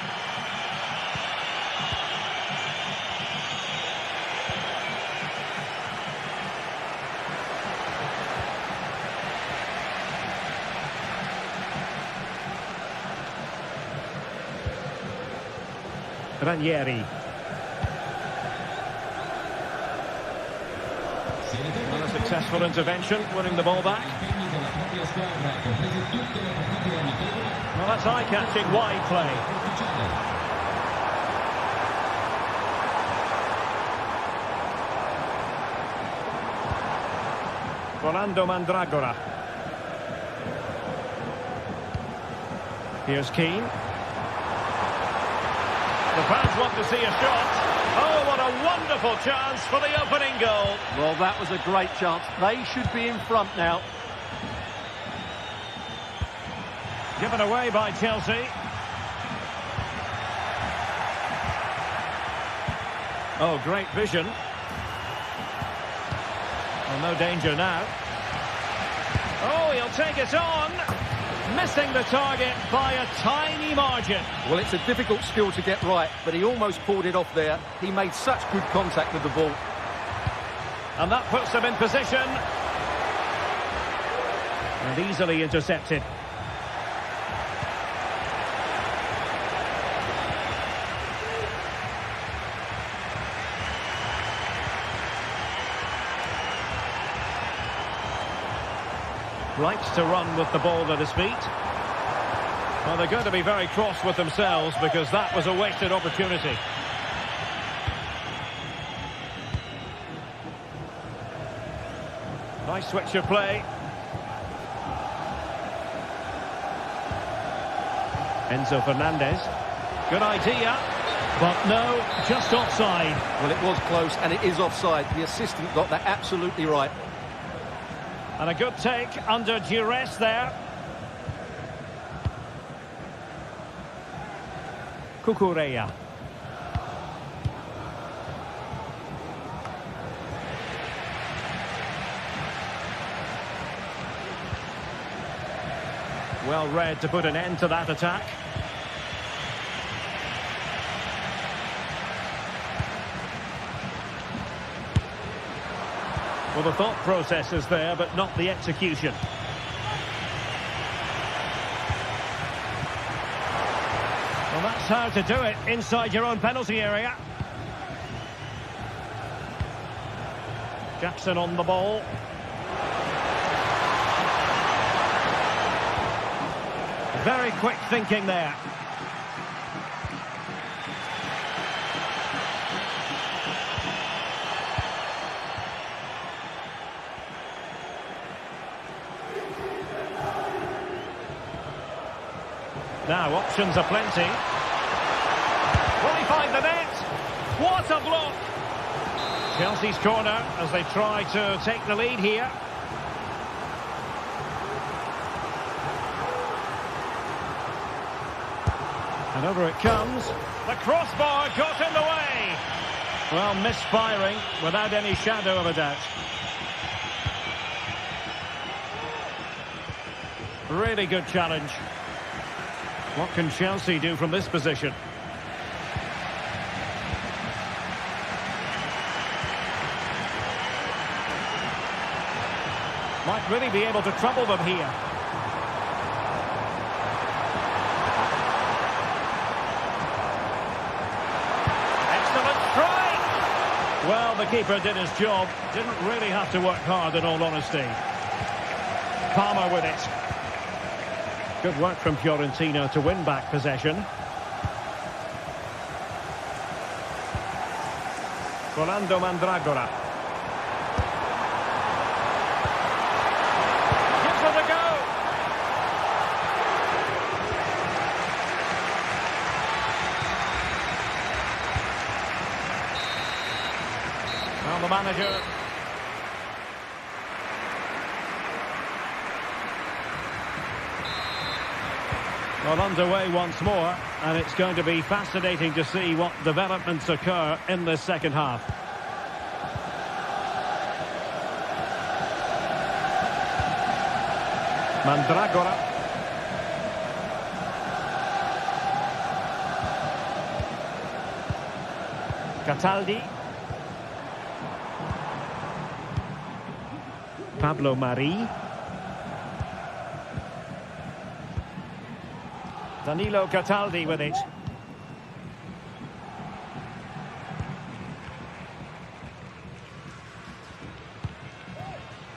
Ranieri. Well, a successful intervention, winning the ball back. Well, that's eye-catching wide play. Rolando Mandragora. Here's Keane. The fans want to see a shot. Oh, what a wonderful chance for the opening goal. Well, that was a great chance. They should be in front now. Given away by Chelsea. Oh, great vision. Well, no danger now. Oh, he'll take it on. Missing the target by a tiny margin. Well, it's a difficult skill to get right, but he almost pulled it off there. He made such good contact with the ball. And that puts them in position. And easily intercepted. Likes to run with the ball at his feet. Well, they're going to be very cross with themselves because that was a wasted opportunity. Nice switch of play. Enzo Fernandez. Good idea. But no, just offside. Well, it was close and it is offside. The assistant got that absolutely right. And a good take under duress there. Cucurella. Well read to put an end to that attack. Well, the thought process is there, but not the execution. Well, that's how to do it inside your own penalty area. Jackson on the ball. Very quick thinking there. Now, options are plenty. Will he find the net? What a block! Chelsea's corner as they try to take the lead here. And over it comes. The crossbar got in the way. Well, misfiring without any shadow of a doubt. Really good challenge. What can Chelsea do from this position? Might really be able to trouble them here. Excellent strike! Well, the keeper did his job. Didn't really have to work hard, in all honesty. Palmer with it. Good work from Fiorentina to win back possession. Rolando Mandragora. Gives it a go. Now the manager. Well, underway once more, and it's going to be fascinating to see what developments occur in the second half. Mandragora. Cataldi. Pablo Mari. Danilo Cataldi with it.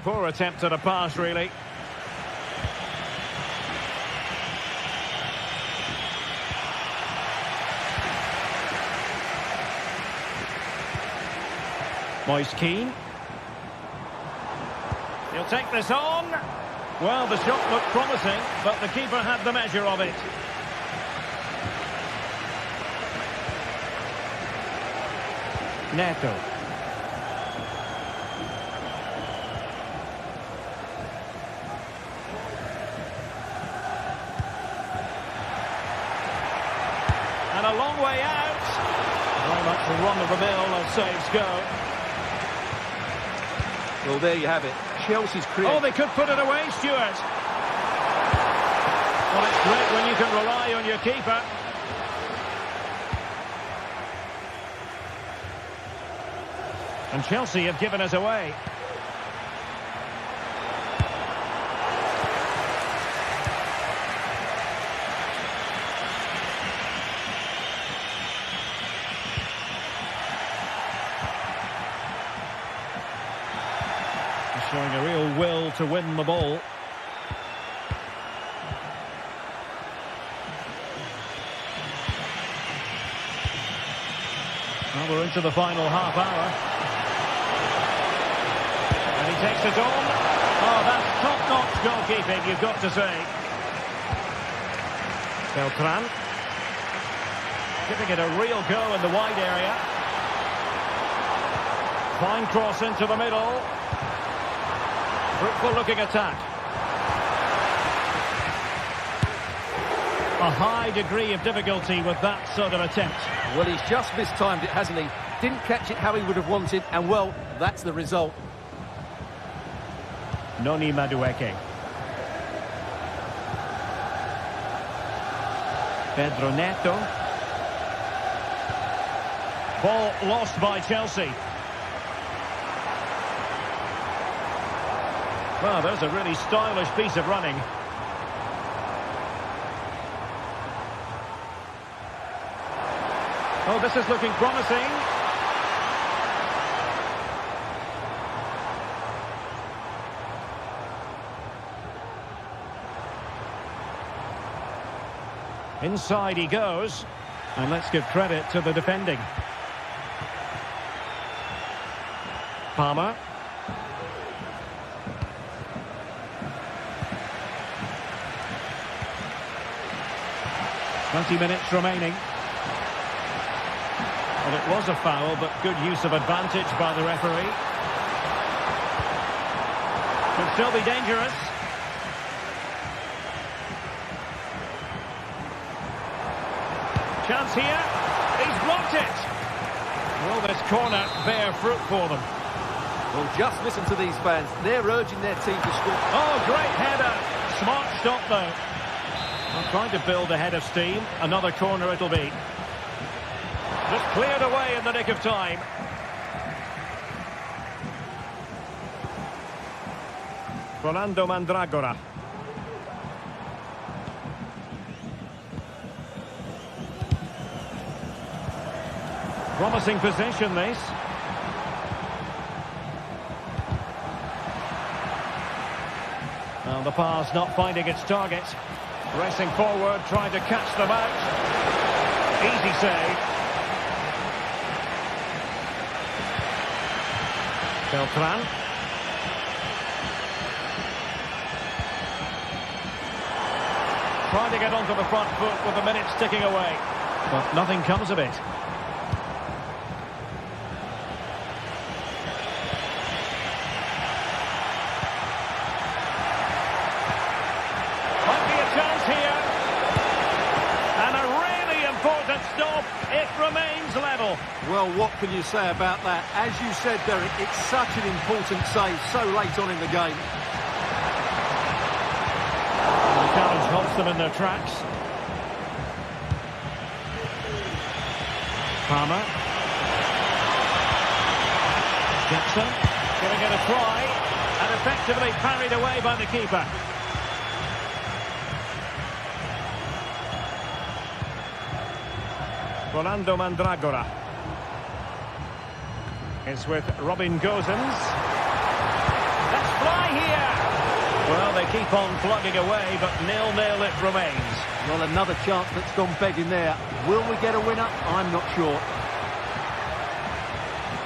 Poor attempt at a pass, really. Moise Keane. He'll take this on. Well, the shot looked promising, but the keeper had the measure of it. Neto. And a long way out. Very much the run-of-the-mill as saves go. Well, there you have it. Chelsea's created... Oh, they could put it away, Stuart. Well, it's great when you can rely on your keeper. And Chelsea have given us away. He's showing a real will to win the ball. Well, we're into the final half hour. And he takes it on. Oh, that's top-notch goalkeeping, you've got to say. Beltran. Giving it a real go in the wide area. Fine cross into the middle. Fruitful-looking attack. A high degree of difficulty with that sort of attempt. Well, he's just mistimed it, hasn't he? Didn't catch it how he would have wanted, and, well, that's the result. Noni Madueke. Pedro Neto. Ball lost by Chelsea. Well, there's a really stylish piece of running. Oh, this is looking promising. Inside he goes. And let's give credit to the defending. Palmer. "20 minutes remaining. Well, it was a foul, but good use of advantage by the referee. Could still be dangerous. Chance here. He's blocked it. Will this corner bear fruit for them? Well, just listen to these fans. They're urging their team to score. Oh, great header. Smart stop, though. I'm trying to build a head of steam. Another corner it'll be. Just cleared away in the nick of time. Rolando Mandragora. Promising possession, this. Well, the pass not finding its target. Pressing forward, trying to catch them out. Easy save. Beltran. Trying to get onto the front foot with the minutes ticking away. But nothing comes of it. Might be a chance here. And a really important stop. It remains level. Well, what can you say about that? As you said, Derek, it's such an important save so late on in the game. The challenge halts them in their tracks. Palmer. Jackson giving it a try and effectively parried away by the keeper. Rolando Mandragora. It's with Robin Gosens. Let's fly here! Well, they keep on plugging away, but 0-0 it remains. Well, another chance that's gone begging there. Will we get a winner? I'm not sure.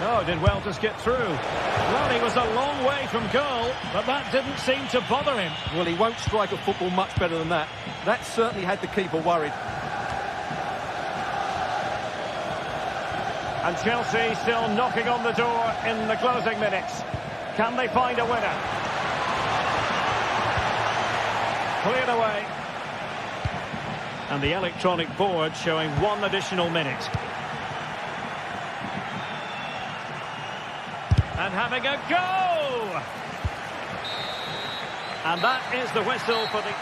Oh, did well to skip through. Well, he was a long way from goal, but that didn't seem to bother him. Well, he won't strike a football much better than that. That certainly had the keeper worried. And Chelsea still knocking on the door in the closing minutes. Can they find a winner? Cleared away. And the electronic board showing 1 additional minute. And having a go! And that is the whistle for the...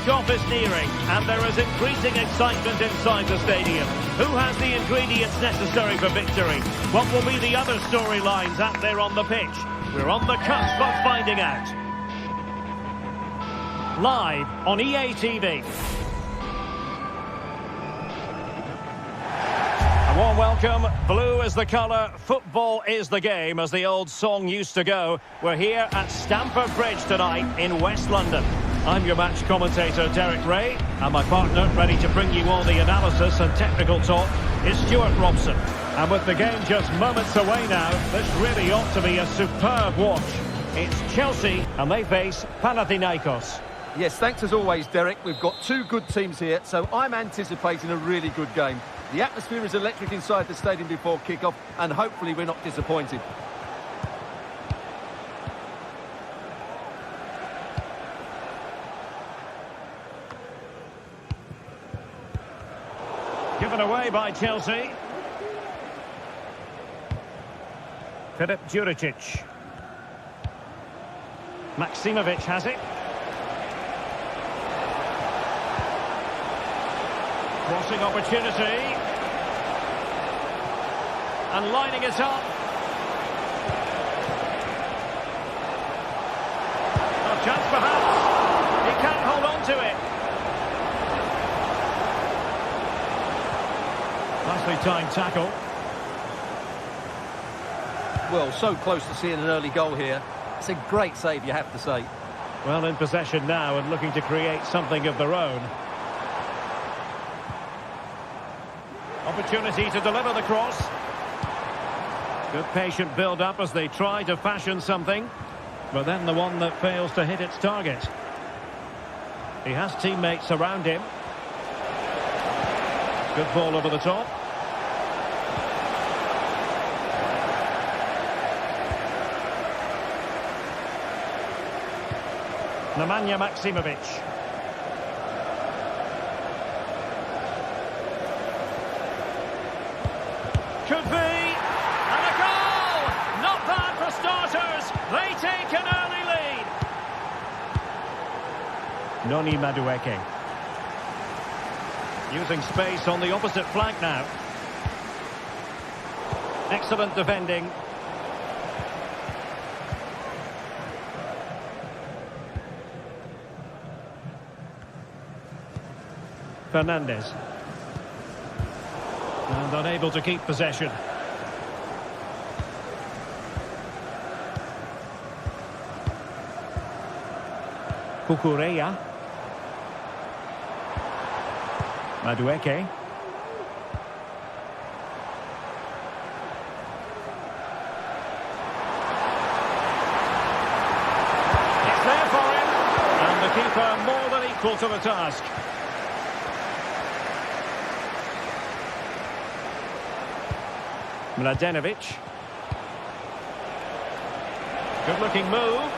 Kickoff is nearing, and there is increasing excitement inside the stadium. Who has the ingredients necessary for victory? What will be the other storylines out there on the pitch? We're on the cusp of finding out. Live on EA TV. A warm welcome. Blue is the colour, football is the game, as the old song used to go. We're here at Stamford Bridge tonight in West London. I'm your match commentator, Derek Ray, and my partner, ready to bring you all the analysis and technical talk, is Stuart Robson. And with the game just moments away now, this really ought to be a superb watch. It's Chelsea, and they face Paradikos. Yes, thanks as always, Derek. We've got two good teams here, so I'm anticipating a really good game. The atmosphere is electric inside the stadium before kick-off, and hopefully we're not disappointed. Given away by Chelsea. Filip Juricic. Maksimovic has it. Crossing opportunity. And lining it up. A chance perhaps. He can't hold on to it. Nicely timed tackle. Well, so close to seeing an early goal here. It's a great save, you have to say. Well, in possession now and looking to create something of their own. Opportunity to deliver the cross. Good patient build-up as they try to fashion something. But then the one that fails to hit its target. He has teammates around him. Good ball over the top. Nemanja Maksimovic. Could be, and a goal! Not bad for starters. They take an early lead. Noni Madueke. Using space on the opposite flank now. Excellent defending. Fernandez. And unable to keep possession. Kukureya. Madueke. It's there for him. And the keeper more than equal to the task. Mladenovic. Good looking move.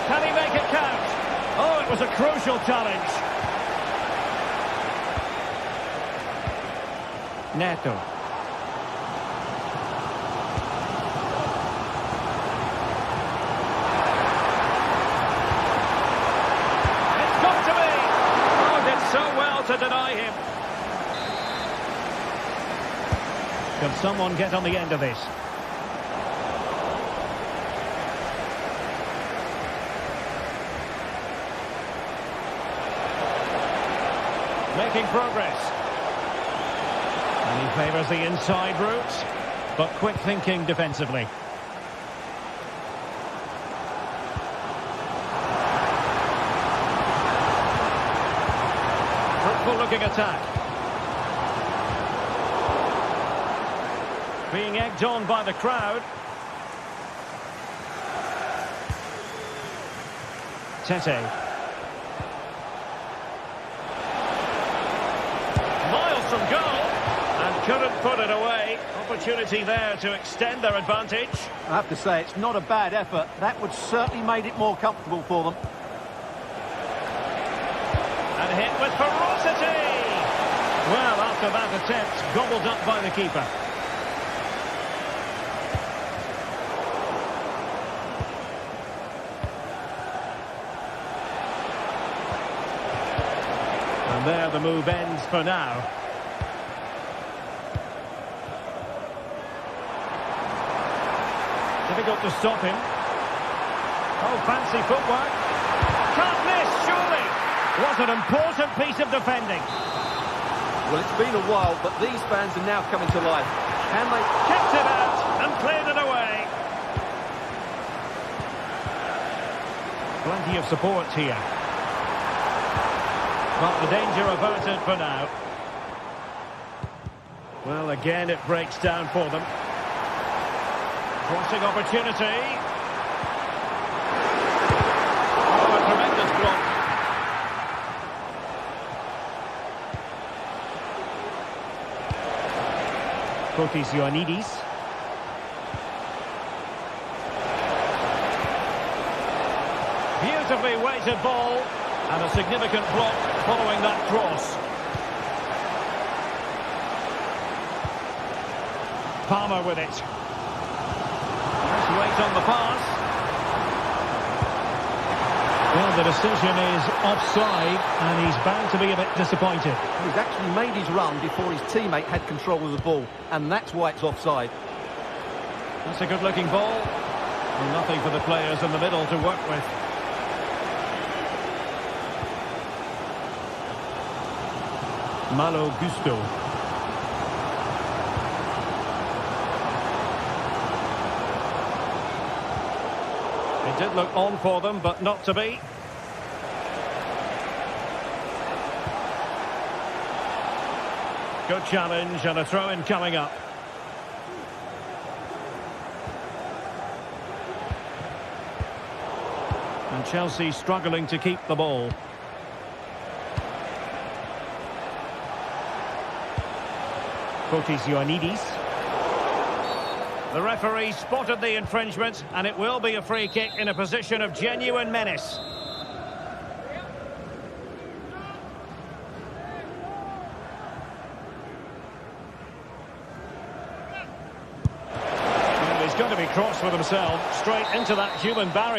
Can he make it count? Oh, it was a crucial challenge. Neto. It's got to be. Oh, did so well to deny him. Can someone get on the end of this? Making progress. And he favours the inside route, but quick thinking defensively. Fruitful looking attack. Being egged on by the crowd. Tete. Miles from goal. And couldn't put it away. Opportunity there to extend their advantage. I have to say, it's not a bad effort. That would certainly made it more comfortable for them. And hit with ferocity. Well, after that attempt, gobbled up by the keeper. And there the move ends for now. Difficult to stop him. Oh, fancy footwork. Can't miss, surely. What an important piece of defending. Well, it's been a while, but these fans are now coming to life. Can they... Kept it out and cleared it away. Plenty of support here. But the danger averted for now. Well, again, it breaks down for them. Crossing opportunity. Oh, a tremendous block. Ioannidis. Beautifully weighted ball. And a significant block following that cross. Palmer with it. Nice weight on the pass. Well, the decision is offside, and he's bound to be a bit disappointed. He's actually made his run before his teammate had control of the ball, and that's why it's offside. That's a good-looking ball. And nothing for the players in the middle to work with. Malo Gusto. It did look on for them, but not to be. Good challenge and a throw-in coming up. And Chelsea struggling to keep the ball. Ioannidis. The referee spotted the infringement, and it will be a free kick in a position of genuine menace. Well, he's going to be cross with himself, straight into that human barrier.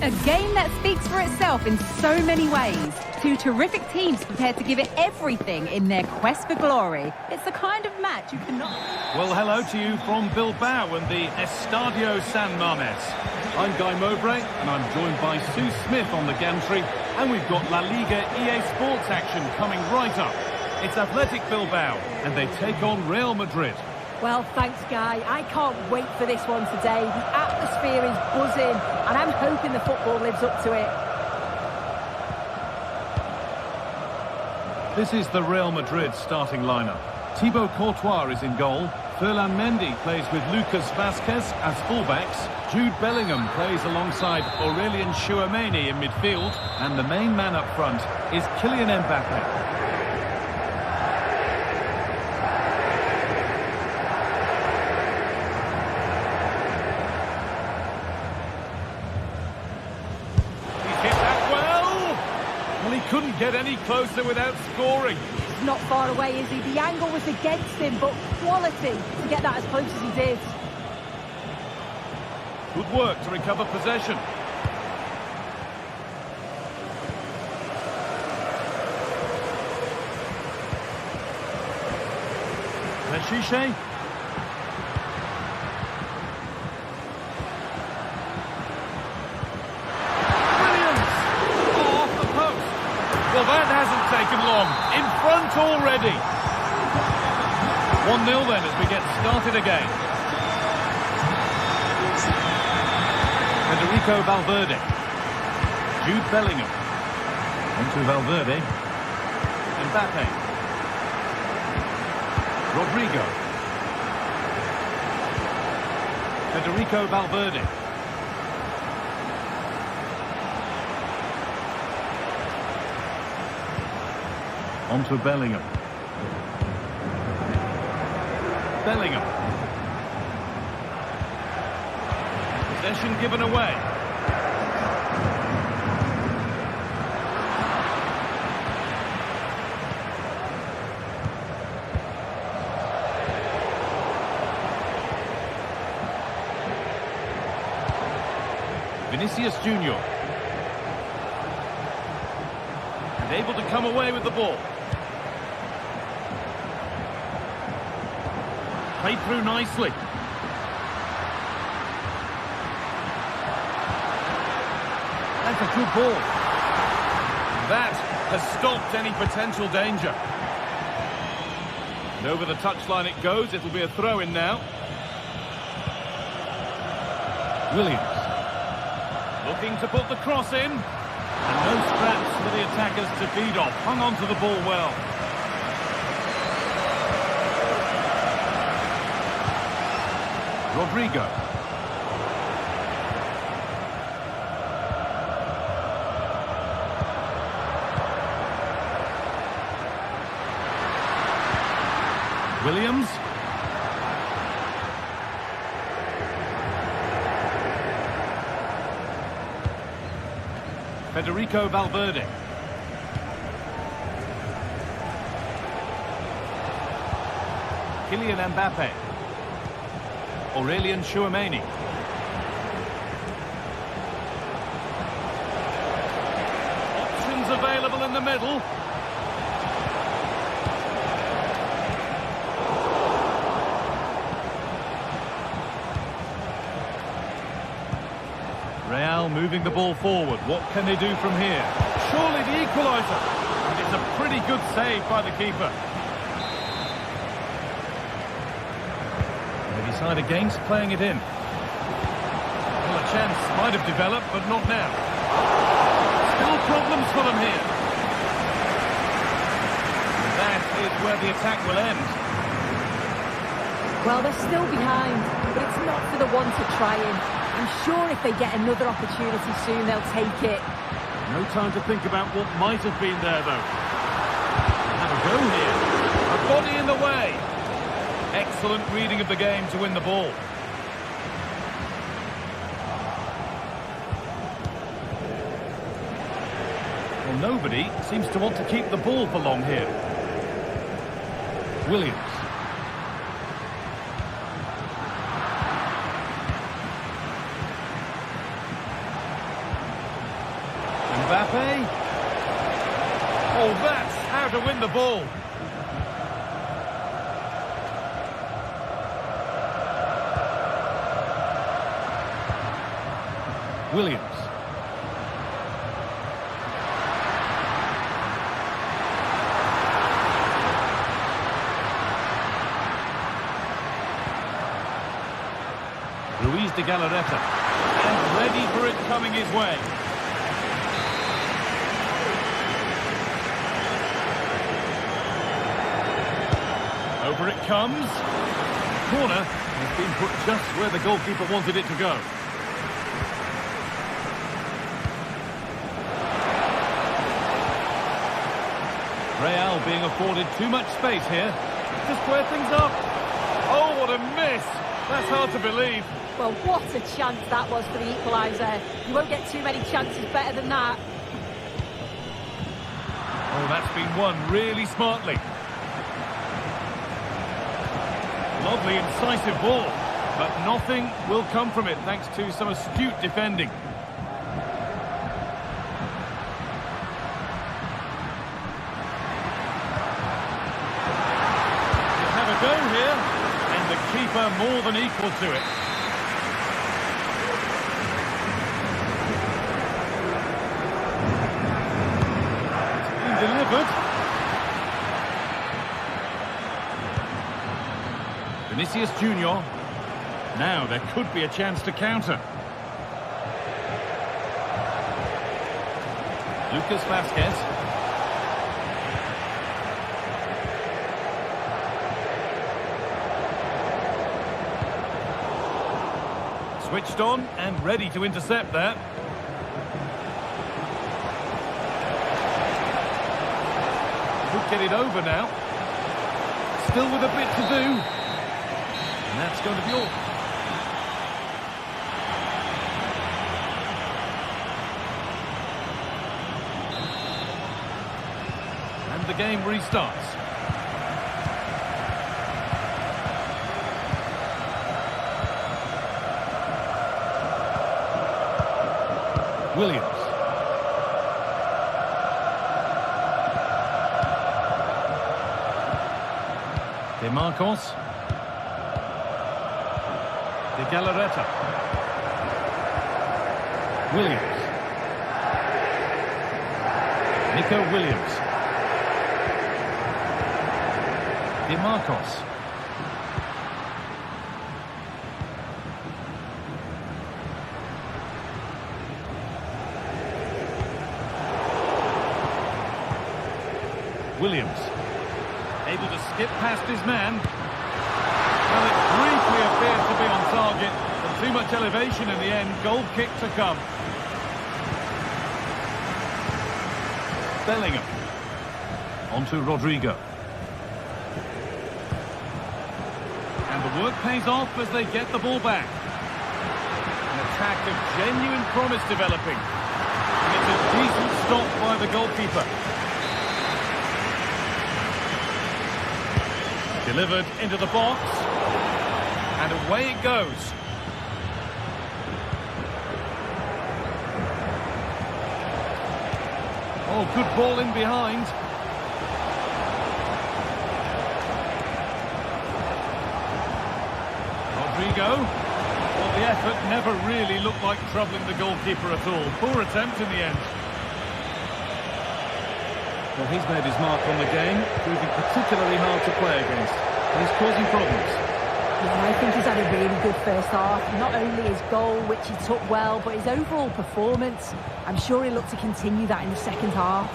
A game that speaks for itself in so many ways. Two terrific teams prepared to give it everything in their quest for glory. It's the kind of match you cannot... Well, hello to you from Bilbao and the Estadio San Mames. I'm Guy Mowbray, and I'm joined by Sue Smith on the gantry, and we've got La Liga EA Sports action coming right up. It's Athletic Bilbao, and they take on Real Madrid. Well, thanks, Guy. I can't wait for this one today. The atmosphere is buzzing, and I'm hoping the football lives up to it. This is the Real Madrid starting lineup. Thibaut Courtois is in goal. Ferland Mendy plays with Lucas Vazquez as fullbacks. Jude Bellingham plays alongside Aurelien Tchouameni in midfield. And the main man up front is Kylian Mbappe. Couldn't get any closer without scoring. He's not far away, is he? The angle was against him, but quality to get that as close as he did. Good work to recover possession. Peshiche. Well, that hasn't taken long. In front already. 1-0 then as we get started again. Federico Valverde. Jude Bellingham. Onto Valverde. Mbappe. Rodrigo. Federico Valverde. Onto Bellingham. Bellingham. Possession given away. Vinicius Junior. And able to come away with the ball. Played through nicely. That's a good ball. That has stopped any potential danger. And over the touchline it goes. It'll be a throw-in now. Williams. Looking to put the cross in. And no scraps for the attackers to feed off. Hung on to the ball well. Rodrigo. Williams. Federico Valverde. Kylian Mbappe. Aurelien Tchouameni. Options available in the middle. Real moving the ball forward. What can they do from here? Surely the equaliser. And it's a pretty good save by the keeper. Decide against playing it in. Well, a chance might have developed, but not now. Still problems for them here. And that is where the attack will end. Well, they're still behind, but it's not for the one to try in. I'm sure if they get another opportunity soon, they'll take it. No time to think about what might have been there, though. Have a go here. A body in the way. Excellent reading of the game to win the ball. Well, nobody seems to want to keep the ball for long here. Williams. win the ball. Williams. Luis de Galarreta. And ready for it coming his way. Over it comes. Corner has been put just where the goalkeeper wanted it to go. Real being afforded too much space here to square things up. Oh, what a miss! That's hard to believe. Well, what a chance that was for the equaliser. You won't get too many chances better than that. Oh, that's been won really smartly. Lovely, incisive ball. But nothing will come from it thanks to some astute defending. Have a go here. And the keeper more than equal to it. Delivered. Vinicius Junior. Now there could be a chance to counter. Lucas Vazquez. Switched on and ready to intercept there. Could get it over now. Still with a bit to do. And that's going to be all. And the game restarts. Williams. De Marcos. De Galarreta. Williams. Nico Williams. De Marcos. Williams. Able to skip past his man. Well, it briefly appeared to be on target, but too much elevation in the end. Goal kick to come. Bellingham. On to Rodrigo. And the work pays off as they get the ball back. An attack of genuine promise developing. And it's a decent stop by the goalkeeper. Delivered into the box. And away it goes. Oh, good ball in behind. Rodrigo. Well, the effort never really looked like troubling the goalkeeper at all. Poor attempt in the end. Well, he's made his mark on the game, proving particularly hard to play against. And he's causing problems. Yeah, I think he's had a really good first half. Not only his goal, which he took well, but his overall performance. I'm sure he'll look to continue that in the second half.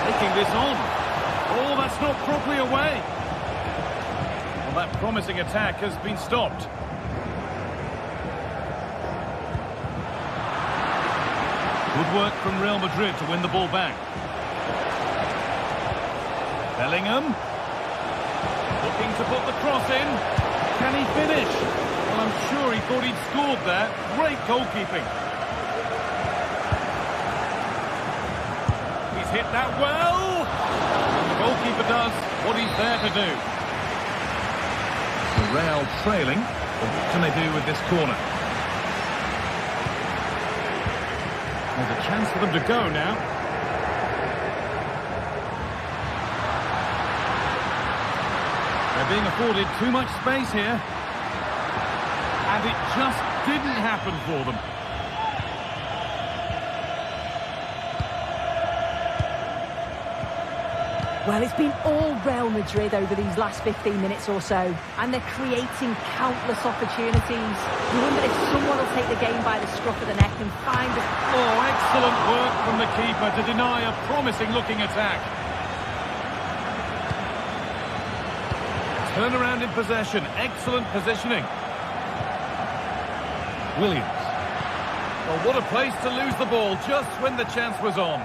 Taking this on. Oh, that's not properly away. Well, that promising attack has been stopped. Good work from Real Madrid to win the ball back. Bellingham. Looking to put the cross in. Can he finish? Well, I'm sure he thought he'd scored there. Great goalkeeping. He's hit that well. And the goalkeeper does what he's there to do. The Real trailing. What can they do with this corner? There's a chance for them to go now. They're being afforded too much space here. And it just didn't happen for them. Well, it's been all Real Madrid over these last 15 minutes or so, and they're creating countless opportunities. You wonder if someone will take the game by the scruff of the neck and find it. Oh, excellent work from the keeper to deny a promising-looking attack. Turnaround in possession, excellent positioning. Williams. Oh, what a place to lose the ball just when the chance was on.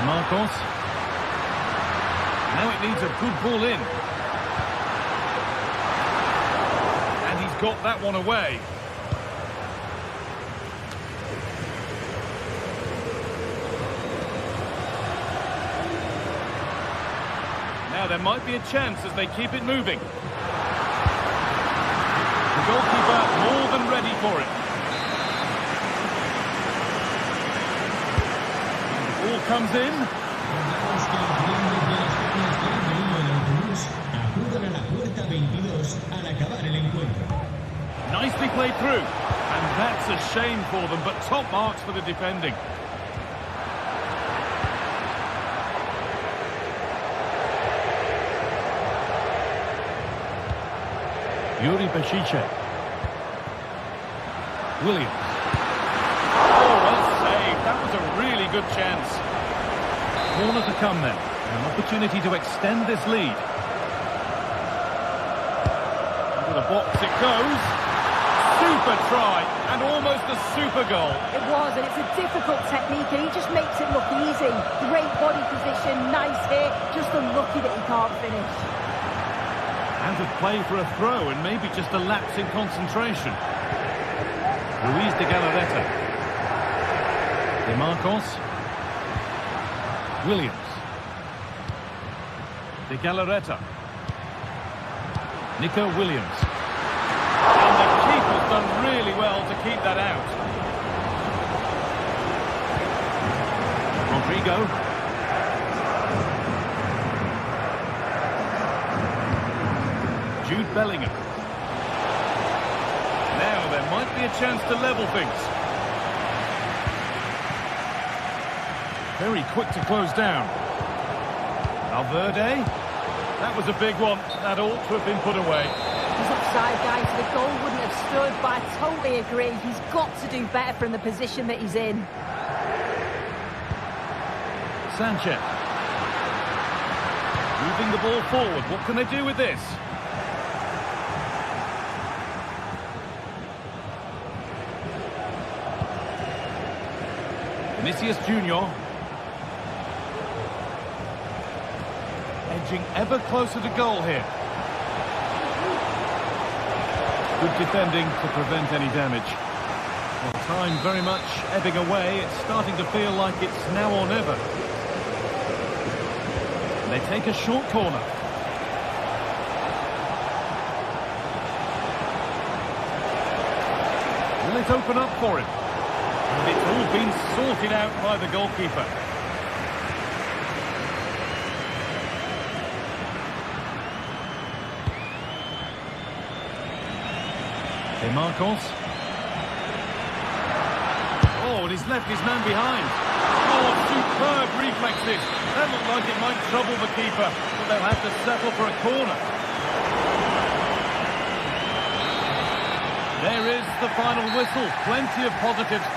Marcos. Now it needs a good ball in. And he's got that one away. Now there might be a chance as they keep it moving. The goalkeeper more than ready for it. Ball comes in. Nicely played through. And that's a shame for them, but top marks for the defending. Yuri Bešiček. Williams. Oh, well saved. That was a really good chance. Corner to come then. An opportunity to extend this lead. Into the box it goes. Super try and almost a super goal. It was, and it's a difficult technique, and he just makes it look easy. Great body position, nice hit, just unlucky that he can't finish. Out of play for a throw and maybe just a lapse in concentration. Luis de Galarreta. De Marcos. Williams. De Galarreta. Nico Williams. And the keeper's done really well to keep that out. Rodrigo. Jude Bellingham. Now there might be a chance to level things. Very quick to close down. Valverde. That was a big one. That ought to have been put away. He's offside, guys. The goal wouldn't have stood, but I totally agree. He's got to do better from the position that he's in. Sanchez. Moving the ball forward. What can they do with this? Vinicius Junior. Edging ever closer to goal here. Good defending to prevent any damage. Well, time very much ebbing away. It's starting to feel like it's now or never. And they take a short corner. Will it open up for him? And it's all been sorted out by the goalkeeper. De Marcos. Oh, and he's left his man behind. Oh, superb reflexes. That looked like it might trouble the keeper, but they'll have to settle for a corner. There is the final whistle. Plenty of positives.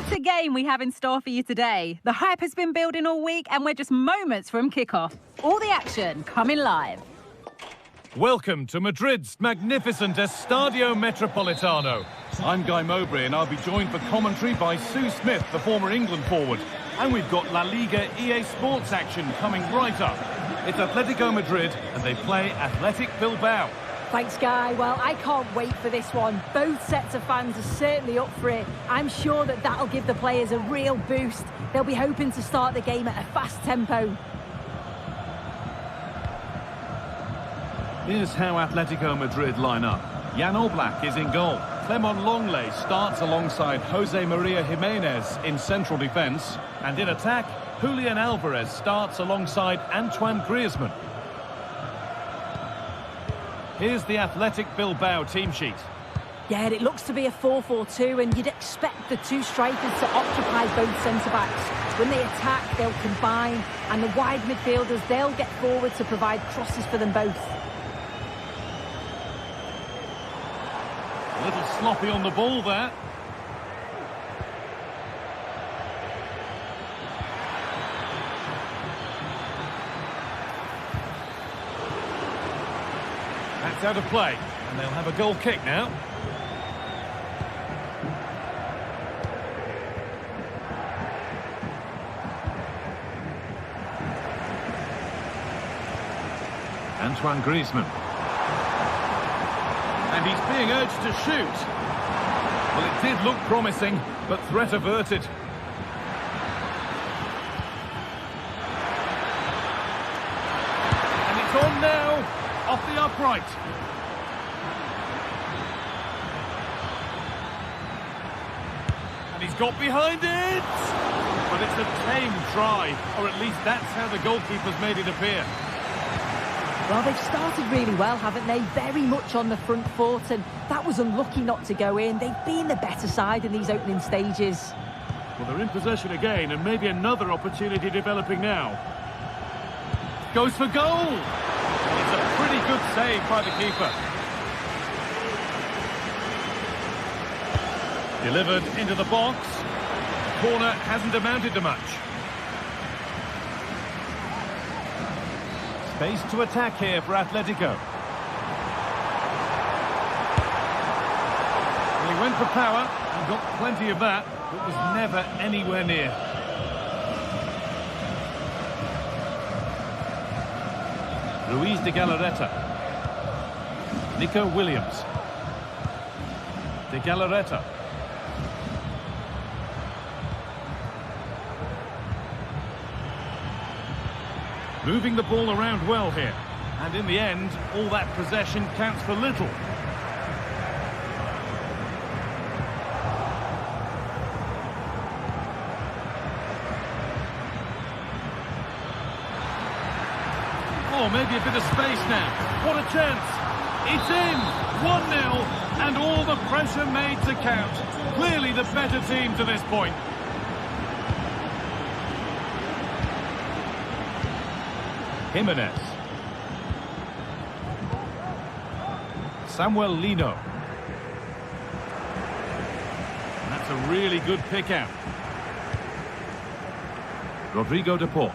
What a game we have in store for you today. The hype has been building all week and we're just moments from kickoff. All the action coming live. Welcome to Madrid's magnificent Estadio Metropolitano. I'm Guy Mowbray and I'll be joined for commentary by Sue Smith, the former England forward. And we've got La Liga EA Sports action coming right up. It's Atletico Madrid and they play Athletic Bilbao. Thanks, Guy. Well, I can't wait for this one. Both sets of fans are certainly up for it. I'm sure that that'll give the players a real boost. They'll be hoping to start the game at a fast tempo. Here's how Atletico Madrid line up. Jan Oblak is in goal. Clement Longley starts alongside Jose Maria Jimenez in central defence. And in attack, Julian Alvarez starts alongside Antoine Griezmann. Here's the Athletic Bilbao team sheet. Yeah, it looks to be a 4-4-2, and you'd expect the two strikers to occupy both centre-backs. When they attack, they'll combine, and the wide midfielders, they'll get forward to provide crosses for them both. A little sloppy on the ball there. That's out of play, and they'll have a goal kick now. Antoine Griezmann. And he's being urged to shoot. Well, it did look promising, but threat averted. And it's on now, off the upright. And he's got behind it! But it's a tame try, or at least that's how the goalkeeper's made it appear. Well, they've started really well, haven't they? Very much on the front foot, and that was unlucky not to go in. They've been the better side in these opening stages. Well, they're in possession again, and maybe another opportunity developing now. Goes for goal! It's a pretty good save by the keeper. Delivered into the box. Corner hasn't amounted to much. Space to attack here for Atletico. Well, he went for power and got plenty of that, but was never anywhere near. Ruiz de Galarreta. Nico Williams. De Galarreta. Moving the ball around well here. And in the end, all that possession counts for little. Oh, maybe a bit of space now. What a chance. It's in. 1-0. And all the pressure made to count. Clearly the better team to this point. Jimenez. Samuel Lino. And that's a really good pick out. Rodrigo de Paul.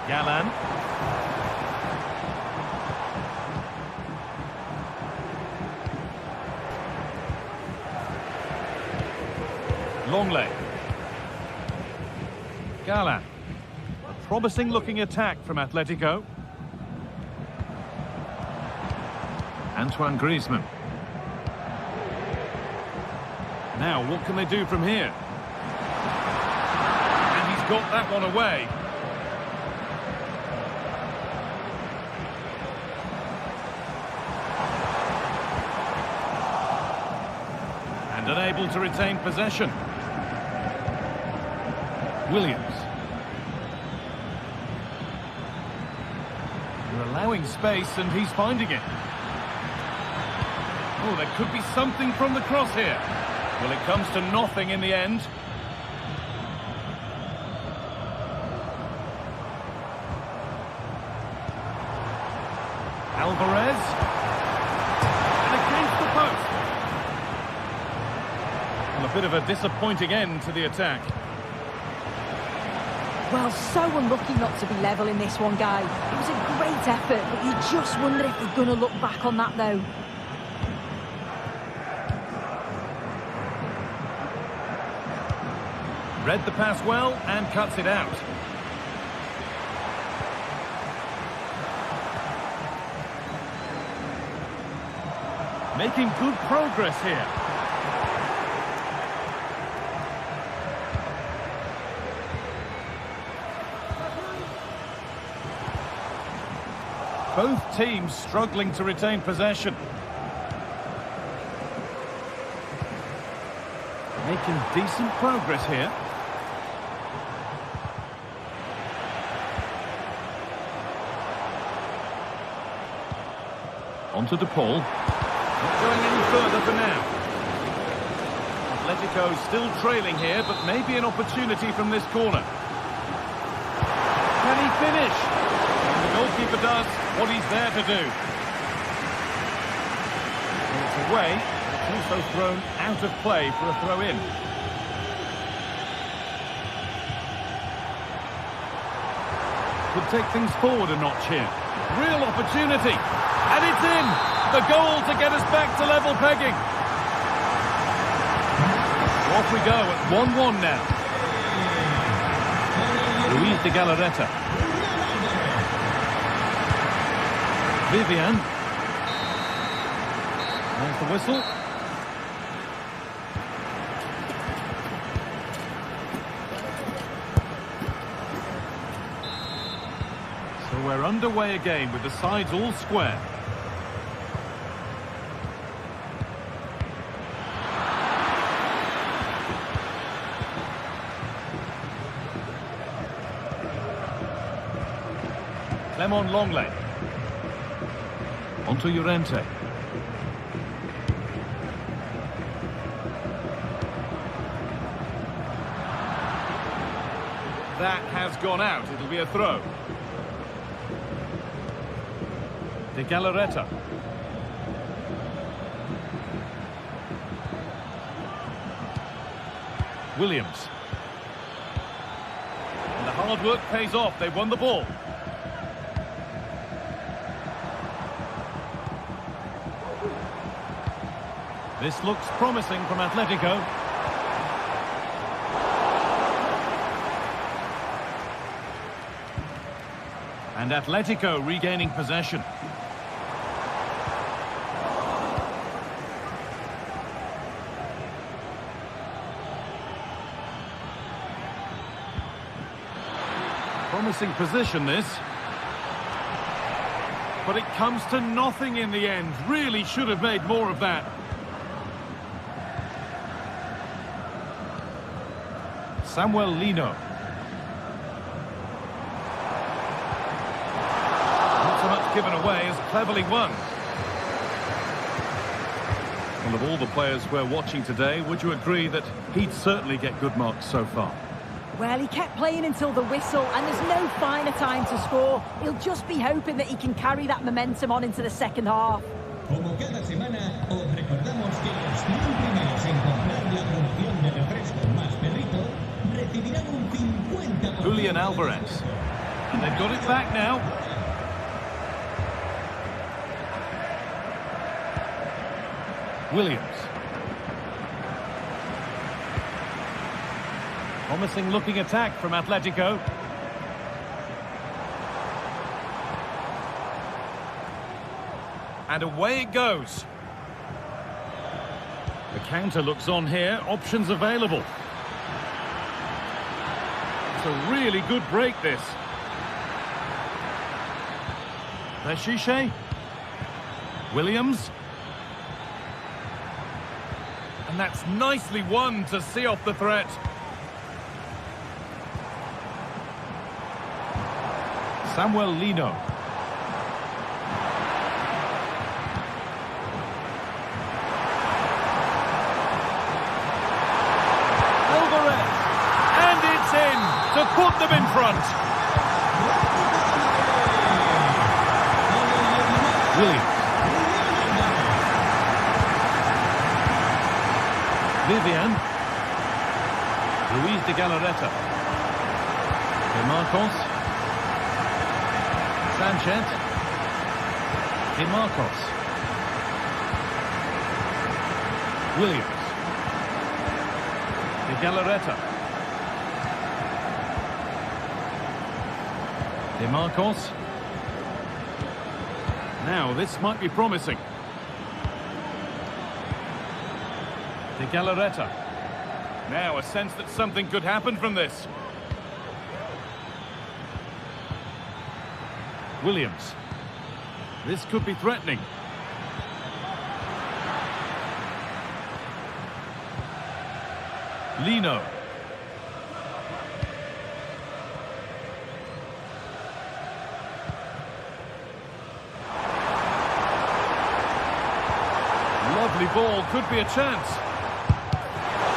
Galán. Longley. Galán. Promising looking attack from Atletico. Antoine Griezmann. Now, what can they do from here? And he's got that one away. And unable to retain possession. Williams. Allowing space, and he's finding it. Oh, there could be something from the cross here. Well, it comes to nothing in the end. Alvarez. And against the post. Well, a bit of a disappointing end to the attack. Well, so unlucky not to be level in this one, Guy. It was a great effort, but you just wonder if they're going to look back on that, though. Read the pass well and cuts it out. Making good progress here. Both teams struggling to retain possession. Making decent progress here. Onto DePaul. Not going any further for now. Atletico still trailing here, but maybe an opportunity from this corner. Can he finish? And the goalkeeper does what he's there to do. And it's away, but it's also thrown out of play for a throw-in. Could take things forward a notch here. Real opportunity. And it's in! The goal to get us back to level pegging. Off we go at 1-1 now. Luis de Galarreta. Vivian. There's the whistle. So we're underway again with the sides all square. Clement Longley. Onto Llorente. That has gone out. It'll be a throw. De Galarreta. Williams. And the hard work pays off. They've won the ball. This looks promising from Atletico. And Atletico regaining possession. Promising position, this. But it comes to nothing in the end. Really should have made more of that. Samuel Lino. Not so much given away as cleverly won. Well, of all the players we're watching today, would you agree that he'd certainly get good marks so far? Well, he kept playing until the whistle, and there's no finer time to score. He'll just be hoping that he can carry that momentum on into the second half. Como cada semana, os recordamos que los 100 primeros en comprar la promoción de refresco más perrito recibirán un 50%. Julian Alvarez. And they've got it back now. Williams. Promising looking attack from Atletico. And away it goes. The counter looks on here. Options available. It's a really good break, this. Peshiche. Williams. And that's nicely won to see off the threat. Samuel Lino. Alvarez. And it's in to put them in front. Williams. Vivian. De Galarreta. De Marcos. Sanchez. De Marcos. Williams. De Galarreta. De Marcos. Now, this might be promising. De Galarreta. Now, a sense that something could happen from this. Williams. This could be threatening. Lino. Lovely ball, could be a chance.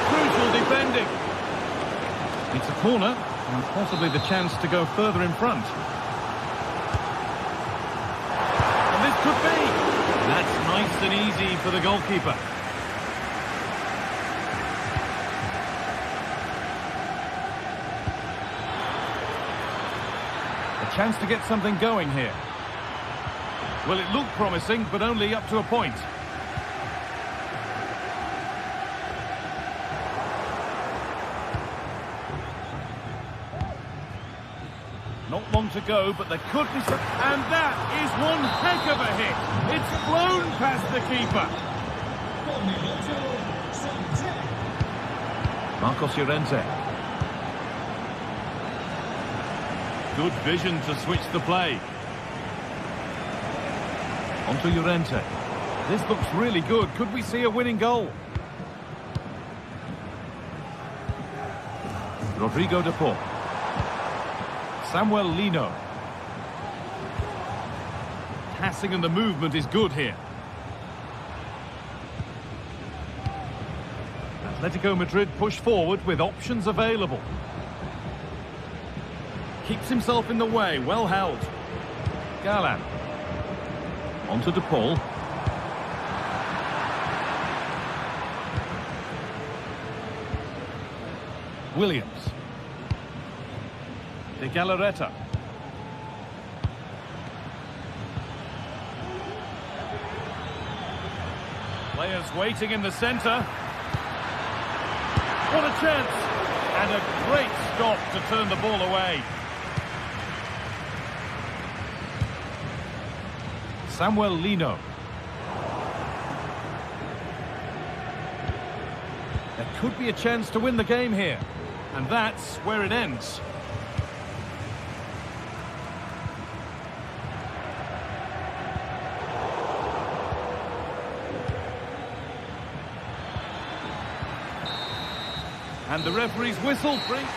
Crucial defending. It's a corner, and possibly the chance to go further in front. And this could be. That's nice and easy for the goalkeeper. A chance to get something going here. Well, it looked promising, but only up to a point. Not long to go, but there could be some... And that is one heck of a hit. It's flown past the keeper. Marcos Llorente. Good vision to switch the play. On to Llorente. This looks really good. Could we see a winning goal? Rodrigo de Paul. Samuel Lino. Passing and the movement is good here. Atletico Madrid push forward with options available. Keeps himself in the way, well held. Galan. On to De Paul. Williams. De Galarreta. Players waiting in the centre. What a chance! And a great stop to turn the ball away. Samuel Lino. There could be a chance to win the game here. And that's where it ends. And the referee's whistle brings...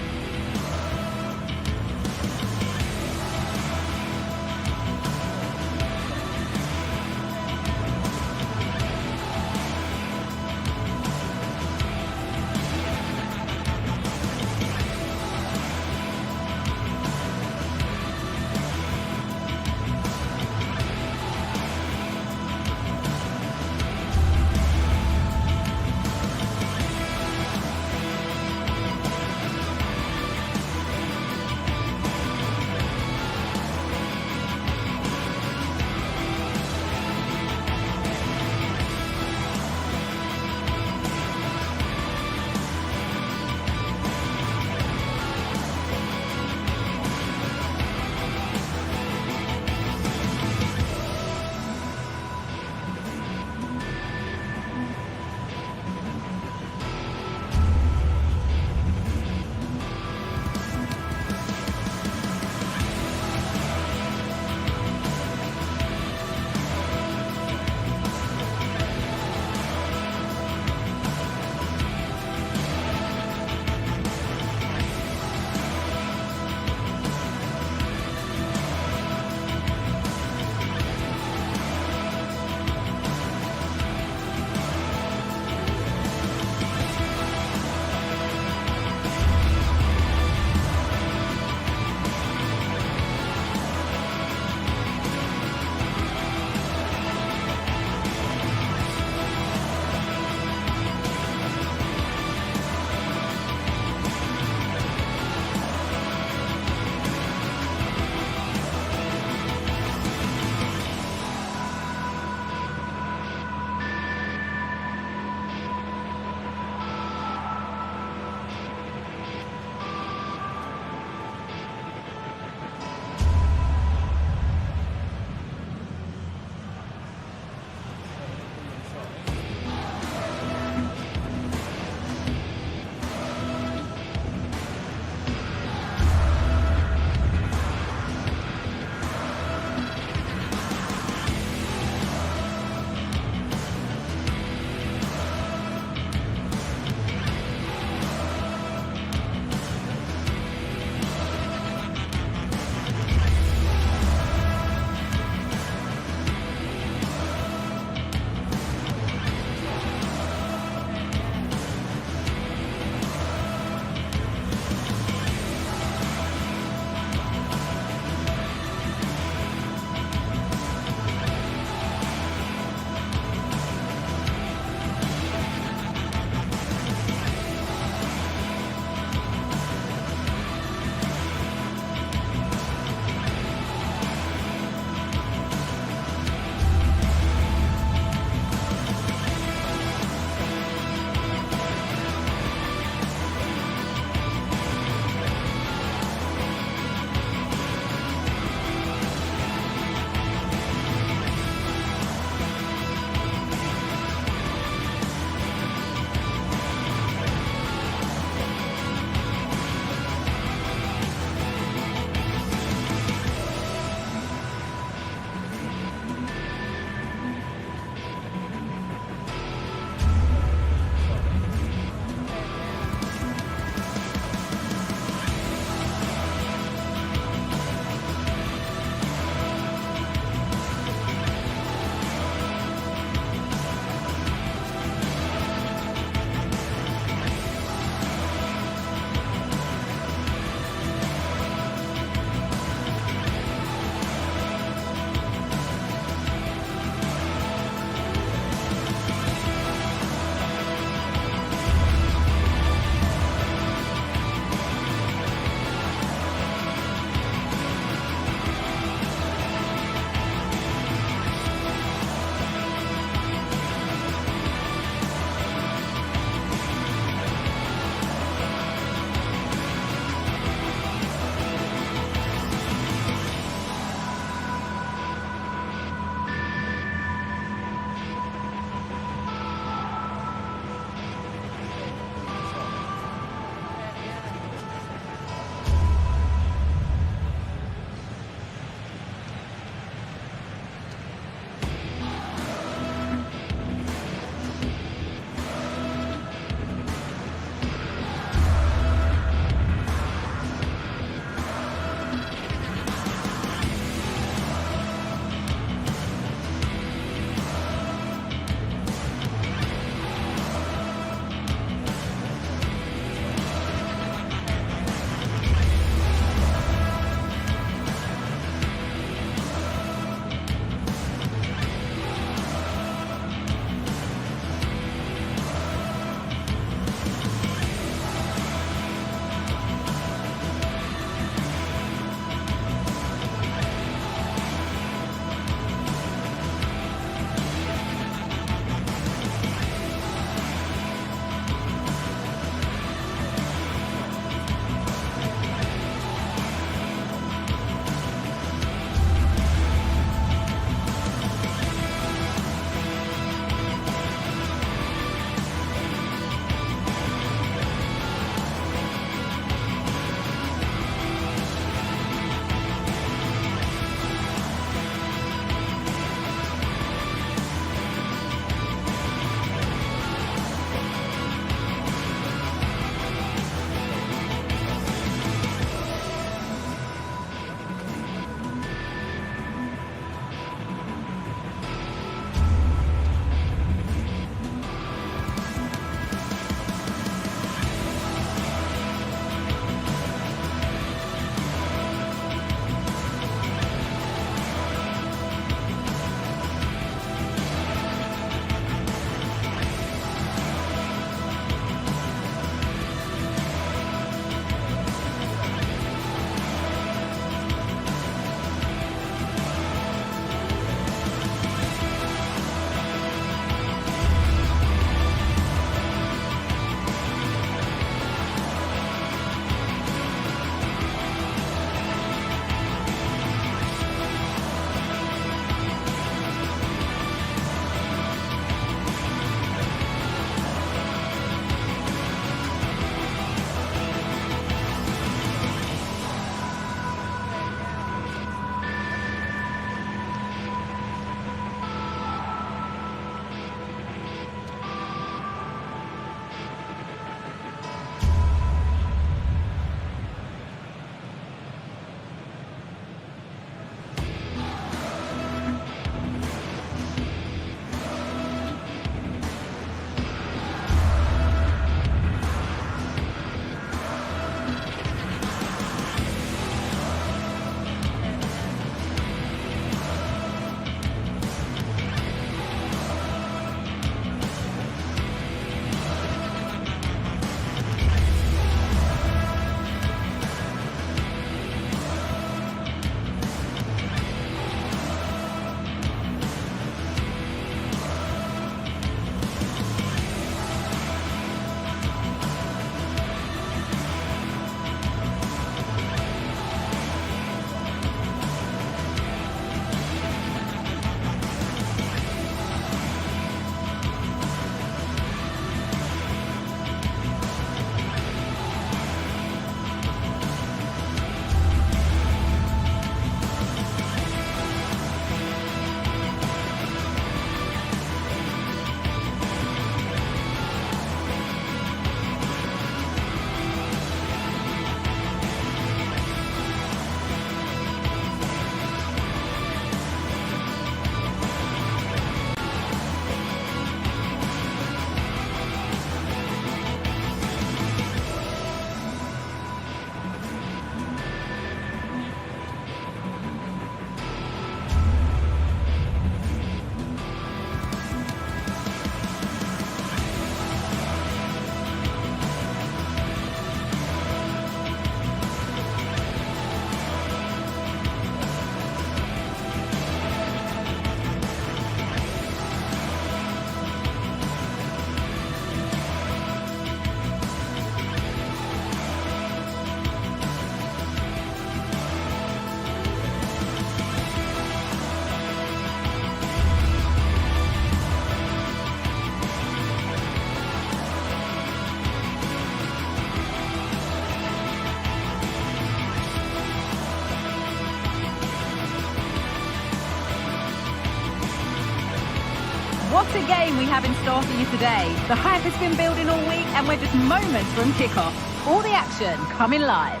What a game we have in store for you today. The hype has been building all week and we're just moments from kickoff. All the action coming live.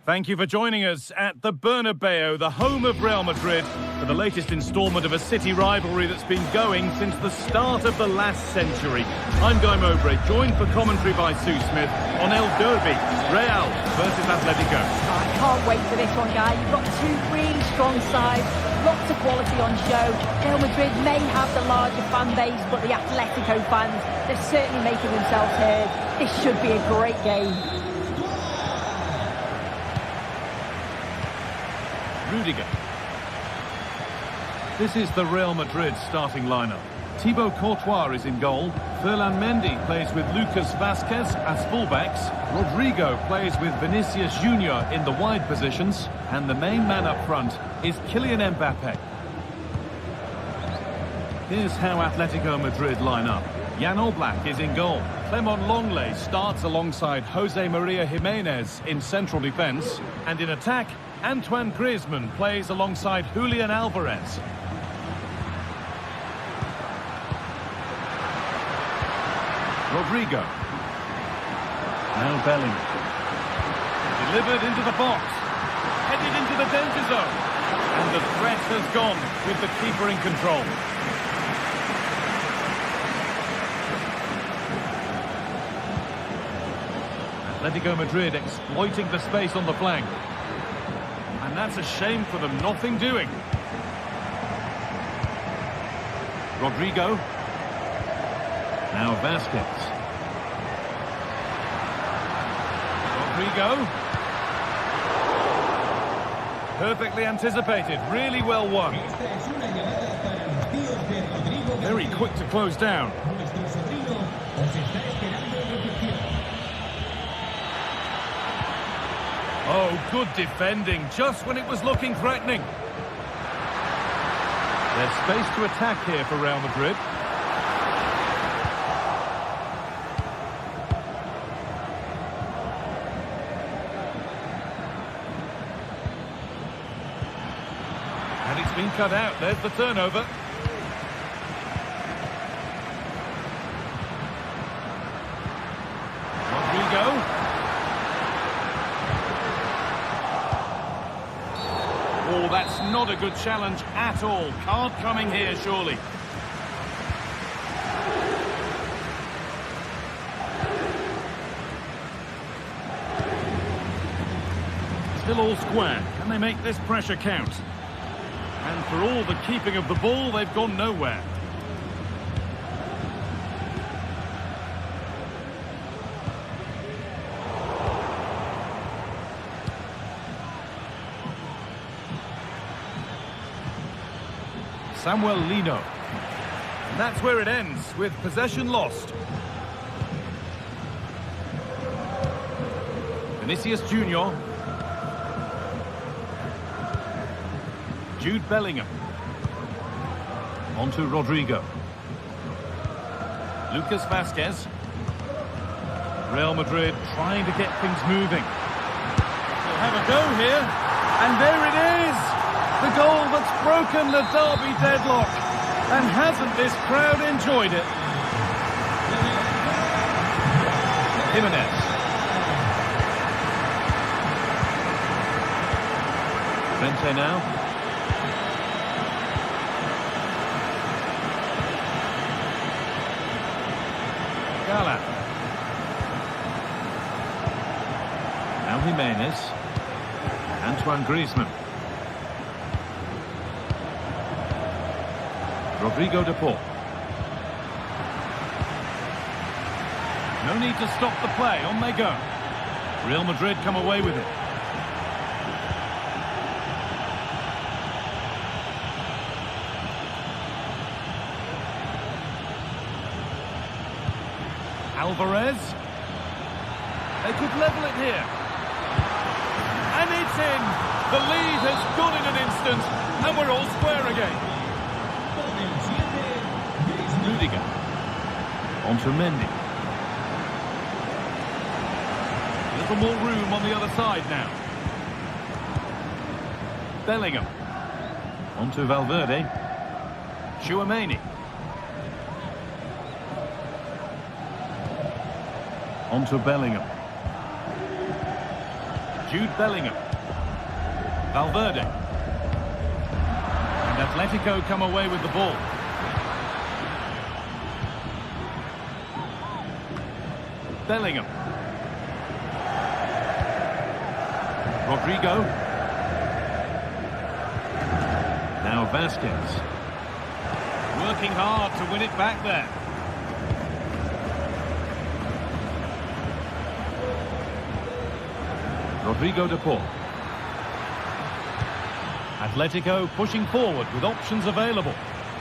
Thank you for joining us at the Bernabeu, the home of Real Madrid, for the latest instalment of a city rivalry that's been going since the start of the last century. I'm Guy Mowbray, joined for commentary by Sue Smith on El Derby, Real versus Atletico. I can't wait for this one, Guy. You've got two really strong sides, lots of quality on show. Real Madrid may have the larger fan base, but the Atletico fans, they're certainly making themselves heard. This should be a great game. Rudiger. This is the Real Madrid starting lineup. Thibaut Courtois is in goal. Ferland Mendy plays with Lucas Vazquez as fullbacks. Rodrigo plays with Vinicius Junior in the wide positions. And the main man up front is Kylian Mbappe. Here's how Atletico Madrid line up. Jan Oblak is in goal. Clement Longley starts alongside Jose Maria Jimenez in central defence. And in attack, Antoine Griezmann plays alongside Julian Alvarez. Rodrigo. Now Bellingham. Delivered into the box. Headed into the danger zone. And the threat has gone with the keeper in control. Atletico Madrid exploiting the space on the flank. And that's a shame for them, nothing doing. Rodrigo. Now Vazquez. Rodrigo. Perfectly anticipated, really well won. Very quick to close down. Oh, good defending, just when it was looking threatening. There's space to attack here for Real Madrid. And it's been cut out, there's the turnover. Rodrigo. Oh, that's not a good challenge at all. Card coming here, surely. Still all square. Can they make this pressure count? And for all the keeping of the ball, they've gone nowhere. Samuel Lino. And that's where it ends, with possession lost. Vinicius Junior. Jude Bellingham. On to Rodrigo. Lucas Vazquez. Real Madrid trying to get things moving. They'll have a go here. And there it is! The goal that's broken the derby deadlock. And hasn't this crowd enjoyed it? Jimenez. Vente now. Gala. Now Jimenez. Antoine Griezmann. Rodrigo de Paul. No need to stop the play, on they go. Real Madrid come away with it. Alvarez. They could level it here. And it's in. The lead has gone in an instant, and we're all square again. Rudiger. On to Mendy. A little more room on the other side now. Bellingham. On to Valverde. Tchouaméni. On to Bellingham. Jude Bellingham. Valverde. And Atletico come away with the ball. Bellingham. Rodrigo. Now Vasquez. Working hard to win it back there. Rodrigo de Paul. Atletico pushing forward with options available,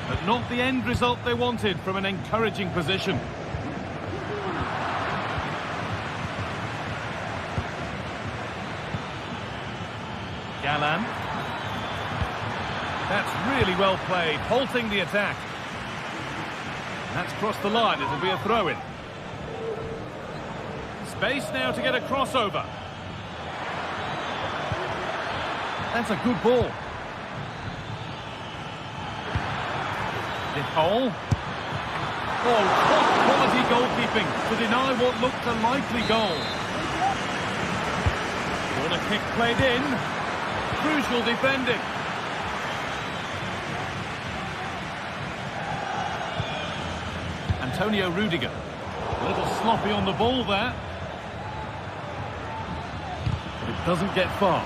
but not the end result they wanted from an encouraging position. Galán. That's really well played, halting the attack. That's crossed the line, it'll be a throw-in. Space now to get a crossover. That's a good ball. De Paul. Oh, top quality goalkeeping to deny what looked a likely goal. Corner kick played in. Crucial defending. Antonio Rudiger. A little sloppy on the ball there. But it doesn't get far.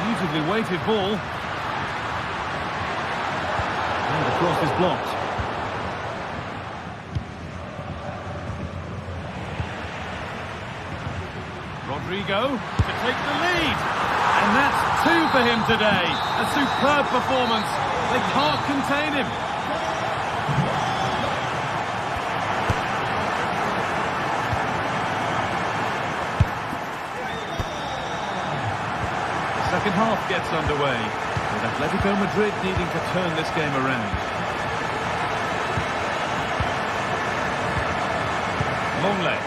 Beautifully weighted ball. And the cross is blocked. Rodrigo to take the lead. And that's 2 for him today. A superb performance. They can't contain him. Second half gets underway, with Atletico Madrid needing to turn this game around. Longley.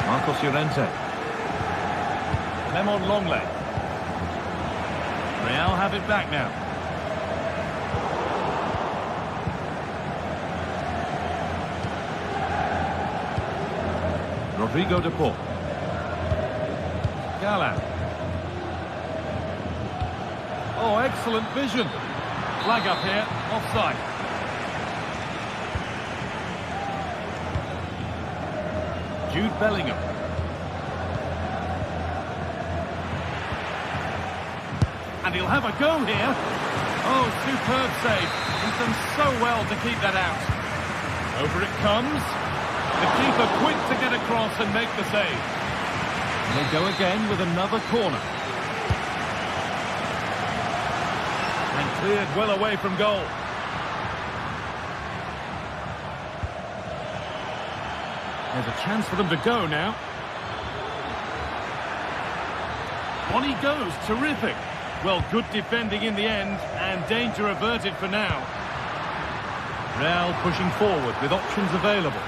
Marcos Llorente. Lemon Longley. Real have it back now. Rodrigo de Paul. Galán. Oh, excellent vision. Flag up here, offside. Jude Bellingham. And he'll have a go here. Oh, superb save. He's done so well to keep that out. Over it comes. The keeper quick to get across and make the save. And they go again with another corner. And cleared well away from goal. There's a chance for them to go now. On he goes, terrific. Well, good defending in the end, and danger averted for now. Real pushing forward with options available.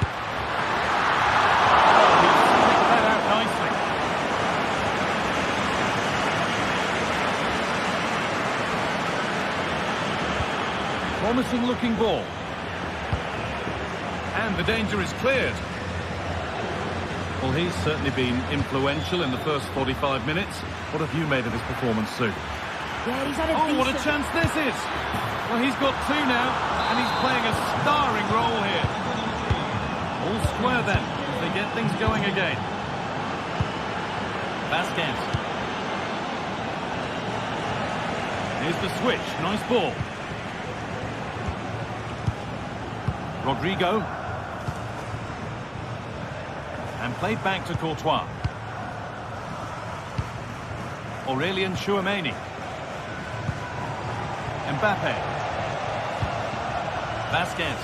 Oh, he's picked that out nicely. Promising looking ball. And the danger is cleared. Well, he's certainly been influential in the first 45 minutes. What have you made of his performance, Sue? Yeah, he's had a Oh, what a chance this is! Well, he's got 2 now, and he's playing a starring role here. All square then, as they get things going again. Vasquez. Here's the switch, nice ball. Rodrigo. And played back to Courtois. Aurelien Tchouaméni. Mbappe. Vasquez.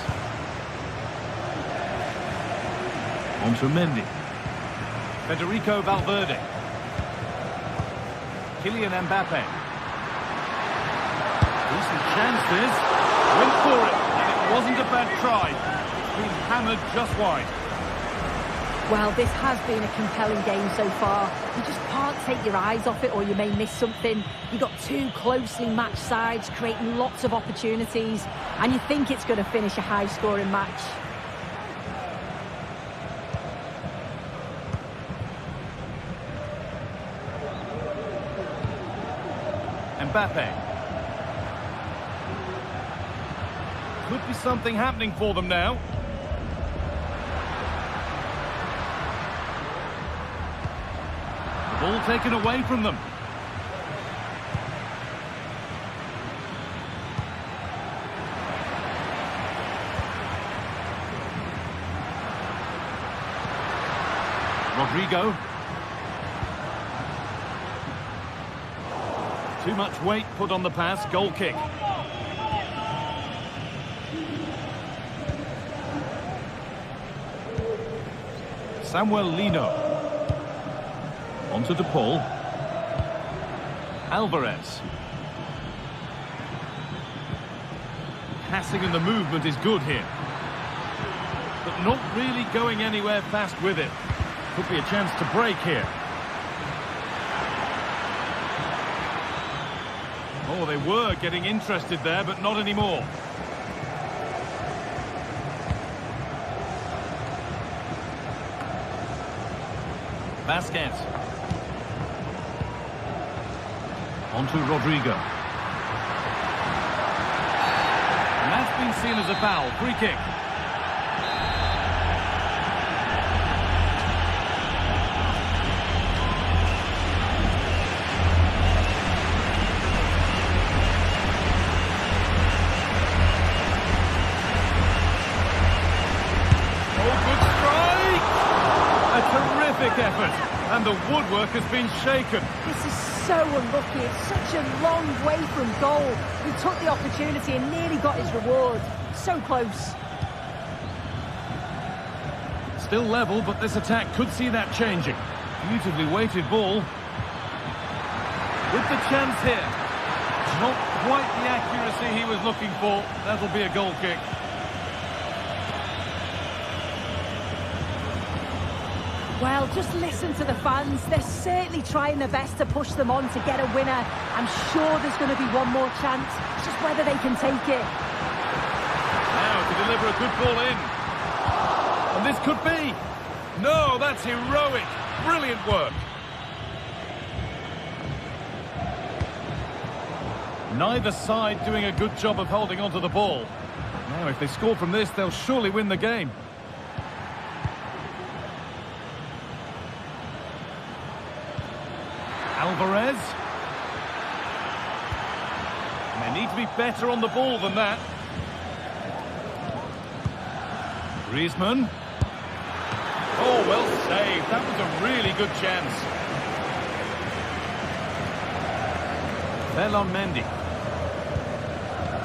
On to Mendy. Federico Valverde. Kylian Mbappe. Decent chance this. Went for it, and it wasn't a bad try. It's been hammered just wide. Well, this has been a compelling game so far. You just can't take your eyes off it or you may miss something. You've got two closely matched sides creating lots of opportunities, and you think it's going to finish a high-scoring match. Mbappe. Could be something happening for them now. The ball taken away from them. Rodrigo. Too much weight put on the pass, goal kick. Samuel Lino. Onto De Paul. Alvarez. Passing and the movement is good here. But not really going anywhere fast with it. Could be a chance to break here. Oh, they were getting interested there, but not anymore. Vasquez. Onto Rodrigo. And that's been seen as a foul. Free kick. Effort, and the woodwork has been shaken. This is so unlucky. It's such a long way from goal. He took the opportunity and nearly got his reward. So close. Still level, but this attack could see that changing. Beautifully weighted ball. With the chance here. Not quite the accuracy he was looking for. That'll be a goal kick. Well, just listen to the fans. They're certainly trying their best to push them on to get a winner. I'm sure there's going to be one more chance. It's just whether they can take it. Now to deliver a good ball in. And this could be. No, that's heroic. Brilliant work. Neither side doing a good job of holding onto the ball. Now, if they score from this, they'll surely win the game. Alvarez. And they need to be better on the ball than that. Griezmann. Oh, well saved. That was a really good chance. Ferland Mendy.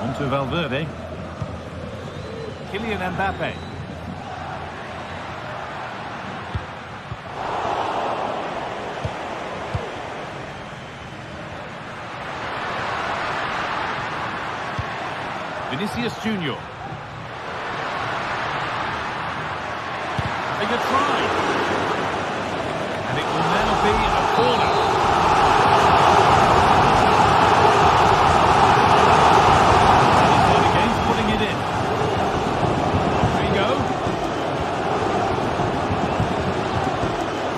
Onto Valverde. Kylian Mbappe. Vinicius Junior. Having a try. And it will now be a corner. And he's going against putting it in. Rodrigo.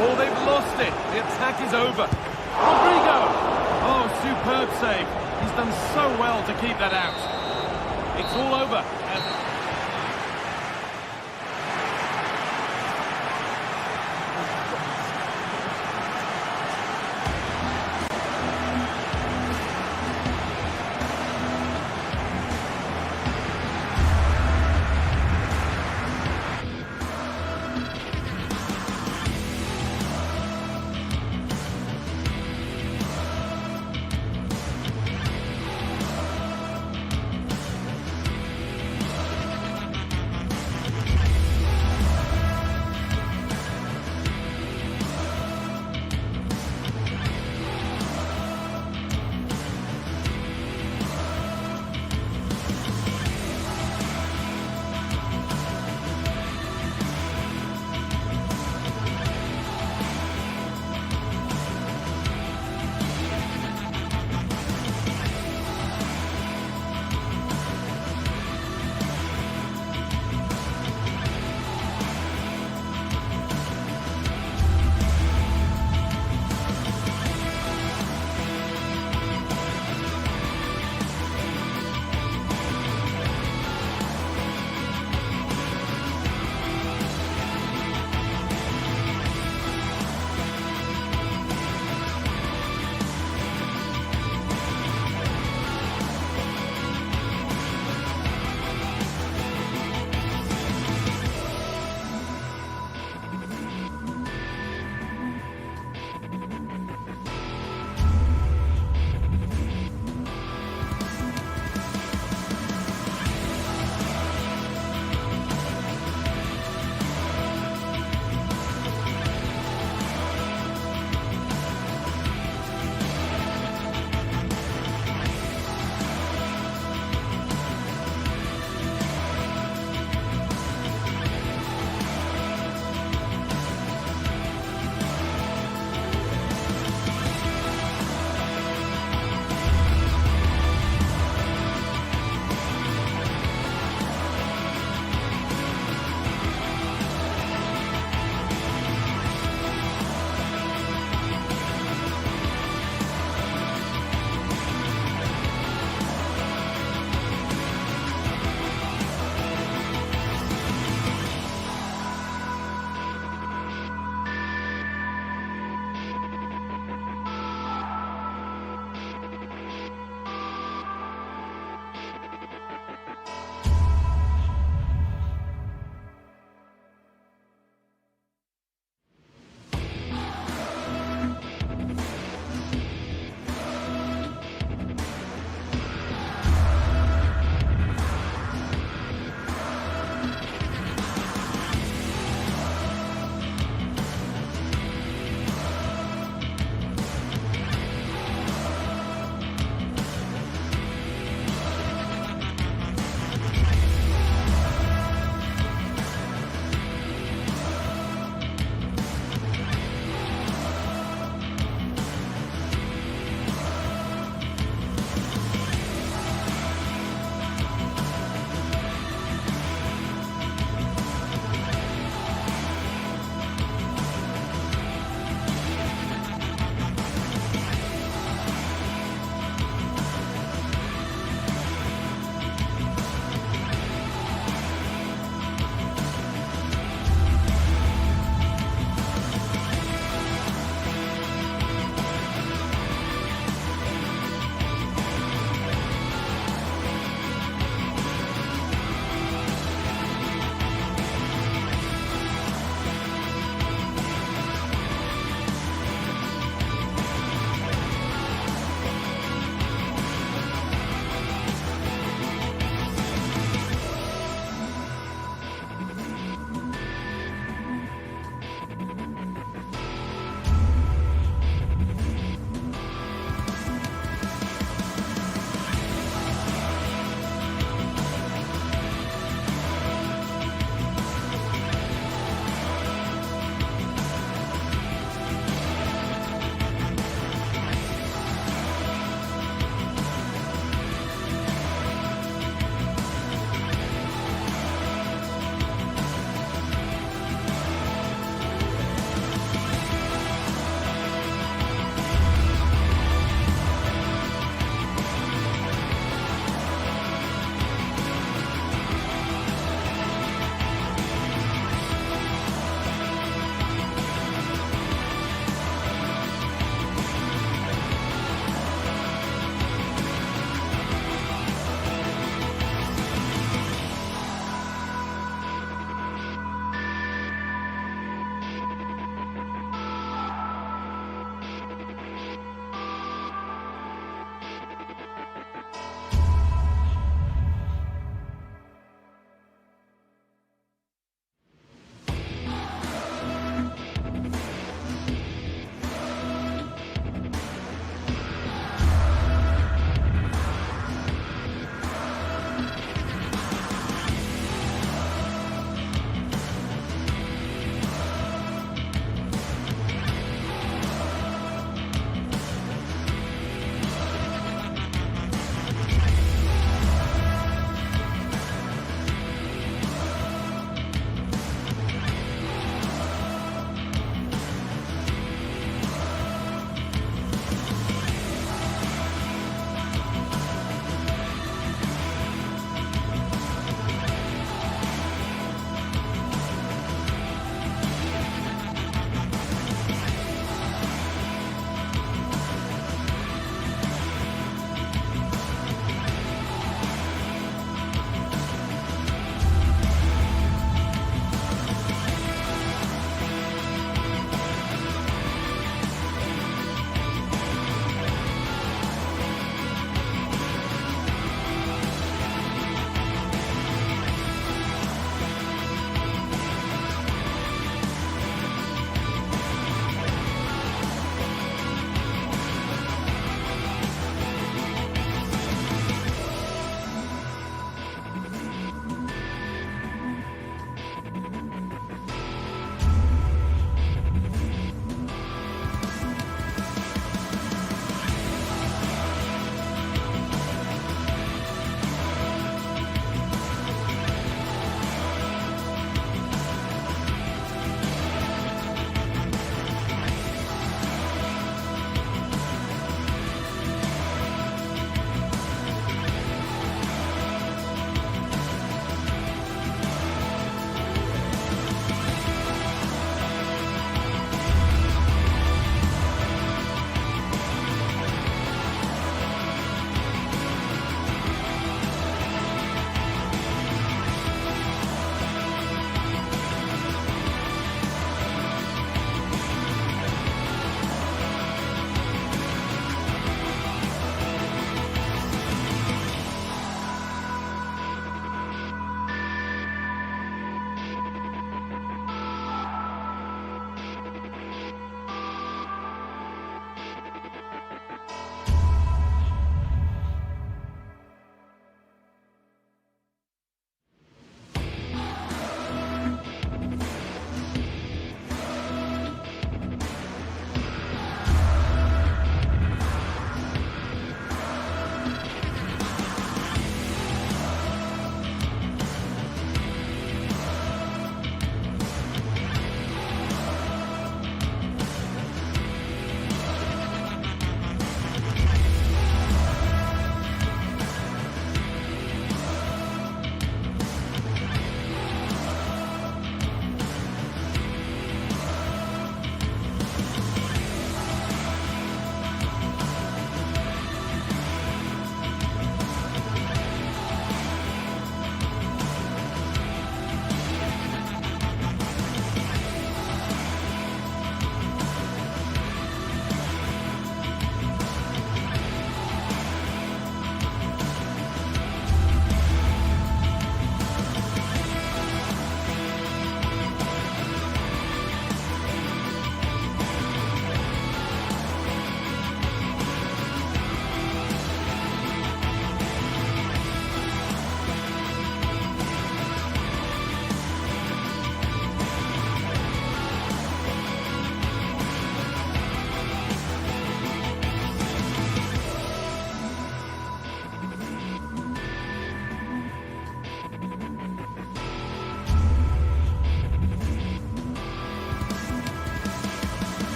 Oh, they've lost it. The attack is over. Rodrigo. Oh, superb save. He's done so well to keep that out. It's all over.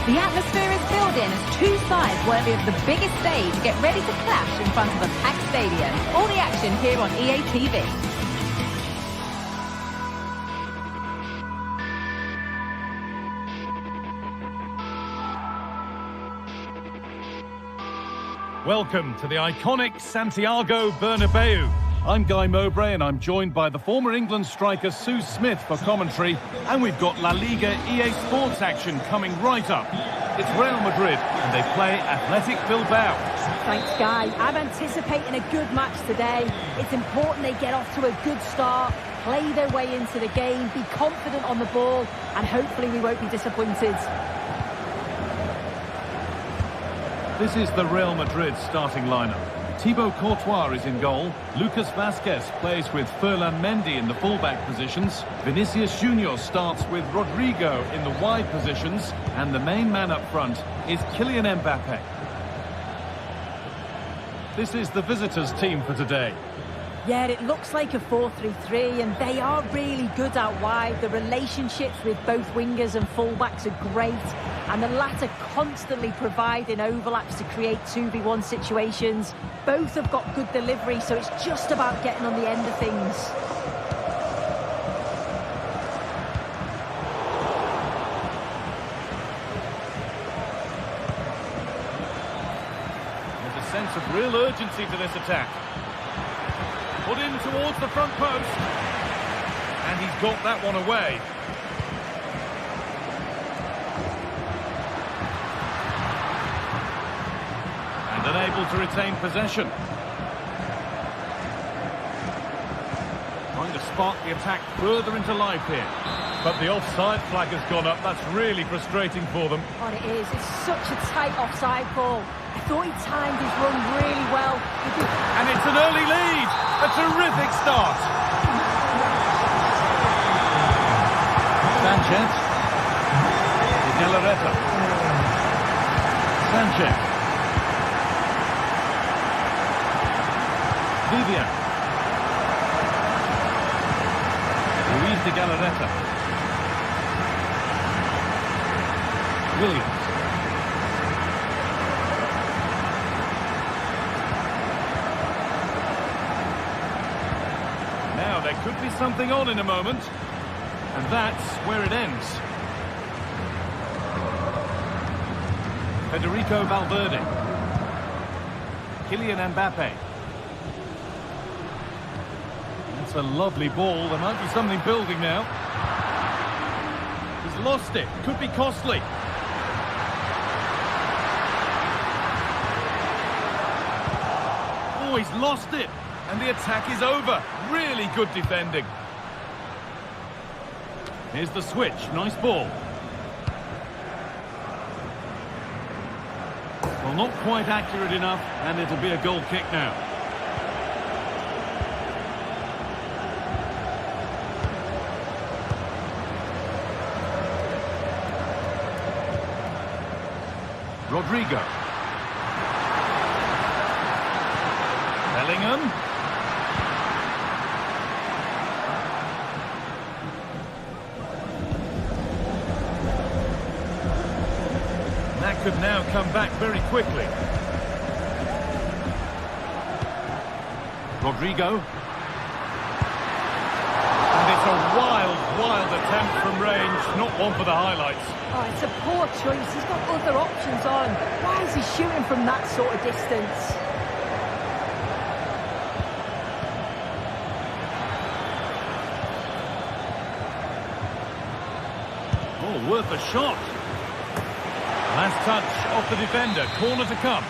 The atmosphere is building as two sides worthy of the biggest stage get ready to clash in front of a packed stadium. All the action here on EA TV. Welcome to the iconic Santiago Bernabeu. I'm Guy Mowbray and I'm joined by the former England striker Sue Smith for commentary. And we've got La Liga EA Sports action coming right up. It's Real Madrid and they play Athletic Bilbao. Thanks, Guy. I'm anticipating a good match today. It's important they get off to a good start, play their way into the game, be confident on the ball, and hopefully we won't be disappointed. This is the Real Madrid starting lineup. Thibaut Courtois is in goal. Lucas Vazquez plays with Ferland Mendy in the fullback positions. Vinicius Junior starts with Rodrigo in the wide positions. And the main man up front is Kylian Mbappe. This is the visitors' team for today. Yeah, it looks like a 4-3-3 and they are really good out wide. The relationships with both wingers and fullbacks are great. And the latter constantly providing overlaps to create 2v1 situations. Both have got good delivery, so it's just about getting on the end of things. There's a sense of real urgency to this attack. Put in towards the front post. And he's got that one away. And unable to retain possession. Trying to spark the attack further into life here. But the offside flag has gone up. That's really frustrating for them. Oh, it is. It's such a tight offside call. I thought he timed his run really well. And it's an early lead. A terrific start. Sanchez. De Galarreta. Sanchez. Vivian. Luis de Galarreta. Williams. Now there could be something on in a moment. And that's where it ends. Federico Valverde. Kylian Mbappe. That's a lovely ball. There might be something building now. He's lost it. Could be costly. Oh, he's lost it. And the attack is over. Really good defending. Here's the switch. Nice ball. Well, not quite accurate enough, and it'll be a goal kick now. Rodrigo. Bellingham. That could now come back very quickly. Rodrigo. And it's a wild attempt from range. Not one for the highlights. Oh, it's a poor choice. He's got other options on. Why is he shooting from that sort of distance? Oh, worth a shot. Last touch off the defender. Corner to come.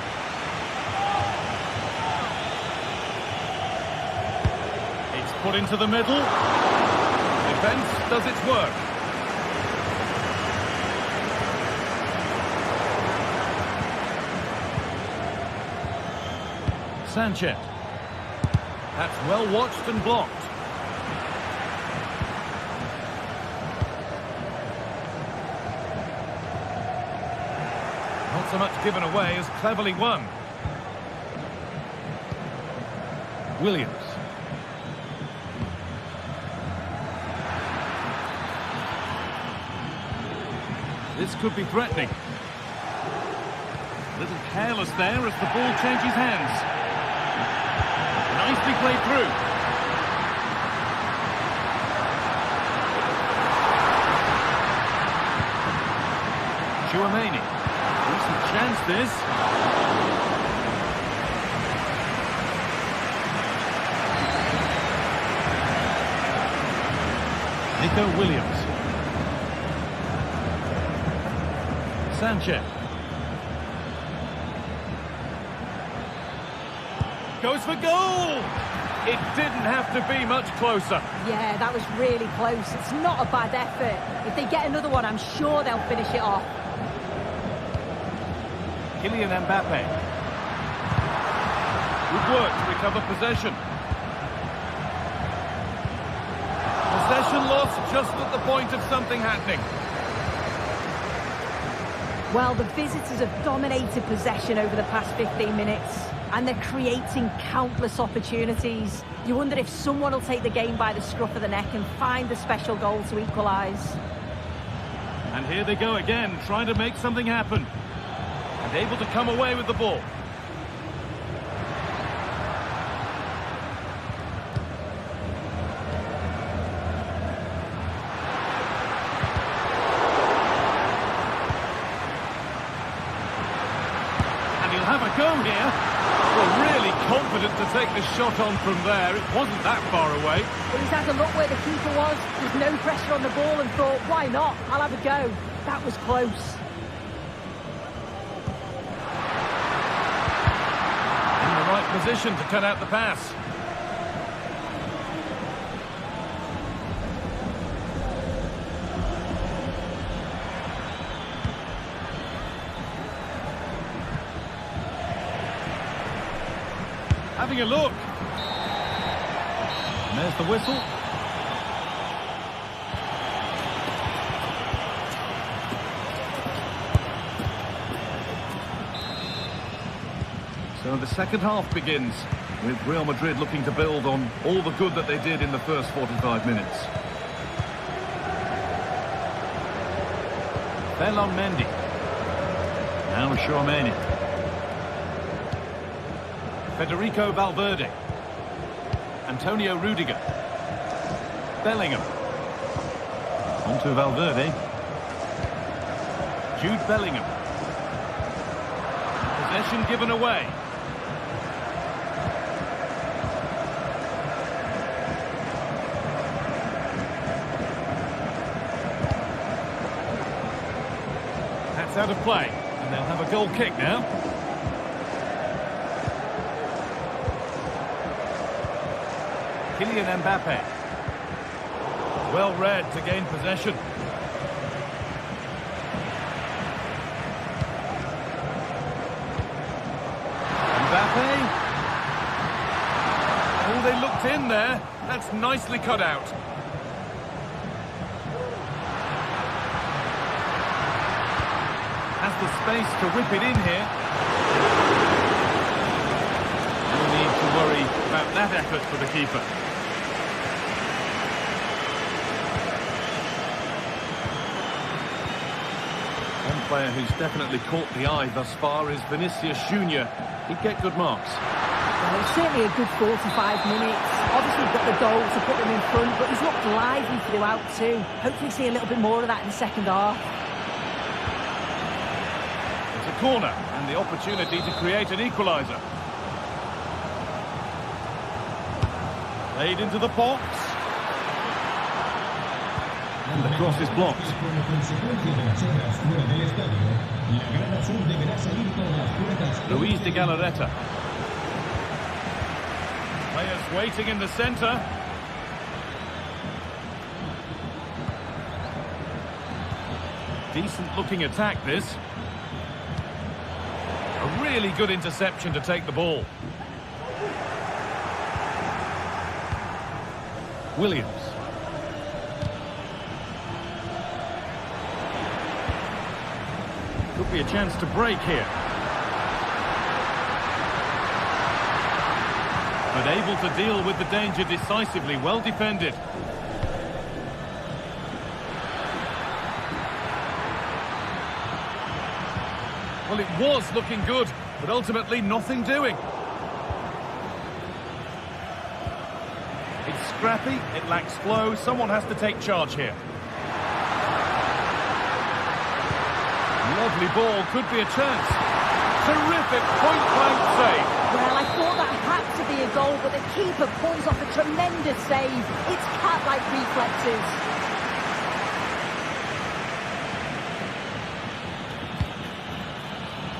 It's put into the middle. Defence does its work. Sanchez. That's well watched and blocked. Not so much given away as cleverly won. Williams. This could be threatening. A little careless there as the ball changes hands. Nicely played through. Tchouameni. Decent chance this. Nico Williams. Sanchez. Goes for goal! It didn't have to be much closer. Yeah, that was really close. It's not a bad effort. If they get another one, I'm sure they'll finish it off. Kylian Mbappe. Good work to recover possession. Possession loss just at the point of something happening. Well, the visitors have dominated possession over the past 15 minutes, and they're creating countless opportunities. You wonder if someone will take the game by the scruff of the neck and find the special goal to equalise. And here they go again, trying to make something happen. And able to come away with the ball. And he'll have a go here. Well, really confident to take the shot on from there. It wasn't that far away. But he's had a look where the keeper was, with no pressure on the ball, and thought, why not? I'll have a go. That was close. Position to cut out the pass. Having a look. And there's the whistle. So the second half begins with Real Madrid looking to build on all the good that they did in the first 45 minutes. Ferland Mendy. Now Tchouameni. Federico Valverde. Antonio Rudiger. Bellingham. On to Valverde. Jude Bellingham. Possession given away. Out of play, and they'll have a goal kick now. Kylian Mbappe. Well read to gain possession. Mbappe. Oh, they looked in there. That's nicely cut out. The space to whip it in here. No need to worry about that effort for the keeper. One player who's definitely caught the eye thus far is Vinicius Junior. He'd get good marks. Well, it's certainly a good 45 minutes. Obviously got the goal to put them in front, but he's looked lively throughout too. Hopefully see a little bit more of that in the second half. Corner and the opportunity to create an equaliser. Played into the box. And the cross is blocked. Luis de Galarreta. Players waiting in the centre. Decent looking attack this. A really good interception to take the ball. Williams. Could be a chance to break here. But able to deal with the danger decisively, well defended. Well, it was looking good, but ultimately nothing doing. It's scrappy, it lacks flow, someone has to take charge here. Lovely ball, could be a chance. Terrific point-blank save. Well, I thought that had to be a goal, but the keeper pulls off a tremendous save. It's cat-like reflexes.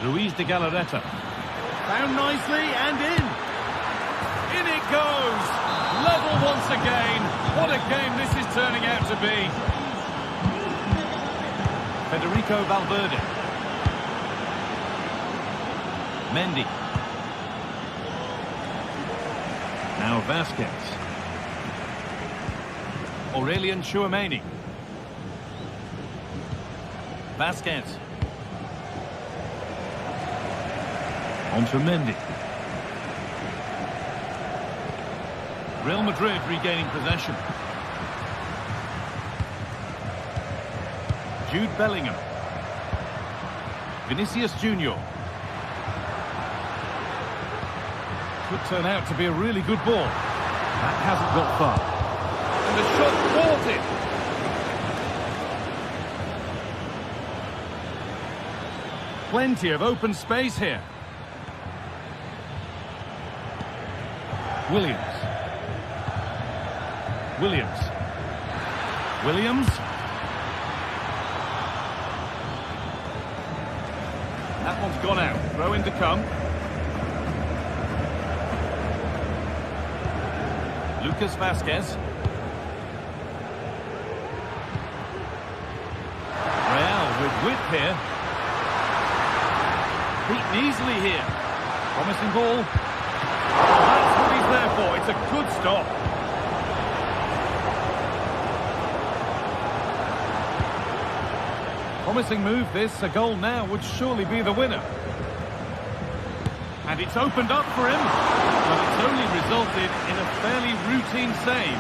Luis de Galarreta. Found nicely and in. In it goes. Level once again. What a game this is turning out to be. Federico Valverde. Mendy. Now Vasquez. Aurelian Tchouameni. Vasquez. On to Mendy. Real Madrid regaining possession. Jude Bellingham. Vinicius Junior. Could turn out to be a really good ball. That hasn't got far. And the shot thwarted. Plenty of open space here. Williams. Williams. That one's gone out. Throw in to come. Lucas Vasquez. Real with width here. Beaten easily here. Promising ball. Oh, that's what he's there for. It's a good stop. Promising move this. A goal now would surely be the winner. And it's opened up for him. But it's only resulted in a fairly routine save.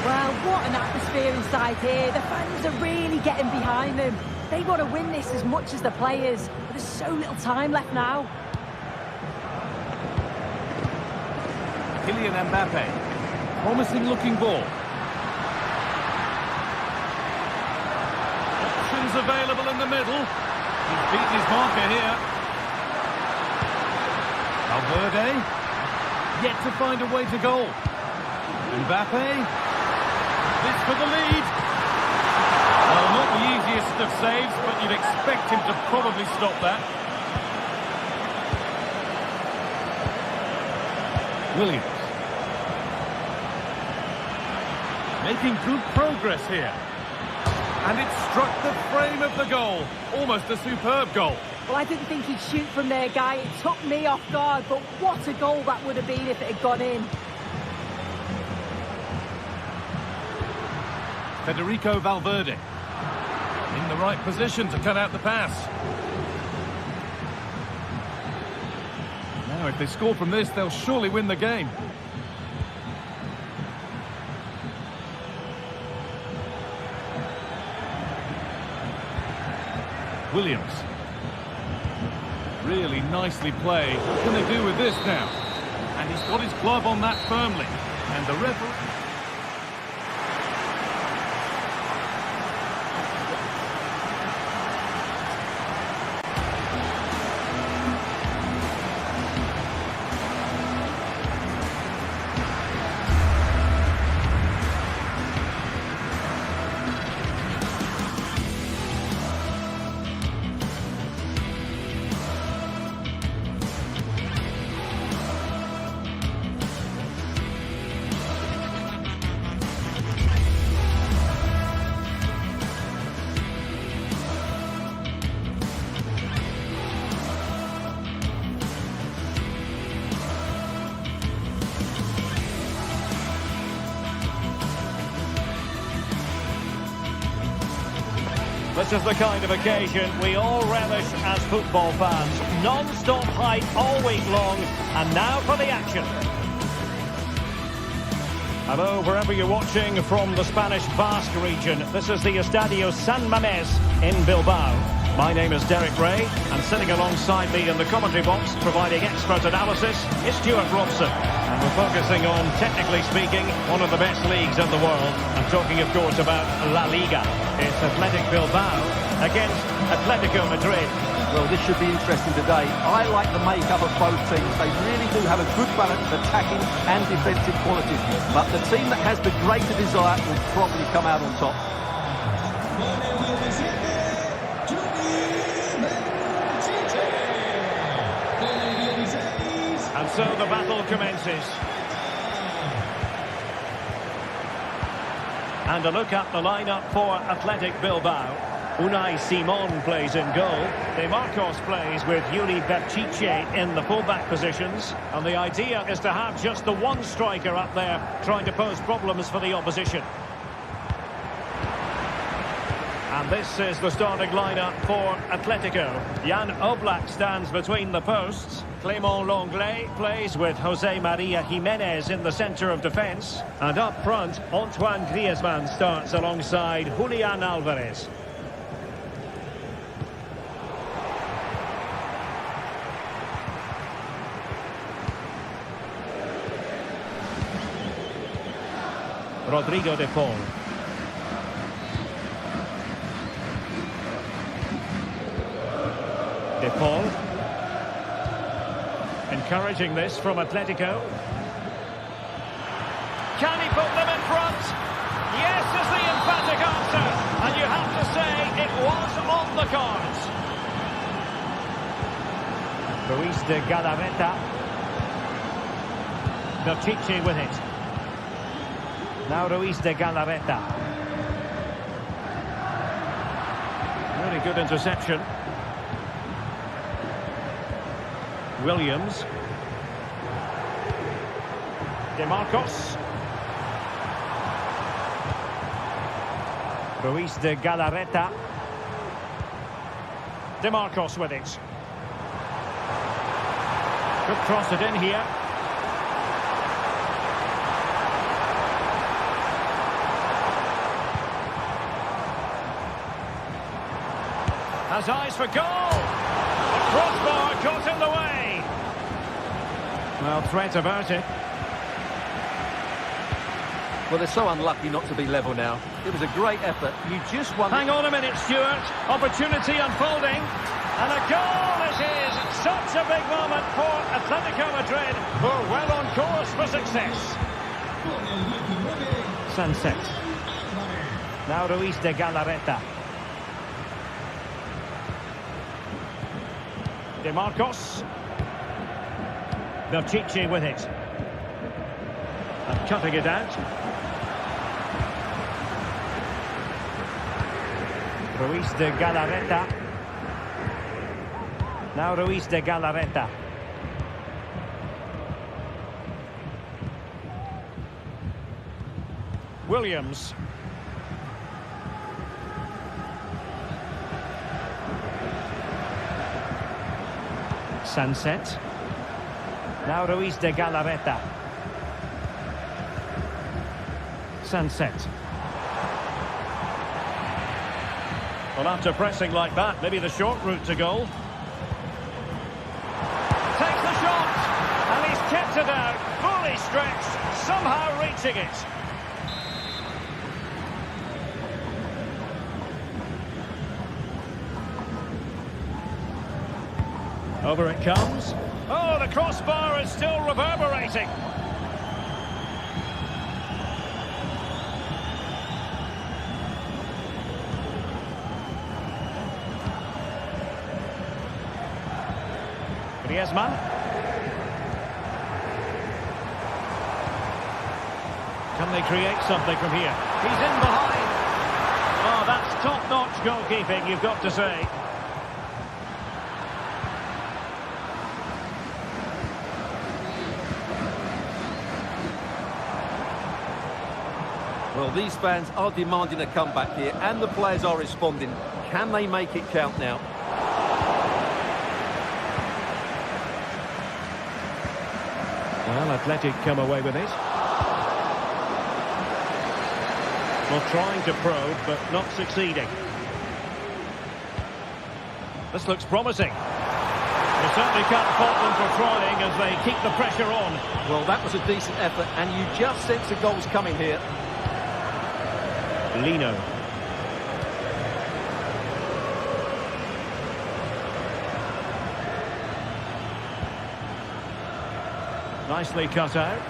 Well, what an atmosphere inside here. The fans are really getting behind them. They want to win this as much as the players. But there's so little time left now. Kylian Mbappe. Promising looking ball. Options available in the middle. He's beaten his marker here. Valverde. Yet to find a way to goal. Mbappe. This for the lead. Well, not the easiest of saves, but you'd expect him to probably stop that. Williams. Making good progress here. And it struck the frame of the goal. Almost a superb goal. Well, I didn't think he'd shoot from there, Guy. It took me off guard, but what a goal that would have been if it had gone in. Federico Valverde. In the right position to cut out the pass. Now, if they score from this, they'll surely win the game. Williams. Really nicely played. What can they do with this now? And he's got his glove on that firmly. And the referee... This is the kind of occasion we all relish as football fans. Non-stop hype all week long, and now for the action. Hello, wherever you're watching from the Spanish Basque region. This is the Estadio San Mamés in Bilbao. My name is Derek Ray, and sitting alongside me in the commentary box, providing expert analysis, is Stuart Robson. And we're focusing on, technically speaking, one of the best leagues in the world. I'm talking, of course, about La Liga. It's Athletic Bilbao against Atletico Madrid. Well, this should be interesting today. I like the makeup of both teams. They really do have a good balance of attacking and defensive qualities. But the team that has the greater desire will probably come out on top. And so the battle commences. And a look at the lineup for Athletic Bilbao. Unai Simon plays in goal. De Marcos plays with Yuri Berchiche in the fullback positions. And the idea is to have just the one striker up there trying to pose problems for the opposition. And this is the starting lineup for Atletico. Jan Oblak stands between the posts. Clément Lenglet plays with Jose Maria Jimenez in the centre of defence. And up front, Antoine Griezmann starts alongside Julian Alvarez. Rodrigo de Paul. De Paul. Encouraging this from Atletico. Can he put them in front? Yes is the emphatic answer. And you have to say it was on the cards. Ruiz de Galarreta. Berchiche with it. Now Ruiz de Galarreta. Really good interception. Williams. De Marcos. Ruiz de Galarreta. De Marcos with it. Could cross it in here. Has eyes for goal. The crossbar got in the way. Well, threat averted. Well, they're so unlucky not to be level now. It was a great effort. You just won. Hang on a minute, Stuart. Opportunity unfolding. And a goal it is. Such a big moment for Atletico Madrid, who are well on course for success. Sunset. Now Ruiz de Galarreta. De Marcos. Berchiche with it. And cutting it out. Ruiz de Galarreta. Now Ruiz de Galarreta. Williams. Sunset. Now Ruiz de Galarreta. Sunset. Well, after pressing like that, maybe the short route to goal. Takes the shot, and he's kept it out, fully stretched, somehow reaching it. Over it comes. Oh, the crossbar is still reverberating. Griezmann. Can they create something from here? He's in behind. Oh, that's top-notch goalkeeping, you've got to say. Well, these fans are demanding a comeback here, and the players are responding. Can they make it count now? Well, Athletic come away with it. Well, trying to probe, but not succeeding. This looks promising. You certainly can't fault them for trying as they keep the pressure on. Well, that was a decent effort, and you just sense the goals coming here. Lino. Nicely cut out.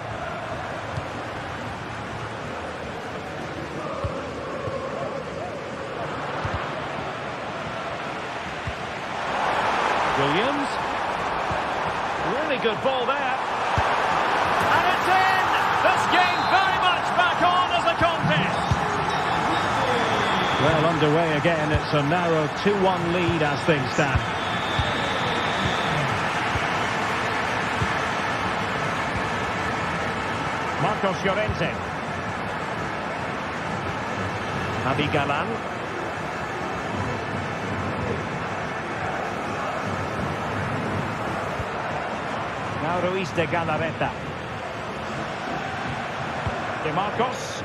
Williams. Really good ball there. And it's in! This game very much back on as a contest. Well, underway again. It's a narrow 2-1 lead as things stand. Marcos Llorente. Javi Galan. Now Ruiz de Galarreta. De Marcos.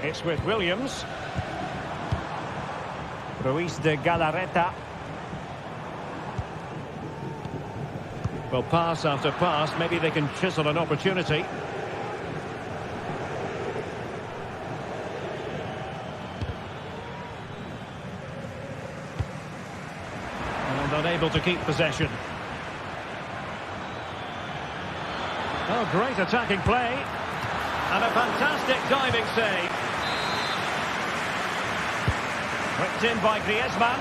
It's with Williams. Ruiz de Galarreta. Well, pass after pass, maybe they can chisel an opportunity. And unable to keep possession. Oh, great attacking play. And a fantastic diving save. Whipped in by Griezmann.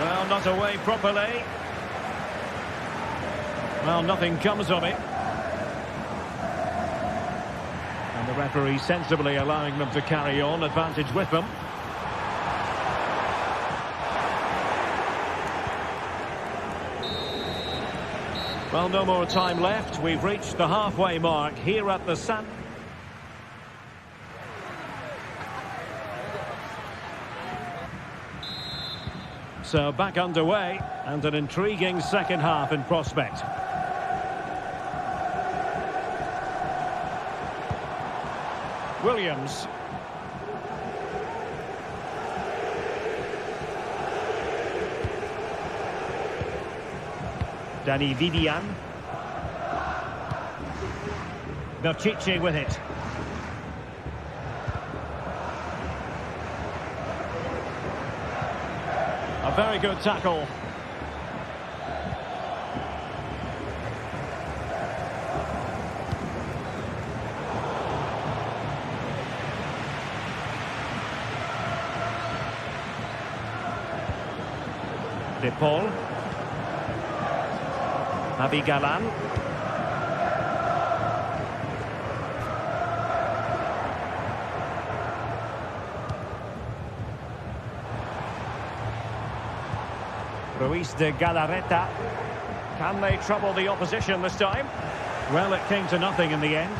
Well, not away properly. Well, nothing comes of it. And the referee sensibly allowing them to carry on, advantage with them. Well, no more time left. We've reached the halfway mark here at the San... So back underway, and an intriguing second half in prospect. Williams. Dani Vivian. Berchiche with it. A very good tackle. De Paul. Javi Galan. Ruiz de Galarreta. Can they trouble the opposition this time? Well, it came to nothing in the end.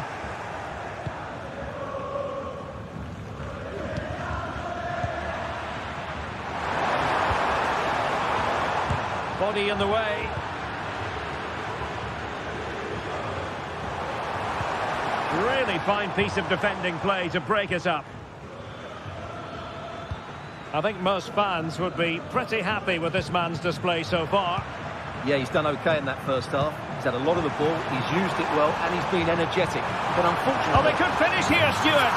Body in the way. Really fine piece of defending play to break us up. I think most fans would be pretty happy with this man's display so far. Yeah, he's done okay in that first half. He's had a lot of the ball, he's used it well, and he's been energetic. But unfortunately... Oh, they could finish here, Stuart!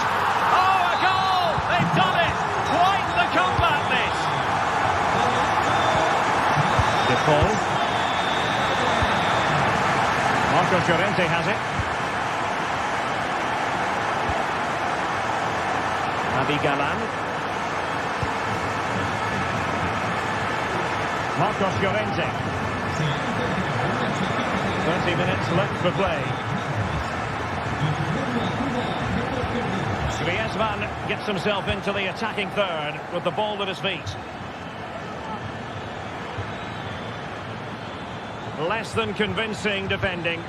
Oh, a goal! They've done it! Quite the comeback, this! De Paul. Marcos Llorente has it. Javi Galan. Marcos Llorente. 20 minutes left for play. Griezmann gets himself into the attacking third with the ball at his feet. Less than convincing defending.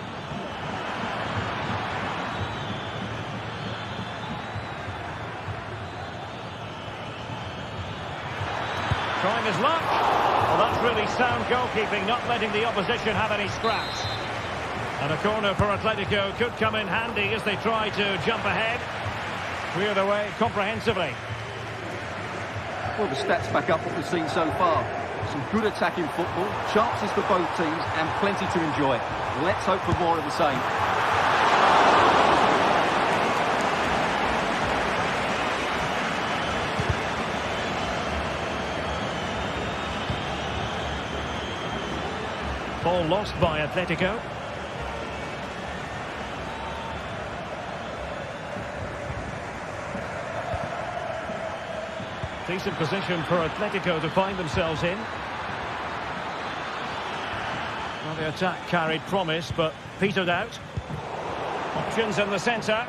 Trying his luck. Well, that's really sound goalkeeping, not letting the opposition have any scraps. And a corner for Atletico could come in handy as they try to jump ahead. Clear the way comprehensively. Well, the stats back up what we've seen so far. Some good attacking football, chances for both teams, and plenty to enjoy. Let's hope for more of the same. Ball lost by Atletico. Decent position for Atletico to find themselves in. Well, the attack carried promise, but petered out. Options in the centre.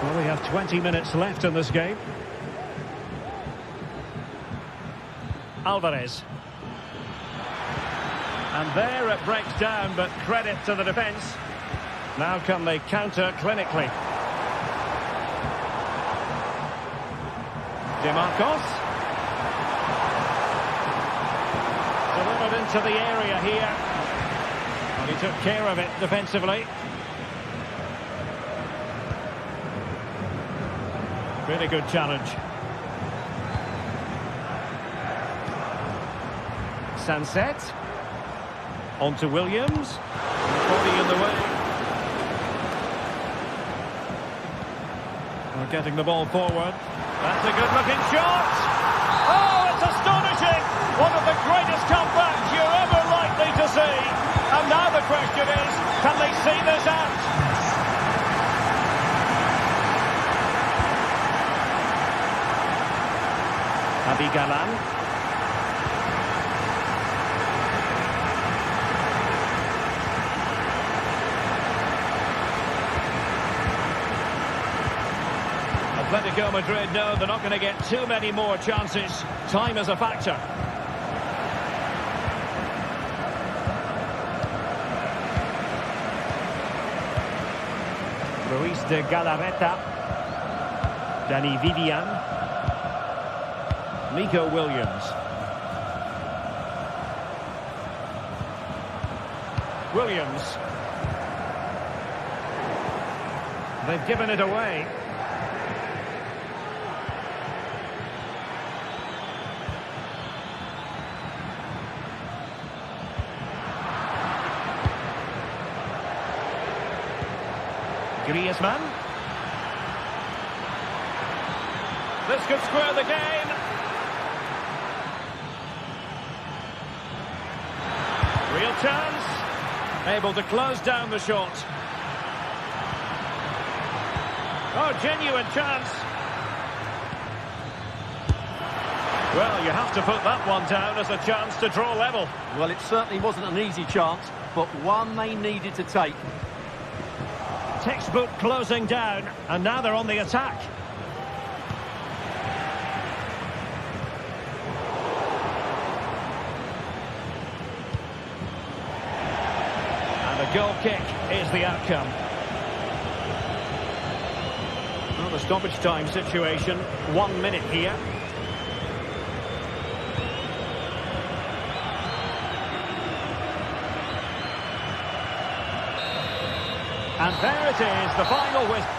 Well, we have 20 minutes left in this game. Alvarez. And there it breaks down, but credit to the defence. Now can they counter clinically? Marcos. Delivered into the area here. And he took care of it defensively. Really good challenge. Sunset. On to Williams. Body in the way. We're getting the ball forward. That's a good-looking shot. Oh, it's astonishing. One of the greatest comebacks you're ever likely to see. And now the question is, can they see this out? Galan. Atletico Madrid know they're not going to get too many more chances. Time is a factor. Luis de Galarreta. Danny Vivian. Nico Williams. Williams. They've given it away. Griezmann. This could square the game. Real chance. Able to close down the shot. Oh, genuine chance. Well, you have to put that one down as a chance to draw level. Well, it certainly wasn't an easy chance, but one they needed to take. Textbook closing down, and now they're on the attack. And the goal kick is the outcome. Well, the stoppage time situation, 1 minute here. And there it is, the final whistle.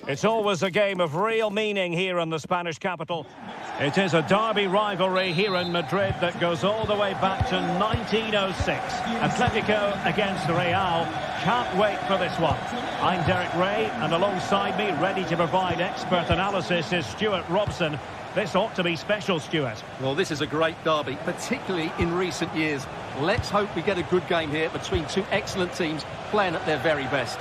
It's always a game of real meaning here in the Spanish capital. It is a derby rivalry here in Madrid that goes all the way back to 1906. Atletico against Real. Can't wait for this one. I'm Derek Ray, and alongside me, ready to provide expert analysis, is Stuart Robson. This ought to be special, Stuart. Well, this is a great derby, particularly in recent years. Let's hope we get a good game here between two excellent teams playing at their very best.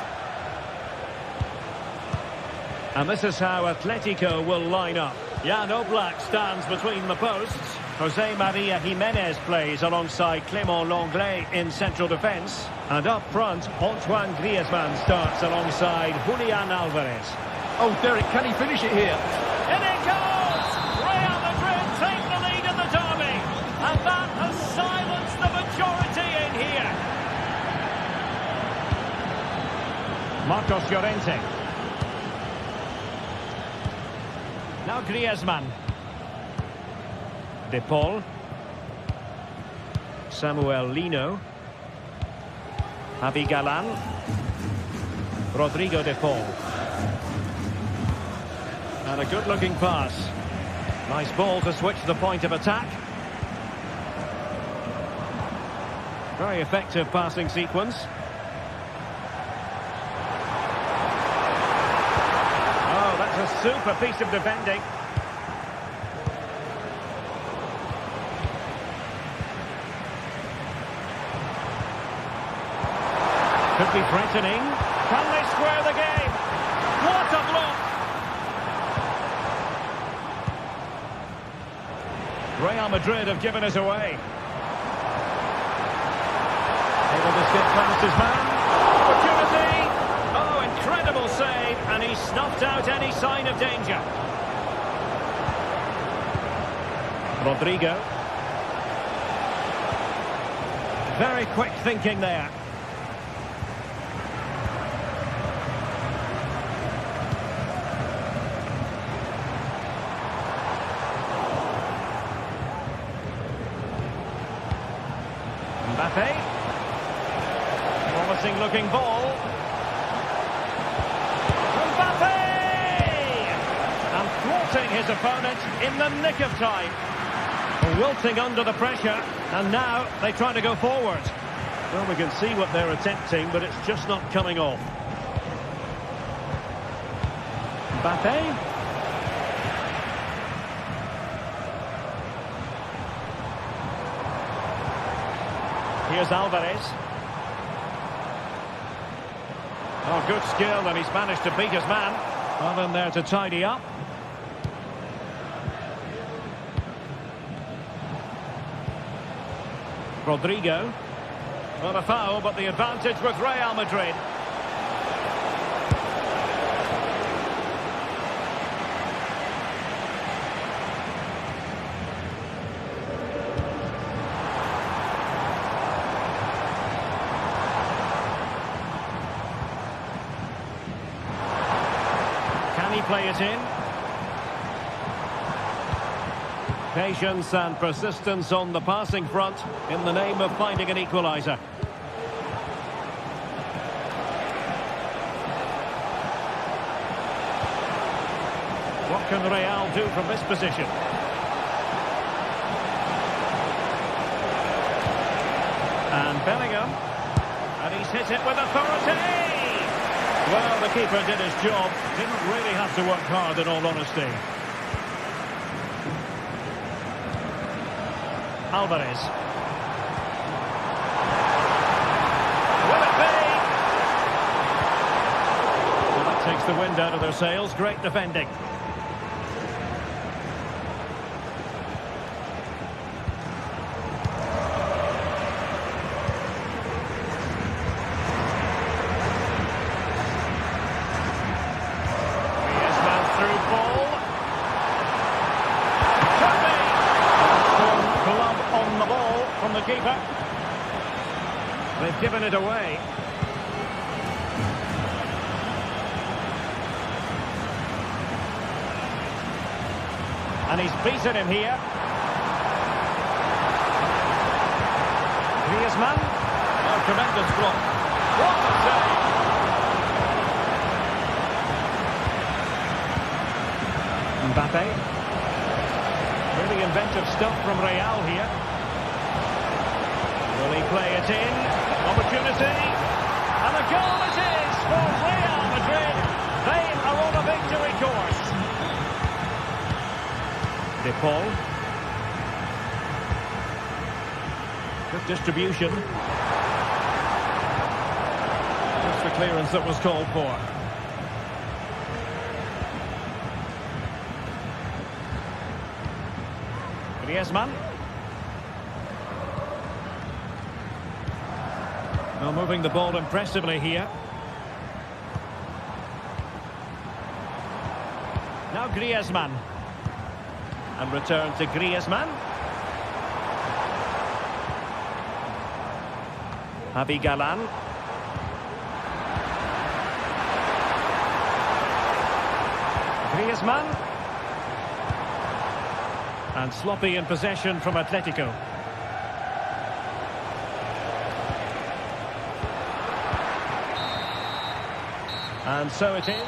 And this is how Atletico will line up. Jan Oblak stands between the posts. Jose Maria Jimenez plays alongside Clément Lenglet in central defence. And up front, Antoine Griezmann starts alongside Julian Alvarez. Oh, Derek, can he finish it here? In it goes! Real Madrid take the lead in the derby. And that has silenced the majority in here. Marcos Llorente. Now Griezmann. De Paul. Samuel Lino. Javi Galan. Rodrigo De Paul. And a good-looking pass. Nice ball to switch the point of attack. Very effective passing sequence. A super piece of defending. Could be threatening. Can they square the game? What a block! Real Madrid have given us away. Able to skip past his man. Opportunity! Oh, incredible save, and he snuffed out any sign of danger. Rodrigo. Very quick thinking there. Mbappe. Promising looking ball. His opponent in the nick of time. Wilting under the pressure, and now they try to go forward. Well, we can see what they're attempting, but it's just not coming off. Mbappe. Here's Alvarez. Oh, good skill, and he's managed to beat his man. Well, in there to tidy up. Rodrigo. Not a foul, but the advantage with Real Madrid. Can he play it in? Patience and persistence on the passing front in the name of finding an equaliser. What can Real do from this position? And Bellingham. And he's hit it with authority! Well, the keeper did his job. Didn't really have to work hard, in all honesty. Alvarez. Will it be? Well, that takes the wind out of their sails. Great defending. Griezmann through ball. On the ball from the keeper. They've given it away. And he's beaten him here. Griezmann. Oh, tremendous block. What a save! Mbappe. Really inventive stuff from Real here. Will he play it in? Opportunity. And a goal it is for Real Madrid. They are on a victory course. De Paul. Good distribution. Just the clearance that was called for. Griezmann. Well, moving the ball impressively here. Now Griezmann. And return to Griezmann. Javi Galan. Griezmann. And sloppy in possession from Atletico. And so it is.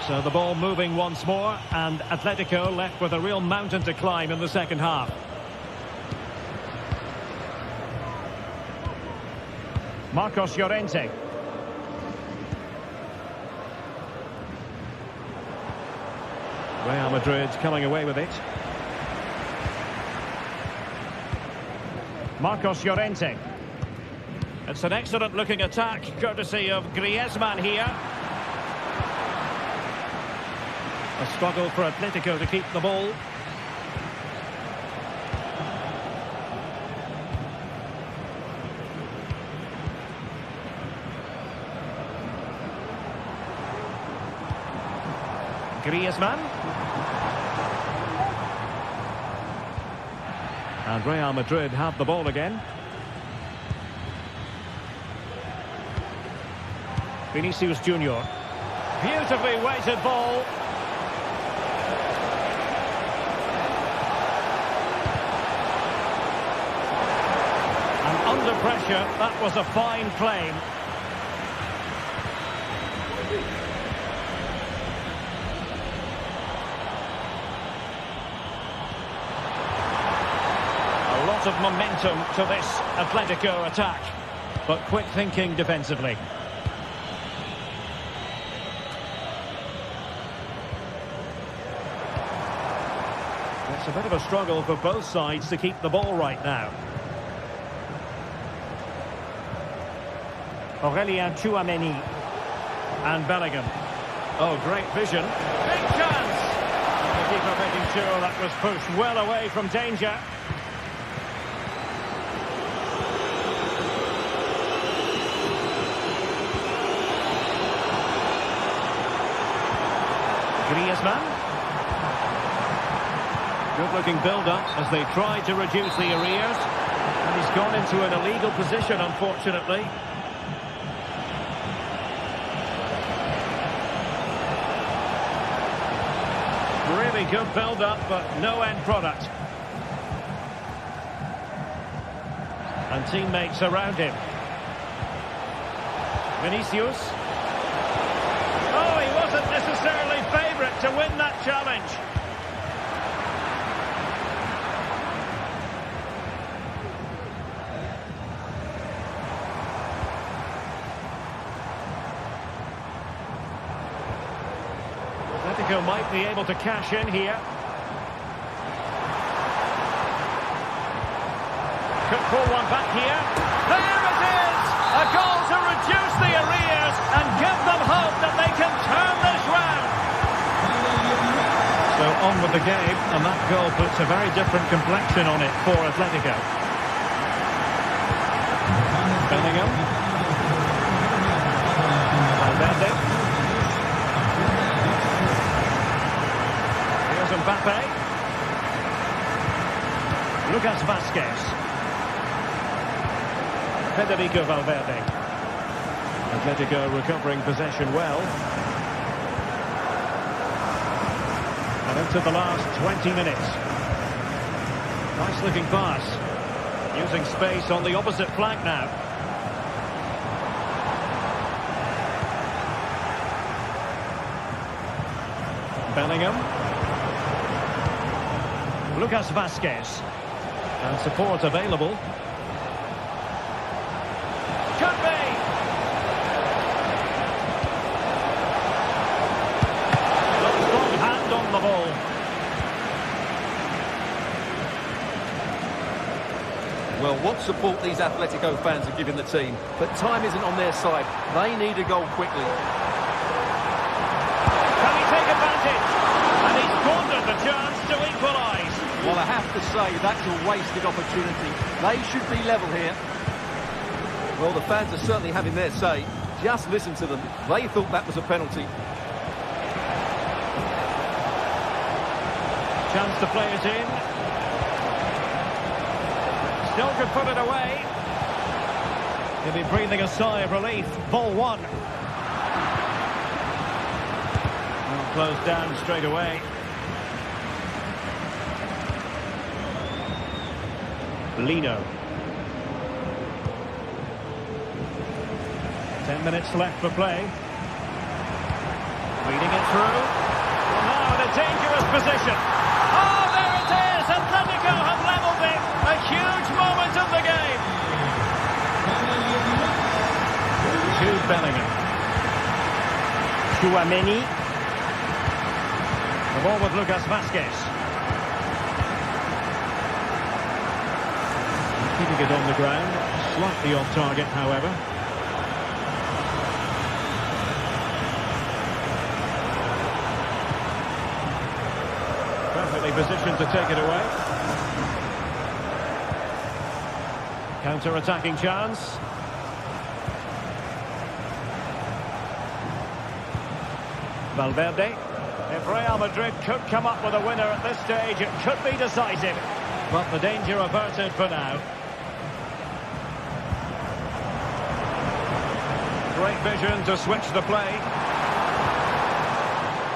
So the ball moving once more, and Atletico left with a real mountain to climb in the second half. Marcos Llorente. Real Madrid coming away with it. Marcos Llorente. It's an excellent looking attack, courtesy of Griezmann here. A struggle for Atletico to keep the ball. Griezmann. And Real Madrid have the ball again. Vinicius Junior. Beautifully weighted ball. And under pressure, that was a fine claim. Of momentum to this Atletico attack, but quick thinking defensively. It's a bit of a struggle for both sides to keep the ball right now. Aurelien Tchouameni and Bellingham. Oh, great vision. Big chance! And the keeper making sure that was pushed well away from danger. Griezmann. Good-looking build-up as they try to reduce the arrears. And he's gone into an illegal position, unfortunately. Really good build-up, but no end product. And teammates around him. Vinicius. Oh, he wasn't necessarily favourite to win that challenge. Atletico might be able to cash in here. Could pull one back here. There it is! A goal to reduce the arrears and give them hope that they can turn this round. So on with the game, and that goal puts a very different complexion on it for Atletico. Bellingham. Valverde. Here's Mbappe. Lucas Vazquez. Federico Valverde. Atletico recovering possession well. And into the last 20 minutes. Nice looking pass. Using space on the opposite flank now. Bellingham. Lucas Vazquez. And support available. Could be! Strong hand on the ball. Well, what support these Atletico fans are giving the team. But time isn't on their side. They need a goal quickly. Can he take advantage? And he's squandered the chance to equalise. Well, I have to say, that's a wasted opportunity. They should be level here. Well, the fans are certainly having their say. Just listen to them. They thought that was a penalty. Chance to play it in. Still could put it away. He'll be breathing a sigh of relief. Ball one. And closed down straight away. Lino. 10 minutes left for play. Reading it through. Well, now in a dangerous position. Oh, there it is! Atletico have levelled it. A huge moment of the game. To Bellingham. Chouameni. The ball with Lucas Vazquez. Keeping it on the ground. Slightly off target, however. Perfectly positioned to take it away. Counter-attacking chance. Valverde. If Real Madrid could come up with a winner at this stage, it could be decisive. But the danger averted for now. Great vision to switch the play.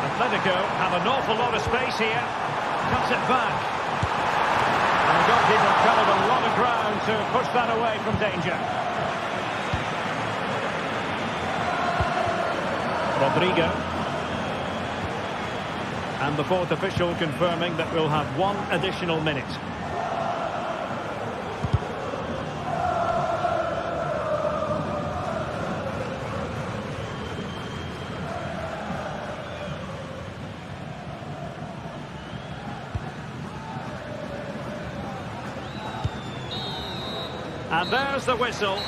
Atletico have an awful lot of space here. Cuts it back. And the goalkeeper covered a lot of ground to push that away from danger. Rodrigo. And the fourth official confirming that we'll have one additional minute. And there's the whistle.